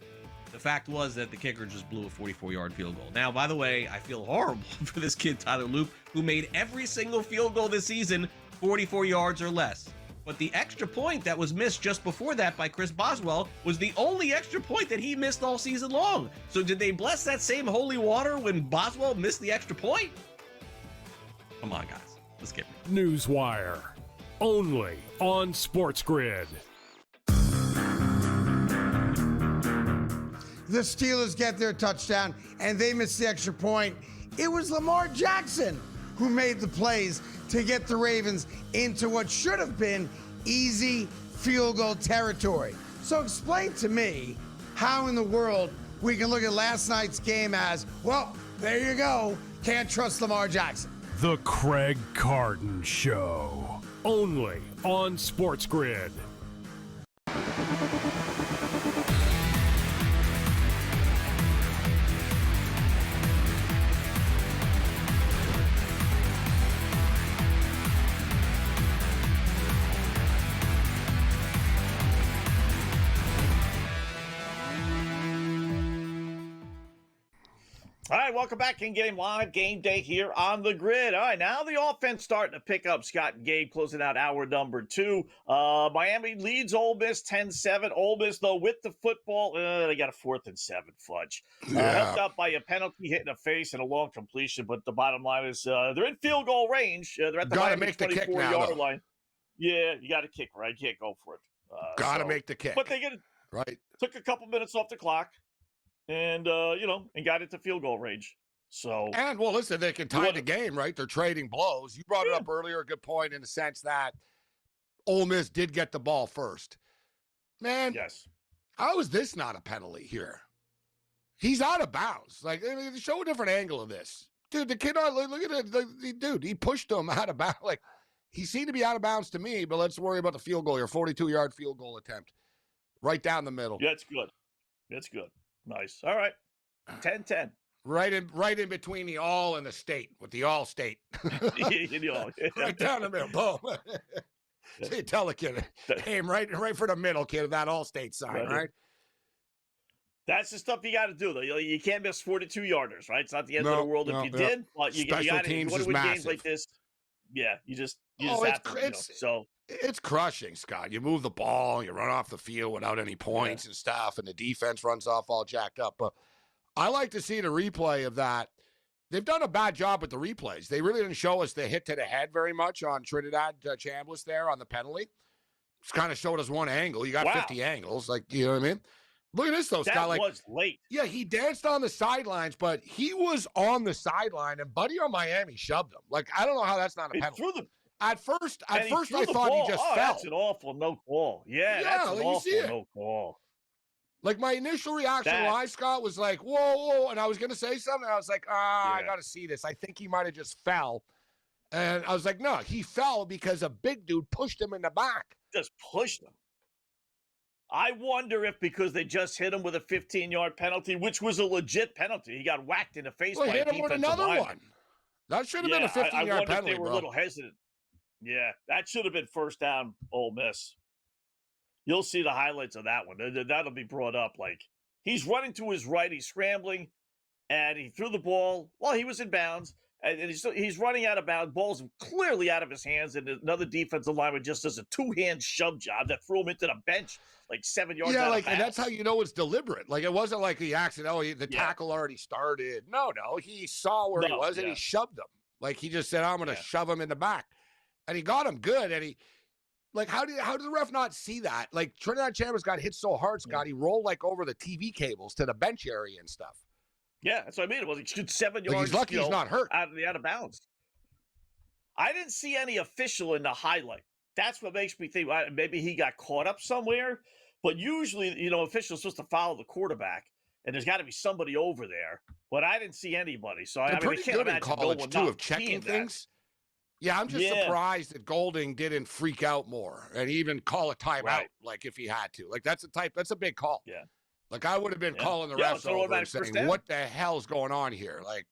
the fact was that the kicker just blew a 44-yard field goal. Now, by the way, I feel horrible for this kid, Tyler Loop, who made every single field goal this season 44 yards or less. But the extra point that was missed just before that by Chris Boswell was the only extra point that he missed all season long. So did they bless that same holy water when Boswell missed the extra point? Come on, guys. Let's get it. Newswire, only on SportsGrid. The Steelers get their touchdown, and they miss the extra point. It was Lamar Jackson who made the plays to get the Ravens into what should have been easy field goal territory. So explain to me how in the world we can look at last night's game as, well, there you go, can't trust Lamar Jackson. The Craig Carton Show, only on SportsGrid. All right, welcome back in Game Live, Game Day here on the grid. All right, now the offense starting to pick up. Scott and Gabe closing out hour number 2. Miami leads Ole Miss 10-7. Ole Miss, though, with the football, they got a 4th and 7 fudge. Helped out by a penalty hit in the face and a long completion, but the bottom line is they're in field goal range. They're at the Miami 24-yard line. Yeah, you got to kick, right? You can't go for it. Got to make the kick. But they took a couple minutes off the clock. And, and got into field goal range. So, and well, listen, they can tie the game, right? They're trading blows. You brought it up earlier, a good point in the sense that Ole Miss did get the ball first. Man, yes. How is this not a penalty here? He's out of bounds. Like, I mean, show a different angle of this. Dude, the kid, look at it. Dude, he pushed him out of bounds. Like, he seemed to be out of bounds to me, but let's worry about the field goal here. 42-yard field goal attempt. Right down the middle. Yeah, it's good. It's good. Nice. All right. 10-10. Right in between the all and the state, with the all state. Right down the middle. Boom. So you tell the kid, aim right for the middle, kid, of that all state sign, right? That's the stuff you got to do, though. You can't miss 42-yarders, right? It's not the end of the world if you did. But you got to win games like this. Yeah, you just have to. So it's crushing, Scott. You move the ball, you run off the field without any points and stuff, and the defense runs off all jacked up. But I like to see the replay of that. They've done a bad job with the replays. They really didn't show us the hit to the head very much on Trinidad Chambliss there on the penalty. It's kind of showed us one angle. You got 50 angles, like, you know what I mean? Look at this, though, Scott. That was late. Yeah, he danced on the sidelines, but he was on the sideline, and Buddy on Miami shoved him. Like, I don't know how that's not a penalty. At first I thought he just fell. That's an awful no call. Yeah, that's an awful no call. Like, my initial reaction live, Scott, was like, whoa, and I was going to say something. I was like, I got to see this. I think he might have just fell. And I was like, no, he fell because a big dude pushed him in the back. Just pushed him. I wonder if because they just hit him with a 15-yard penalty, which was a legit penalty. He got whacked in the face by a defensive lineman. Hit him with another one. That should have been a 15-yard penalty, if they were a little hesitant. Yeah, that should have been first down, Ole Miss. You'll see the highlights of that one. That'll be brought up. Like, he's running to his right, he's scrambling, and he threw the ball while he was in bounds, and he's running out of bounds. Ball's clearly out of his hands, and another defensive lineman just does a two-hand shove job that threw him into the bench like 7 yards out of bounds. And that's how you know it's deliberate. Like, it wasn't like the accident, the tackle already started. No, he saw where he was, and he shoved him. Like, he just said, I'm going to shove him in the back. And he got him good, and he, like, how did the ref not see that? Like, Trinidad Chambliss got hit so hard, Scott, he rolled, like, over the TV cables to the bench area and stuff. Yeah, that's what I mean. It was like 7 yards. He's lucky he's not hurt. Out of bounds. I didn't see any official in the highlight. That's what makes me think maybe he got caught up somewhere. But usually, officials supposed to follow the quarterback, and there's got to be somebody over there. But I didn't see anybody. So I can't good imagine in college too of checking things. Yeah, I'm just surprised that Golding didn't freak out more and even call a timeout, like if he had to. Like, that's a big call. Yeah. Like, I would have been calling the refs over and saying, what the hell's going on here? Like,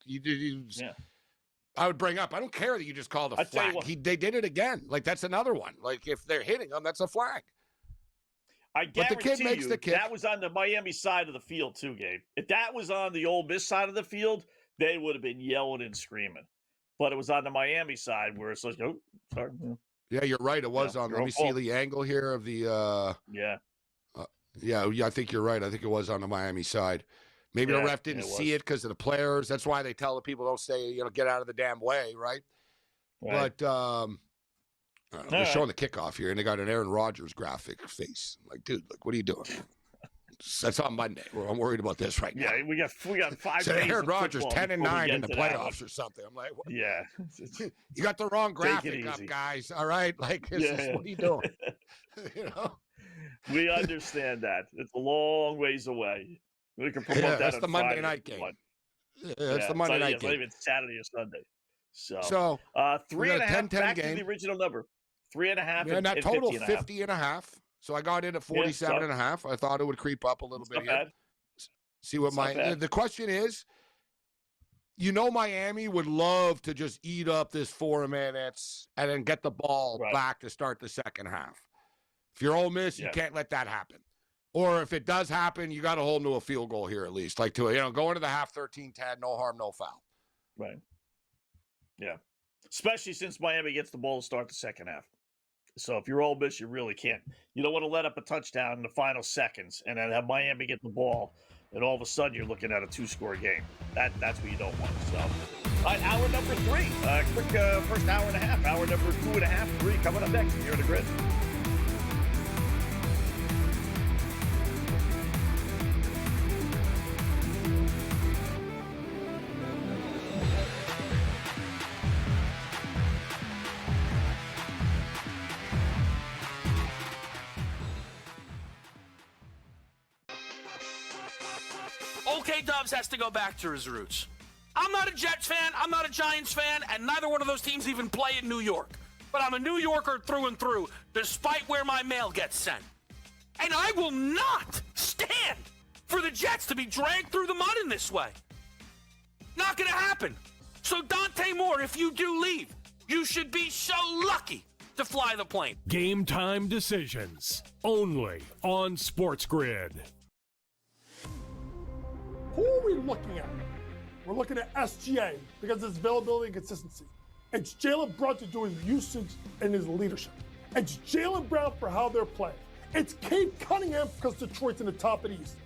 I would bring up, I don't care that you just called a flag. They did it again. Like, that's another one. Like, if they're hitting them, that's a flag. I guarantee you that was on the Miami side of the field too, Gabe. If that was on the Ole Miss side of the field, they would have been yelling and screaming. But it was on the Miami side where it's like, oh, sorry. Yeah, you're right. It was on. Let me see the angle here of the. I think you're right. I think it was on the Miami side. Maybe the ref didn't see it because of the players. That's why they tell the people don't say, get out of the damn way, right? But they're showing the kickoff here, and they got an Aaron Rodgers graphic face. I'm like, dude, what are you doing? That's on Monday. I'm worried about this right now. Yeah, we got 5 so days. Aaron Rodgers 10-9 in the playoffs or something. I'm like, what? Yeah, you got the wrong graphic up, guys. All right, like, what are you doing? We understand that it's a long ways away. We can promote that. That's the Monday night game. That's the Monday night game. Not even Saturday or Sunday. So 3.5 back to the original number. 3.5. Yeah, and that total 50.5. So I got in at 47.5. I thought it would creep up a little bit here. See what the question is, Miami would love to just eat up this 4 minutes and then get the ball back to start the second half. If you're Ole Miss, you can't let that happen. Or if it does happen, you got to hold them to a field goal here at least. Like go into the half 13-10, no harm, no foul. Right. Yeah. Especially since Miami gets the ball to start the second half. So if you're Ole Miss, you really can't. You don't want to let up a touchdown in the final seconds and then have Miami get the ball, and all of a sudden you're looking at a 2-score game. That's what you don't want. So, all right, hour number 3. Quick first hour and a half. Hour number 2.5, 3 coming up next here on the Grid. OK Dubs has to go back to his roots. I'm not a Jets fan, I'm not a Giants fan, and neither one of those teams even play in New York. But I'm a New Yorker through and through, despite where my mail gets sent. And I will not stand for the Jets to be dragged through the mud in this way. Not gonna happen. So Dante Moore, if you do leave, you should be so lucky to fly the plane. Game time decisions only on SportsGrid. Who are we looking at? We're looking at SGA because of its availability and consistency. It's Jalen Brunson doing his usage and his leadership. It's Jaylen Brown for how they're playing. It's Cade Cunningham because Detroit's in the top of the East.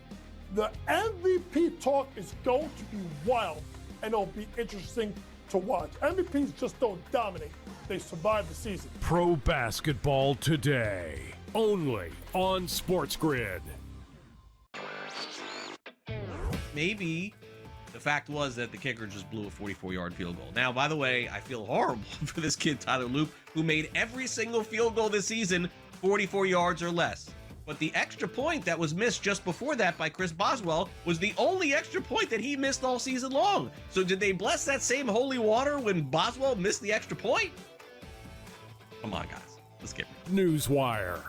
The MVP talk is going to be wild, and it'll be interesting to watch. MVPs just don't dominate. They survive the season. Pro basketball today, only on SportsGrid. Maybe the fact was that the kicker just blew a 44-yard field goal. Now, by the way, I feel horrible for this kid, Tyler Loop, who made every single field goal this season 44 yards or less. But the extra point that was missed just before that by Chris Boswell was the only extra point that he missed all season long. So did they bless that same holy water when Boswell missed the extra point? Come on, guys. Let's get it. Newswire,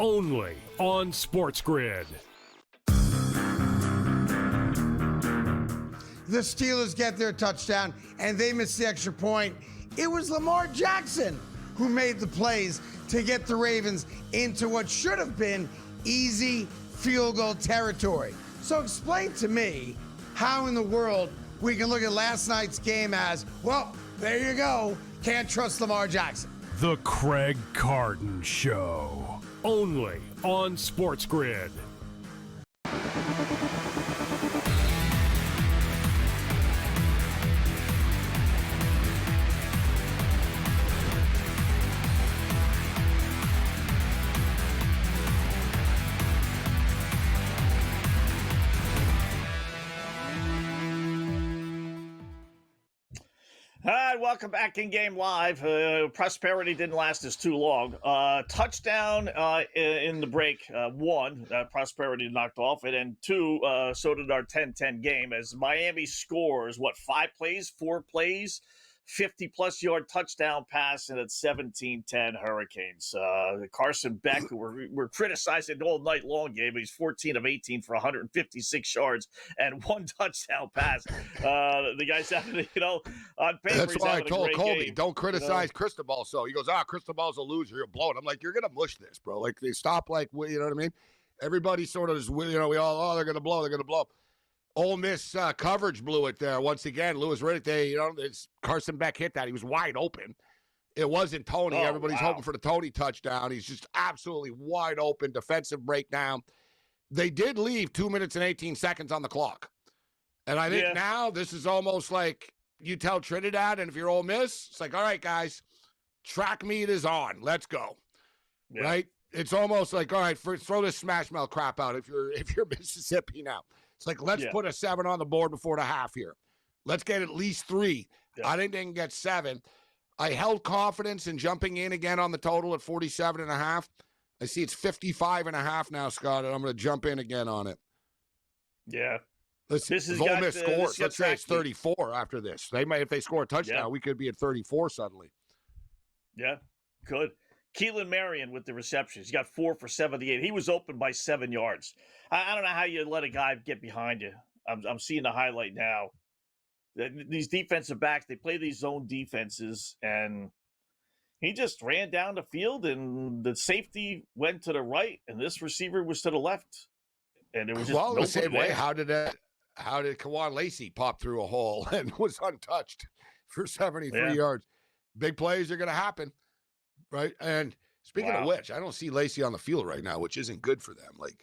only on SportsGrid. The Steelers get their touchdown, and they miss the extra point. It was Lamar Jackson who made the plays to get the Ravens into what should have been easy field goal territory. So explain to me how in the world we can look at last night's game as, well, there you go, can't trust Lamar Jackson. The Craig Carton Show, only on SportsGrid. All right, welcome back in Game Live. Prosperity didn't last us too long. Touchdown in the break, 1, Prosperity knocked off it, and 2, so did our 10-10 game as Miami scores, 4 plays, 50-plus yard touchdown pass, and it's 17-10 Hurricanes. Carson Beck, who we're criticizing all night long, Gabe, he's 14 of 18 for 156 yards and 1 touchdown pass. The guy's having, on paper, that's he's why I having a told great Colby, game, don't criticize Cristobal. So he goes, Cristobal's a loser. He'll blow it. I'm like, you're going to mush this, bro. Like, they stop, you know what I mean? Everybody sort of is, we all, they're going to blow. They're going to blow. Ole Miss coverage blew it there. Once again, Louis Riddick, Carson Beck hit that. He was wide open. It wasn't Tony. Everybody's hoping for the Tony touchdown. He's just absolutely wide open, defensive breakdown. They did leave 2 minutes and 18 seconds on the clock. And I think now this is almost like you tell Trinidad, and if you're Ole Miss, it's like, all right, guys, track meet is on. Let's go. Yeah. Right? It's almost like, all right, throw this smash mouth crap out if you're Mississippi now. It's like, let's put a 7 on the board before the half here. Let's get at least 3. Yeah. I think they can get 7. I held confidence in jumping in again on the total at 47.5. I see it's 55.5 now, Scott, and I'm going to jump in again on it. Yeah. This is Ole Miss scores. Let's say it's 34 after this. They might, if they score a touchdown, we could be at 34 suddenly. Yeah, good. Keelan Marion with the receptions. He got 4 for 78. He was open by 7 yards. I don't know how you let a guy get behind you. I'm seeing the highlight now. These defensive backs, they play these zone defenses, and he just ran down the field, and the safety went to the right, and this receiver was to the left. and it was just well, no the same way. there. How did Kawan Lacey pop through a hole and was untouched for 73 yards? Big plays are going to happen, right? And speaking of which, I don't see Lacey on the field right now, which isn't good for them. Like,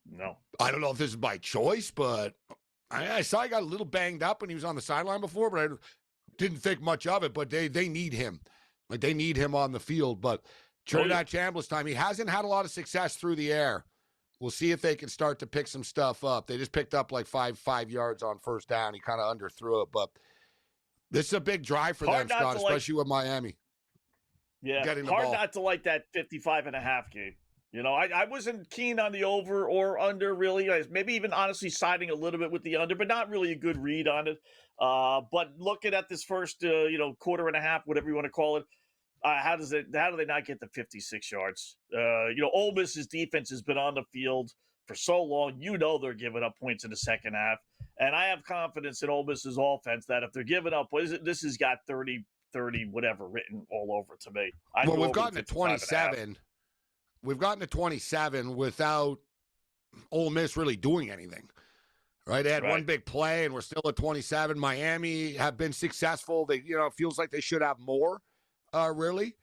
no, I don't know if this is by choice, but I saw he got a little banged up when he was on the sideline before, but I didn't think much of it. But they need him. Like, they need him on the field. But Trinidad Chambliss time, he hasn't had a lot of success through the air. We'll see if they can start to pick some stuff up. They just picked up like five yards on first down. He kind of underthrew it, but this is a big drive for them, Scott, especially with Miami. Yeah, getting the hard ball. not to like that 55.5 game. You know, I wasn't keen on the over or under, really. I was maybe even honestly siding a little bit with the under, but not really a good read on it. But looking at this first, quarter and a half, whatever you want to call it, how do they not get the 56 yards? Ole Miss's defense has been on the field for so long. You know they're giving up points in the second half. And I have confidence in Ole Miss's offense that if they're giving up, this has got 30, whatever written all over to me. Well, we've gotten to 27. We've gotten to 27 without Ole Miss really doing anything. Right? They had one big play, and we're still at 27. Miami have been successful. They, it feels like they should have more, really.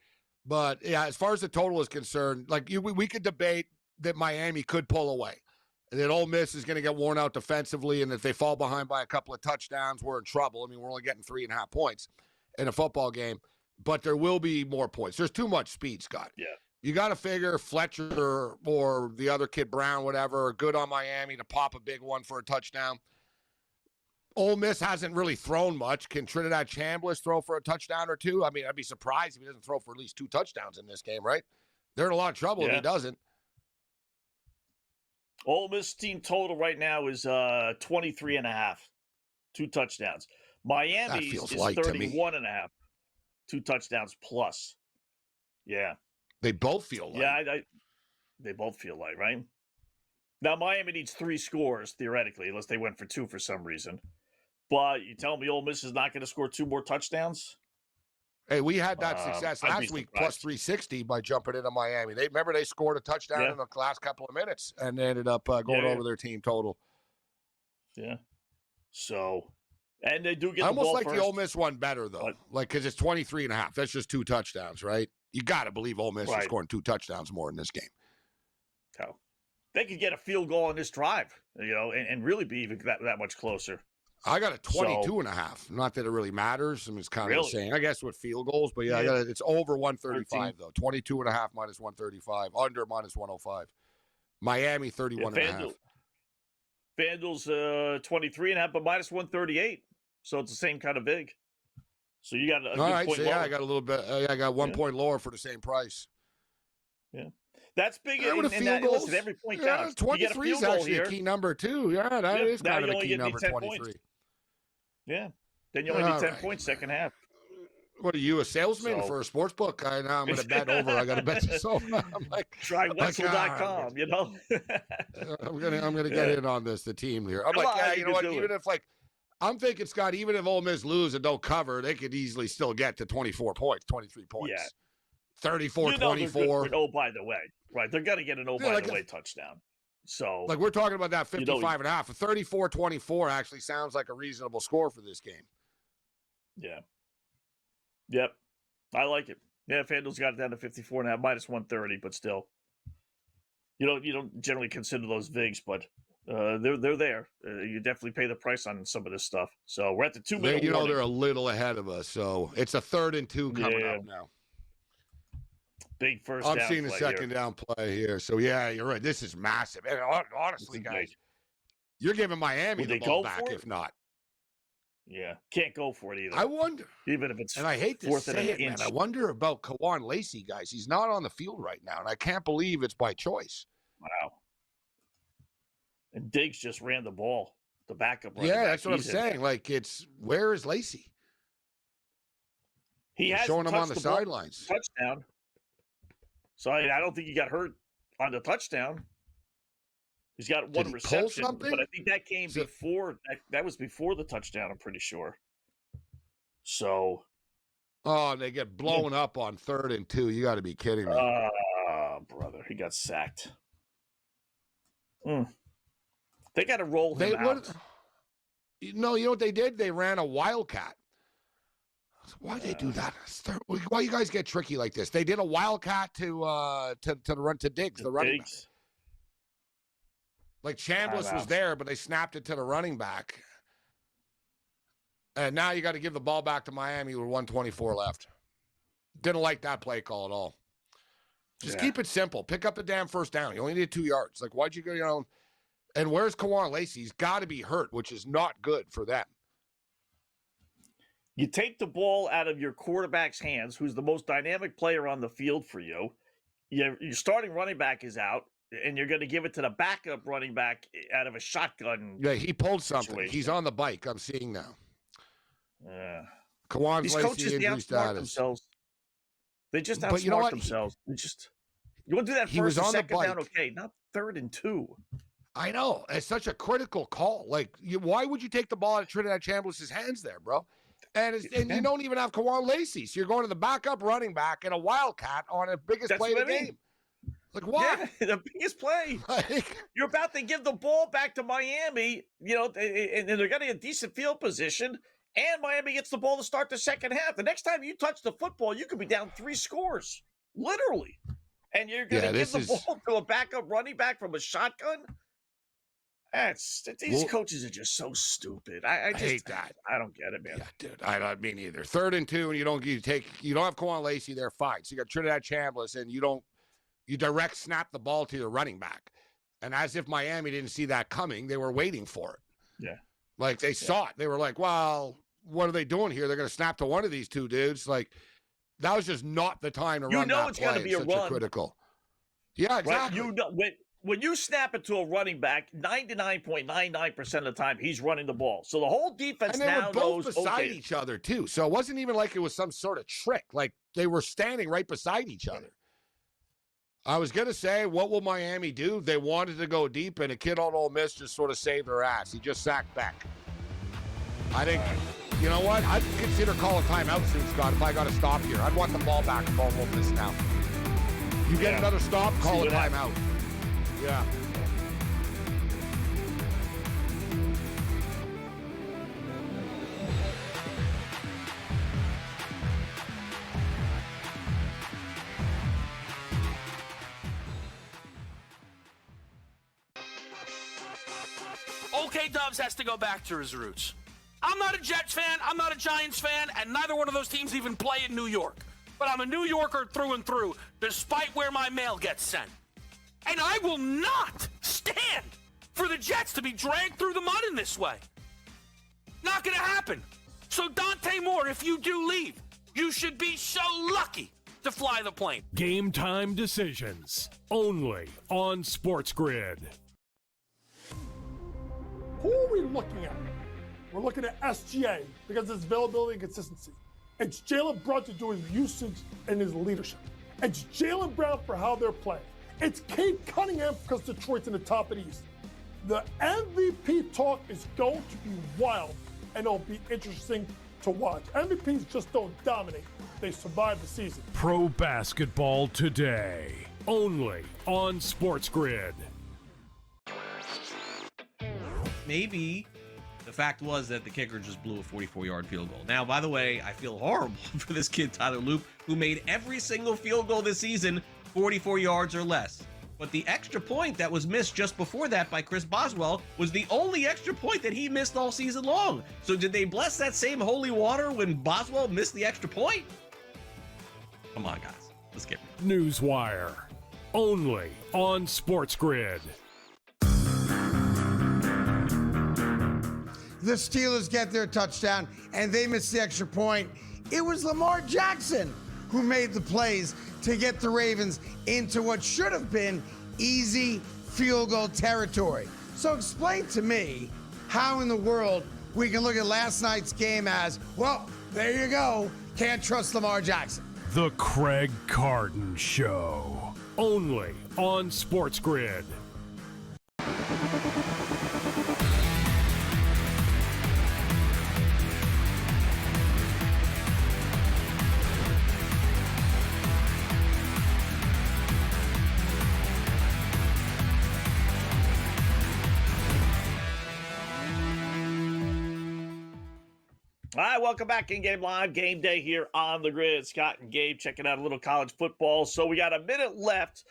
But, yeah, as far as the total is concerned, like we could debate that Miami could pull away. And that Ole Miss is going to get worn out defensively, and if they fall behind by a couple of touchdowns, we're in trouble. I mean, we're only getting 3.5 points in a football game, but there will be more points. There's too much speed, Scott. Yeah. You got to figure Fletcher or the other kid, Brown, whatever, are good on Miami to pop a big one for a touchdown. Ole Miss hasn't really thrown much. Can Trinidad Chambliss throw for a touchdown or two? I mean, I'd be surprised if he doesn't throw for at least 2 touchdowns in this game, right? They're in a lot of trouble if he doesn't. Ole Miss team total right now is 23.5, 2 touchdowns. Miami is 31.5, 2 touchdowns plus. Yeah. They both feel light. Yeah, they both feel light, right? Now, Miami needs 3 scores, theoretically, unless they went for 2 for some reason. But you tell me Ole Miss is not going to score 2 more touchdowns? Hey, we had that success last week, plus 360 by jumping into Miami. They scored a touchdown in the last couple of minutes and they ended up going over their team total. Yeah. So, and they do get I the ball almost like first. the Ole Miss one better, though. Because it's 23.5. That's just 2 touchdowns, right? You got to believe Ole Miss is scoring 2 touchdowns more in this game. So, they could get a field goal on this drive, and really be even that much closer. I got a 22.5. Not that it really matters. I mean, it's kind of the same, I guess, with field goals. But, yeah, it's over 135, though. 22.5 minus 135. Under minus 105. Miami, 31.5. FanDuel's 23.5, but minus 138. So it's the same kind of big. So you got a good point lower. I got a little bit. I got 1 point lower for the same price. Yeah. That's big. With a field goal, listen, every point counts. 23 is actually a key number, too. Yeah, that is kind of a key number, 23. Points. Yeah. Then you only need 10 points second half. What are you, a salesman for a sports book? I'm going to bet over. I got to bet this over. I'm like, try Wetzel.com, I'm gonna get in on this. The team here. I'm like, you know what? Even if I'm thinking, Scott, even if Ole Miss lose and don't cover, they could easily still get to 24 points, 23 points. Yeah. 34, 24. Oh, by the way, right? They're gonna get an by the way touchdown. So, we're talking about that 55.5. A 34-24 actually sounds like a reasonable score for this game. Yeah. Yep. I like it. Yeah, FanDuel's got it down to 54.5, minus 130, but still. You don't generally consider those VIGs, but they're there. You definitely pay the price on some of this stuff. So we're at the 2-minute warning. They're a little ahead of us. So it's a 3rd and 2 coming up now. Big first down. I'm seeing a second down play here. So, yeah, you're right. This is massive. And honestly, guys, you're giving Miami the ball back if not. Yeah, can't go for it either. I wonder. Even if it's and I hate to say it, man. I wonder about Kawan Lacey, guys. He's not on the field right now, and I can't believe it's by choice. Wow. And Diggs just ran the ball. The backup. Yeah, that's what I'm saying. Like, where is Lacey? He has showing him on the sidelines. Touchdown. So I don't think he got hurt on the touchdown. He's got one reception, but I think that came before. That was before the touchdown, I'm pretty sure. So. Oh, they get blown up on 3rd and 2. You got to be kidding me. Brother, he got sacked. They got to roll him out. No, you know what they did? They ran a wildcat. Why'd they do that? Why you guys get tricky like this? They did a wildcat to run to Diggs, the running back. Like Chambliss was there, but they snapped it to the running back. And now you got to give the ball back to Miami with 1:24 left. Didn't like that play call at all. Just keep it simple. Pick up the damn first down. You only need 2 yards. Like, why'd you go, and where's Kawan Lacey? He's got to be hurt, which is not good for them. You take the ball out of your quarterback's hands, who's the most dynamic player on the field for you. Your starting running back is out, and you're going to give it to the backup running back out of a shotgun. Yeah, he pulled something. Situation. He's on the bike. I'm seeing now. Yeah. Kawan's These coaches, Lacey they injury outsmart status. themselves. They just outsmart But you know what? themselves. You want to do that He first was and on the second down, bike. okay, not 3rd and 2. I know. It's such a critical call. Like, why would you take the ball out of Trinidad Chambliss' hands there, bro? And you don't even have Kawan Lacey. So you're going to the backup running back and a wildcat on the biggest That's play of the what I mean. game. Like, why? Yeah, the biggest play. You're about to give the ball back to Miami, and they're getting a decent field position, and Miami gets the ball to start the second half. The next time you touch the football, you could be down 3 scores, literally. And you're going to give the ball to a backup running back from a shotgun? These coaches are just so stupid. I hate that. I don't get it, man. Yeah, dude. I don't mean either. 3rd and 2, and you don't have Kawan Lacey there, fine. So you got Trinidad Chambliss, and you direct snap the ball to the running back. And as if Miami didn't see that coming, they were waiting for it. Yeah. Like they saw it. They were like, well, what are they doing here? They're going to snap to one of these two dudes. Like, that was just not the time to run that it's going to be a run. Critical. Yeah, exactly. Right? When you snap it to a running back, 99.99% of the time, he's running the ball. So the whole defense and they now were both knows, beside each other, too. So it wasn't even like it was some sort of trick. Like, they were standing right beside each other. I was going to say, what will Miami do? They wanted to go deep, and a kid on Ole Miss just sort of saved their ass. He just sacked Beck. I think, you know what? I'd consider calling timeout soon, Scott, if I got to stop here. I'd want the ball back if I'm Ole Miss now. You get another stop, call a timeout. Yeah. OK Dubs has to go back to his roots. I'm not a Jets fan, I'm not a Giants fan, and neither one of those teams even play in New York. But I'm a New Yorker through and through, despite where my mail gets sent. And I will not stand for the Jets to be dragged through the mud in this way. Not going to happen. So Dante Moore, if you do leave, you should be so lucky to fly the plane. Game time decisions only on SportsGrid. Who are we looking at? We're looking at SGA because of his availability and consistency. It's Jalen Brown to do his usage and his leadership. It's Jaylen Brown for how they're playing. It's Cade Cunningham because Detroit's in the top of the East. The MVP talk is going to be wild, and it'll be interesting to watch. MVPs just don't dominate. They survive the season. Pro basketball today, only on SportsGrid. Maybe the fact was that the kicker just blew a 44-yard field goal. Now, by the way, I feel horrible for this kid, Tyler Loop, who made every single field goal this season 44 yards or less. But the extra point that was missed just before that by Chris Boswell was the only extra point that he missed all season long. So did they bless that same holy water when Boswell missed the extra point? Come on, guys. Let's get it. Newswire, only on SportsGrid. The Steelers get their touchdown, and they miss the extra point. It was Lamar Jackson who made the plays to get the Ravens into what should have been easy field goal territory. So explain to me how in the world we can look at last night's game as, well, there you go, can't trust Lamar Jackson. The Craig Carden Show, only on SportsGrid. All right, welcome back in-game live. Game day here on the grid. Scott and Gabe checking out a little college football. So we got a minute left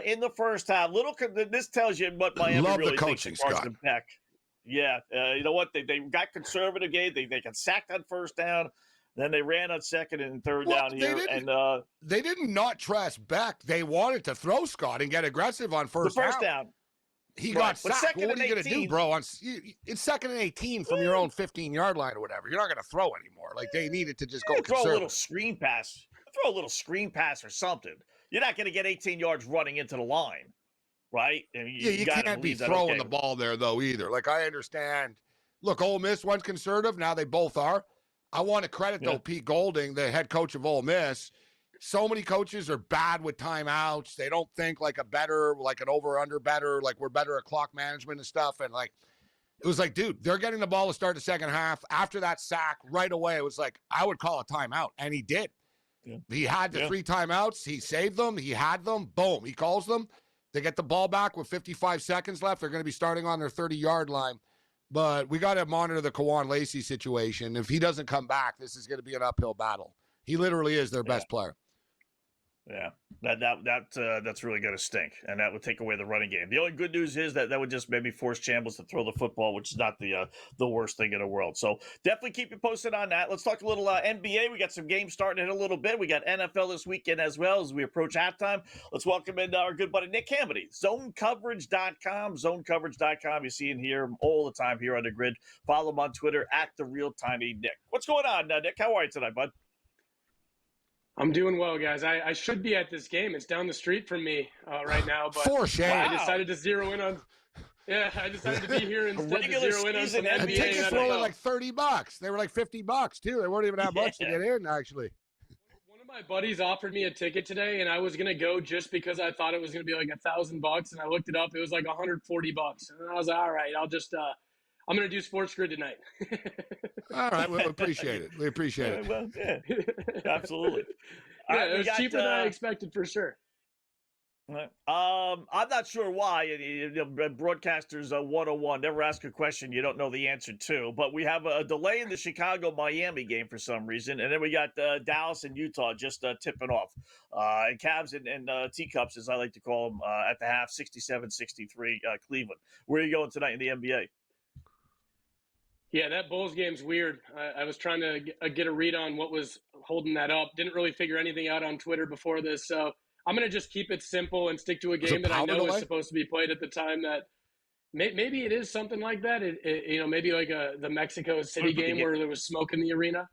in the first half. This tells you what Miami Love really the coaching, thinks of Carson Scott. Beck. Yeah, you know what? They got conservative game. They got sacked on first down. Then they ran on second and third down here. They didn't not trust Beck. They wanted to throw Scott and get aggressive on first down. He Right. got But sacked. second Well, what and are you going to do, 18. bro? It's second and 18 from your own 15-yard line or whatever. You're not going to throw anymore. Like, they needed to just go Throw a conservative. little screen pass. Throw a little screen pass or something. You're not going to get 18 yards running into the line, right? And you gotta can't be believe that, throwing okay. the ball there, though, either. Like, I understand. Look, Ole Miss went conservative. Now they both are. I want to credit, though, Pete Golding, the head coach of Ole Miss. So many coaches are bad with timeouts. They don't think like an over-under better, like we're better at clock management and stuff. And, like, it was like, dude, they're getting the ball to start the second half. After that sack, right away, it was like, I would call a timeout. And he did. Yeah. He had the 3 timeouts. He saved them. He had them. Boom. He calls them. They get the ball back with 55 seconds left. They're going to be starting on their 30-yard line. But we got to monitor the Kawan Lacey situation. If he doesn't come back, this is going to be an uphill battle. He literally is their best player. Yeah, that's really going to stink, and that would take away the running game. The only good news is that would just maybe force Chambliss to throw the football, which is not the worst thing in the world. So definitely keep you posted on that. Let's talk a little NBA. We got some games starting in a little bit. We got NFL this weekend as well as we approach halftime. Let's welcome in our good buddy Nick Hamady, ZoneCoverage.com. ZoneCoverage.com. You see him here all the time here on the grid. Follow him on Twitter at @TheRealTinyNick. What's going on, Nick? How are you tonight, bud? I'm doing well, guys. I should be at this game. It's down the street from me right now, but for shame. I decided to zero in on. Yeah, I decided to be here instead to zero in on some NBA. And tickets were only like $30. They were like $50 too. They weren't even that much to get in, actually. One of my buddies offered me a ticket today, and I was gonna go just because I thought it was gonna be like $1,000. And I looked it up; it was like $140. And I was like, all right, I'll just. I'm going to do SportsGrid tonight. All right. We appreciate it. We appreciate it. Well, yeah, absolutely. Yeah, it was cheaper than I expected for sure. I'm not sure why. Broadcasters 101, never ask a question you don't know the answer to. But we have a delay in the Chicago-Miami game for some reason. And then we got Dallas and Utah just tipping off. And Cavs and Teacups, as I like to call them, at the half, 67-63 Cleveland. Where are you going tonight in the NBA? Yeah, that Bulls game's weird. I was trying to get a read on what was holding that up. Didn't really figure anything out on Twitter before this. So I'm going to just keep it simple and stick to a game that I know is supposed to be played at the time that maybe it is something like that. Maybe like the Mexico City game where there was smoke in the arena.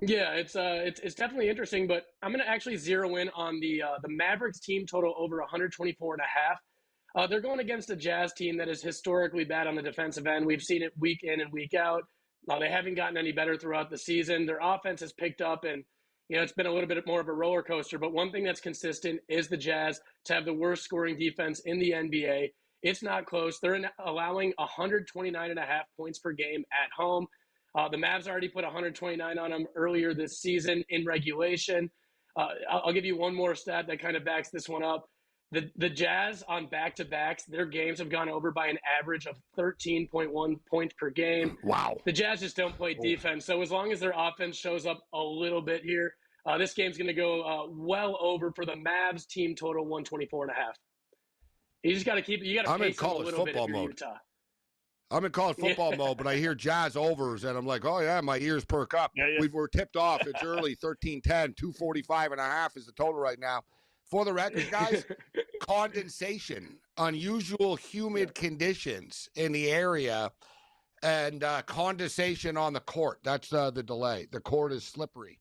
Yeah, it's definitely interesting, but I'm going to actually zero in on the Mavericks team total over 124.5. They're going against a Jazz team that is historically bad on the defensive end. We've seen it week in and week out. They haven't gotten any better throughout the season. Their offense has picked up, and it's been a little bit more of a roller coaster. But one thing that's consistent is the Jazz to have the worst scoring defense in the NBA. It's not close. They're allowing 129.5 points per game at home. The Mavs already put 129 on them earlier this season in regulation. I'll give you one more stat that kind of backs this one up. The Jazz on back-to-backs, their games have gone over by an average of 13.1 points per game. Wow. The Jazz just don't play defense. So as long as their offense shows up a little bit here, this game's going to go well over for the Mavs team total 124.5. You just got to keep – you got to pace them a little bit if you're Utah. I'm in college football mode, but I hear Jazz overs, and I'm like, oh, yeah, my ears perk up. Yeah. We're tipped off. It's early, 13-10, 245.5 is the total right now. For the record, guys, condensation, unusual humid conditions in the area, and condensation on the court. That's the delay. The court is slippery.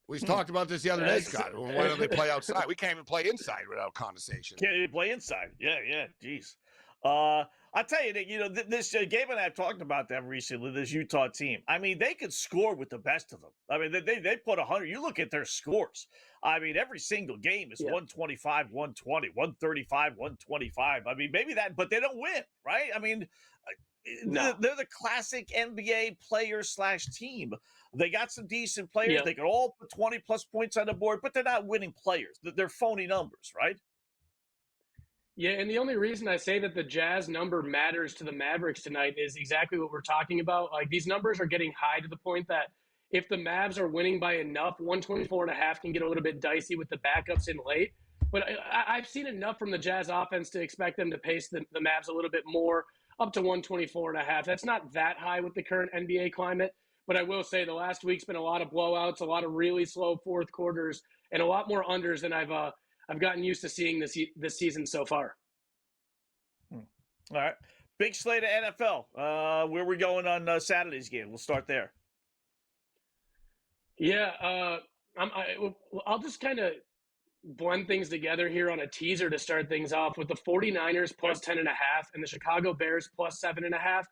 We talked about this the other day, Scott. Why don't they play outside? We can't even play inside without condensation. Can't even play inside. Yeah. Jeez. I tell you that this Gabe and I have talked about them recently. This Utah team. I mean, they could score with the best of them. I mean, they put 100. You look at their scores. I mean, every single game is 125, 120, 135, 125. I mean, maybe that, but they don't win, right? I mean, they're the classic NBA player/team. They got some decent players. Yeah. They can all put 20+ points on the board, but they're not winning players. They're phony numbers, right? Yeah, and the only reason I say that the Jazz number matters to the Mavericks tonight is exactly what we're talking about. Like, these numbers are getting high to the point that if the Mavs are winning by enough, 124.5 can get a little bit dicey with the backups in late. But I've seen enough from the Jazz offense to expect them to pace the Mavs a little bit more, up to 124.5. That's not that high with the current NBA climate. But I will say the last week's been a lot of blowouts, a lot of really slow fourth quarters, and a lot more unders than I've gotten used to seeing this season so far. All right. Big slate of NFL. Where are we going on Saturday's game? We'll start there. Yeah, I'll just kind of blend things together here on a teaser to start things off with the 49ers plus 10.5 and the Chicago Bears plus 7.5.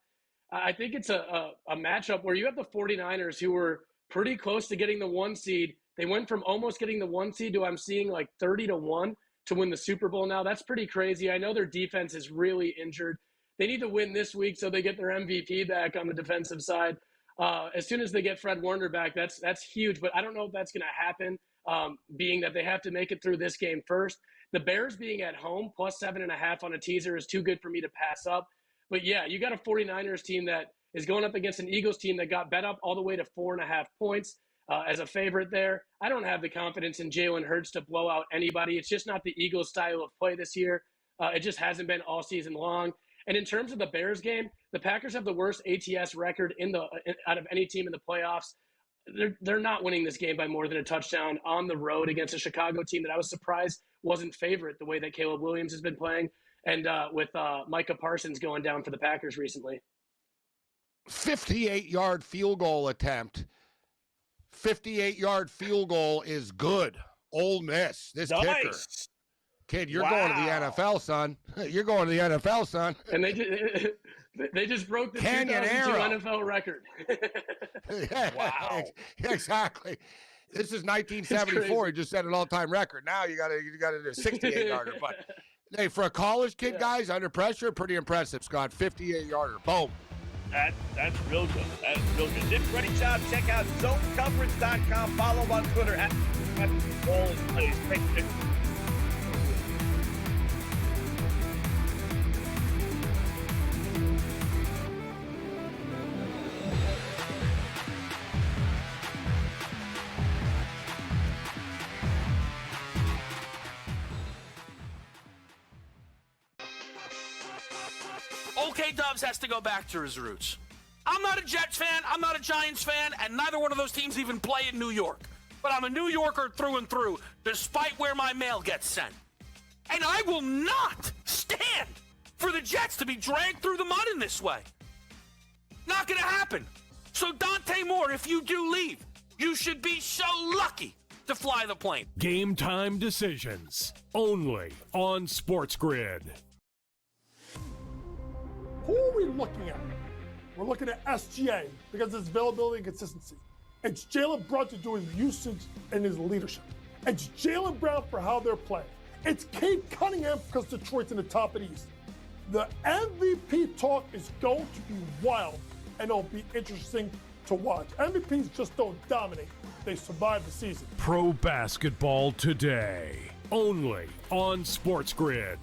I think it's a matchup where you have the 49ers who were pretty close to getting the 1 seed. They went from almost getting the 1 seed to I'm seeing like 30-1 to win the Super Bowl now. That's pretty crazy. I know their defense is really injured. They need to win this week so they get their MVP back on the defensive side. As soon as they get Fred Warner back, that's huge. But I don't know if that's going to happen, being that they have to make it through this game first. The Bears being at home plus 7.5 on a teaser is too good for me to pass up. But yeah, you got a 49ers team that is going up against an Eagles team that got bet up all the way to 4.5 points as a favorite there. I don't have the confidence in Jalen Hurts to blow out anybody. It's just not the Eagles' style of play this year. It just hasn't been all season long. And in terms of the Bears game, the Packers have the worst ATS record out of any team in the playoffs. They're not winning this game by more than a touchdown on the road against a Chicago team that I was surprised wasn't favorite the way that Caleb Williams has been playing, and with Micah Parsons going down for the Packers recently. 58-yard field goal attempt. 58-yard field goal is good. Ole Miss, this kicker. Kid, you're going to the NFL, son. You're going to the NFL, son. And they just broke the 2002 NFL record. Yeah, wow. Exactly. This is 1974. He just set an all-time record. Now you got to do a 68-yarder. But hey, for a college kid, guys, under pressure, pretty impressive, Scott. 58-yarder. Boom. That's real good. That's real good. Jim, ready job. Check out zonecoverage.com. Follow him on Twitter at all his plays. Thank you. OK Dubs has to go back to his roots. I'm not a Jets fan, I'm not a Giants fan, and neither one of those teams even play in New York. But I'm a New Yorker through and through, despite where my mail gets sent. And I will not stand for the Jets to be dragged through the mud in this way. Not gonna happen. So Dante Moore, if you do leave, you should be so lucky to fly the plane. Game time decisions, only on SportsGrid. Who are we looking at? We're looking at SGA because of his availability and consistency. It's Jalen Brunson doing his usage and his leadership. It's Jaylen Brown for how they're playing. It's Cade Cunningham because Detroit's in the top of the East. The MVP talk is going to be wild, and it'll be interesting to watch. MVPs just don't dominate. They survive the season. Pro basketball today, only on SportsGrid.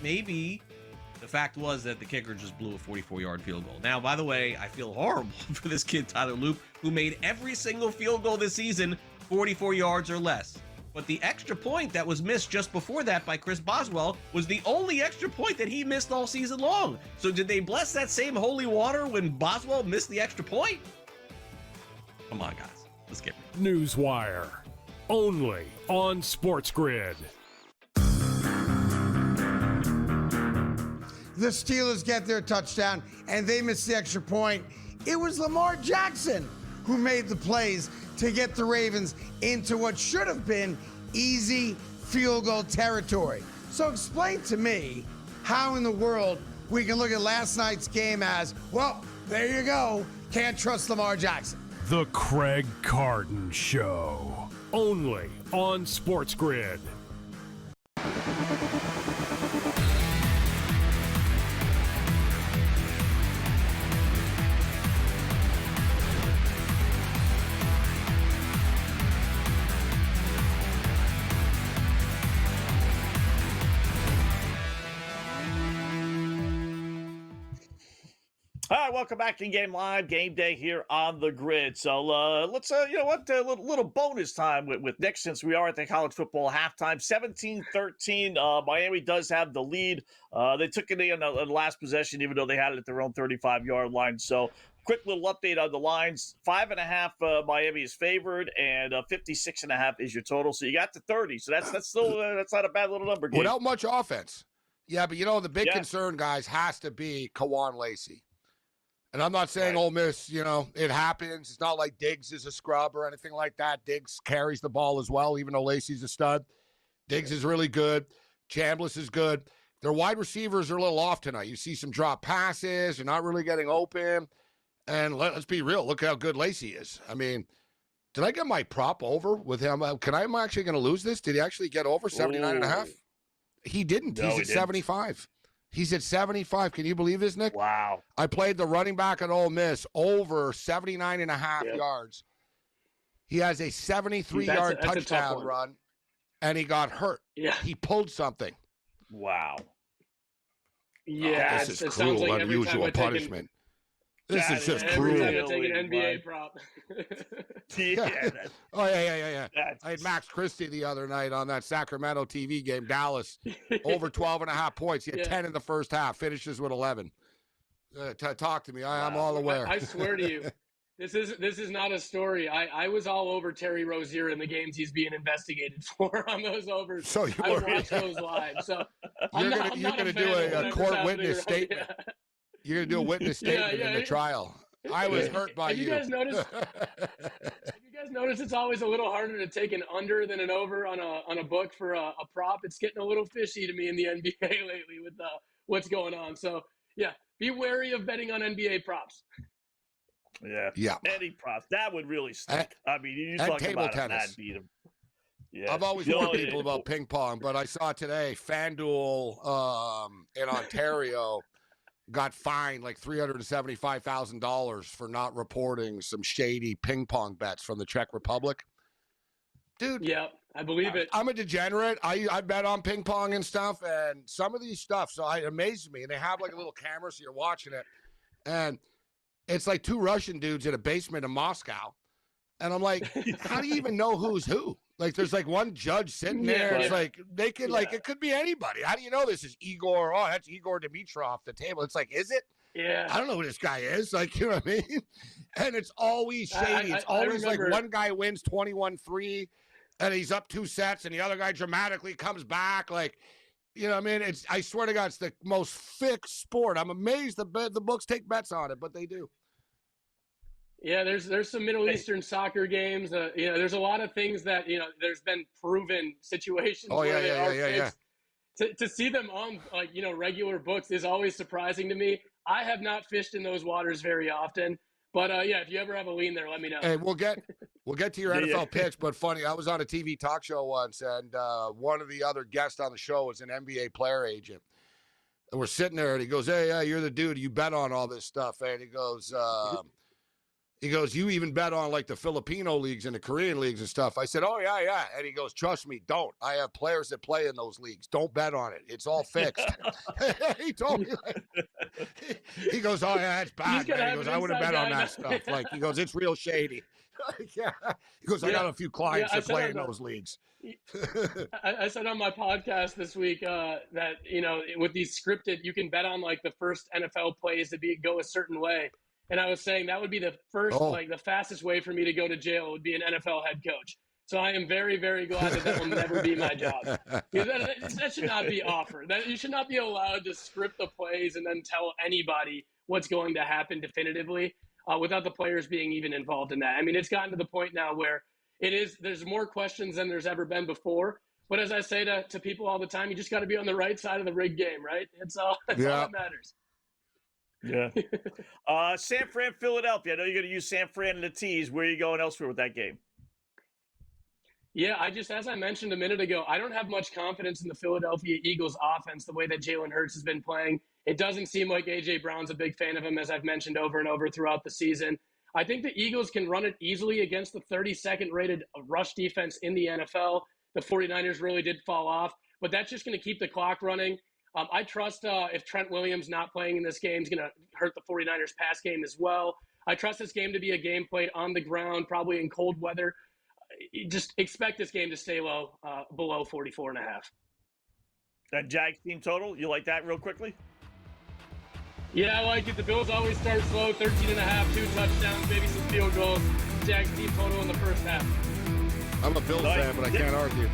Maybe the fact was that the kicker just blew a 44-yard field goal. Now, by the way, I feel horrible for this kid, Tyler Loop, who made every single field goal this season 44 yards or less. But the extra point that was missed just before that by Chris Boswell was the only extra point that he missed all season long. So did they bless that same holy water when Boswell missed the extra point? Come on, guys. Let's get it. Newswire, only on SportsGrid. The Steelers get their touchdown, and they miss the extra point. It was Lamar Jackson who made the plays to get the Ravens into what should have been easy field goal territory. So explain to me how in the world we can look at last night's game as, well, there you go, can't trust Lamar Jackson. The Craig Carden Show, only on SportsGrid. All right, welcome back to Game Live, Game Day here on the Grid. So let's, you know what, a little bonus time with Nick, since we are at the college football halftime. 17-13, Miami does have the lead. They took it in the last possession, even though they had it at their own 35-yard line. So quick little update on the lines. 5.5 Miami is favored, and 56.5 is your total. So you got to 30. So that's still that's not a bad little number, Gabe. Without much offense. Yeah, but the big concern, guys, has to be Kawan Lacey. And I'm not saying Ole Miss, it happens. It's not like Diggs is a scrub or anything like that. Diggs carries the ball as well, even though Lacey's a stud. Diggs is really good. Chambliss is good. Their wide receivers are a little off tonight. You see some drop passes. You're not really getting open. And let's be real. Look how good Lacey is. I mean, did I get my prop over with him? Am I actually going to lose this? Did he actually get over 79.5? He didn't. No, He's at 75. He's at 75. Can you believe this, Nick? Wow. I played the running back at Ole Miss over 79.5 yards. He has a 73-yard touchdown run, and he got hurt. Yeah. He pulled something. Wow. Yeah, this is cruel, unusual punishment. This is just cruel. Every time I take an NBA prop. Yeah. I had Max Christie the other night on that Sacramento TV game, Dallas, over 12.5 points. He had 10 in the first half, finishes with 11. Talk to me. I'm all aware. I swear to you, this is not a story. I was all over Terry Rozier in the games he's being investigated for on those overs. So I watched those live. So you're gonna do a court witness statement. You're going to do a witness statement in the trial. I was hurt by you. You guys notice? It's always a little harder to take an under than an over on a book for a prop. It's getting a little fishy to me in the NBA lately with what's going on. So, yeah, be wary of betting on NBA props. Yeah. Any props. That would really stick. I mean, you talk about tennis. Beat him. Yeah. I've always warned people about ping pong, but I saw today FanDuel in Ontario got fined like $375,000 for not reporting some shady ping pong bets from the Czech Republic. Dude. Yeah, I believe it. I'm a degenerate. I bet on ping pong and stuff, and some of these stuff, so it amazes me. And they have like a little camera, so you're watching it. And it's like two Russian dudes in a basement in Moscow. And I'm like, how do you even know who's who? Like, there's like one judge sitting there. It's like, they could, like, it could be anybody. How do you know this is Igor? Oh, that's Igor Dimitrov off the table. It's like, is it? Yeah. I don't know who this guy is. Like, you know what I mean? And it's always shady. It's always like one guy wins 21-3, and he's up 2 sets, and the other guy dramatically comes back. Like, you know what I mean? I swear to God, it's the most fixed sport. I'm amazed the books take bets on it, but they do. Yeah, there's some Middle Eastern soccer games. There's a lot of things that there's been proven situations. To see them on regular books is always surprising to me. I have not fished in those waters very often, but if you ever have a lean there, let me know. Hey, we'll get to your NFL pitch, but funny, I was on a TV talk show once, and one of the other guests on the show was an NBA player agent. And we're sitting there, and he goes, "Hey, you're the dude. You bet on all this stuff." And he goes, you even bet on like the Filipino leagues and the Korean leagues and stuff. I said, oh, yeah. And he goes, trust me, don't. I have players that play in those leagues. Don't bet on it. It's all fixed. He told me. He goes, oh, yeah, that's bad, man. He goes, I wouldn't bet on that stuff. Like, he goes, it's real shady. Yeah. He goes, I got a few clients that play in those leagues. I said on my podcast this week that, with these scripted, you can bet on like the first NFL plays to go a certain way. And I was saying that would be the first, the fastest way for me to go to jail would be an NFL head coach. So I am very, very glad that will never be my job. That should not be offered. That you should not be allowed to script the plays and then tell anybody what's going to happen definitively without the players being even involved in that. I mean, it's gotten to the point now where there's more questions than there's ever been before. But as I say to people all the time, you just got to be on the right side of the rigged game, right? That's all that matters. Yeah. San Fran, Philadelphia. I know you're going to use San Fran in the tease. Where are you going elsewhere with that game? Yeah, as I mentioned a minute ago, I don't have much confidence in the Philadelphia Eagles offense, the way that Jalen Hurts has been playing. It doesn't seem like A.J. Brown's a big fan of him, as I've mentioned over and over throughout the season. I think the Eagles can run it easily against the 32nd rated rush defense in the NFL. The 49ers really did fall off, but that's just going to keep the clock running. I trust if Trent Williams not playing in this game is going to hurt the 49ers pass game as well. I trust this game to be a game played on the ground, probably in cold weather. Just expect this game to stay low, below 44.5. That Jags team total, you like that real quickly? Yeah, I like it. The Bills always start slow, 13.5, 2 touchdowns, maybe some field goals. Jags team total in the first half. I'm a Bills fan, but I can't argue.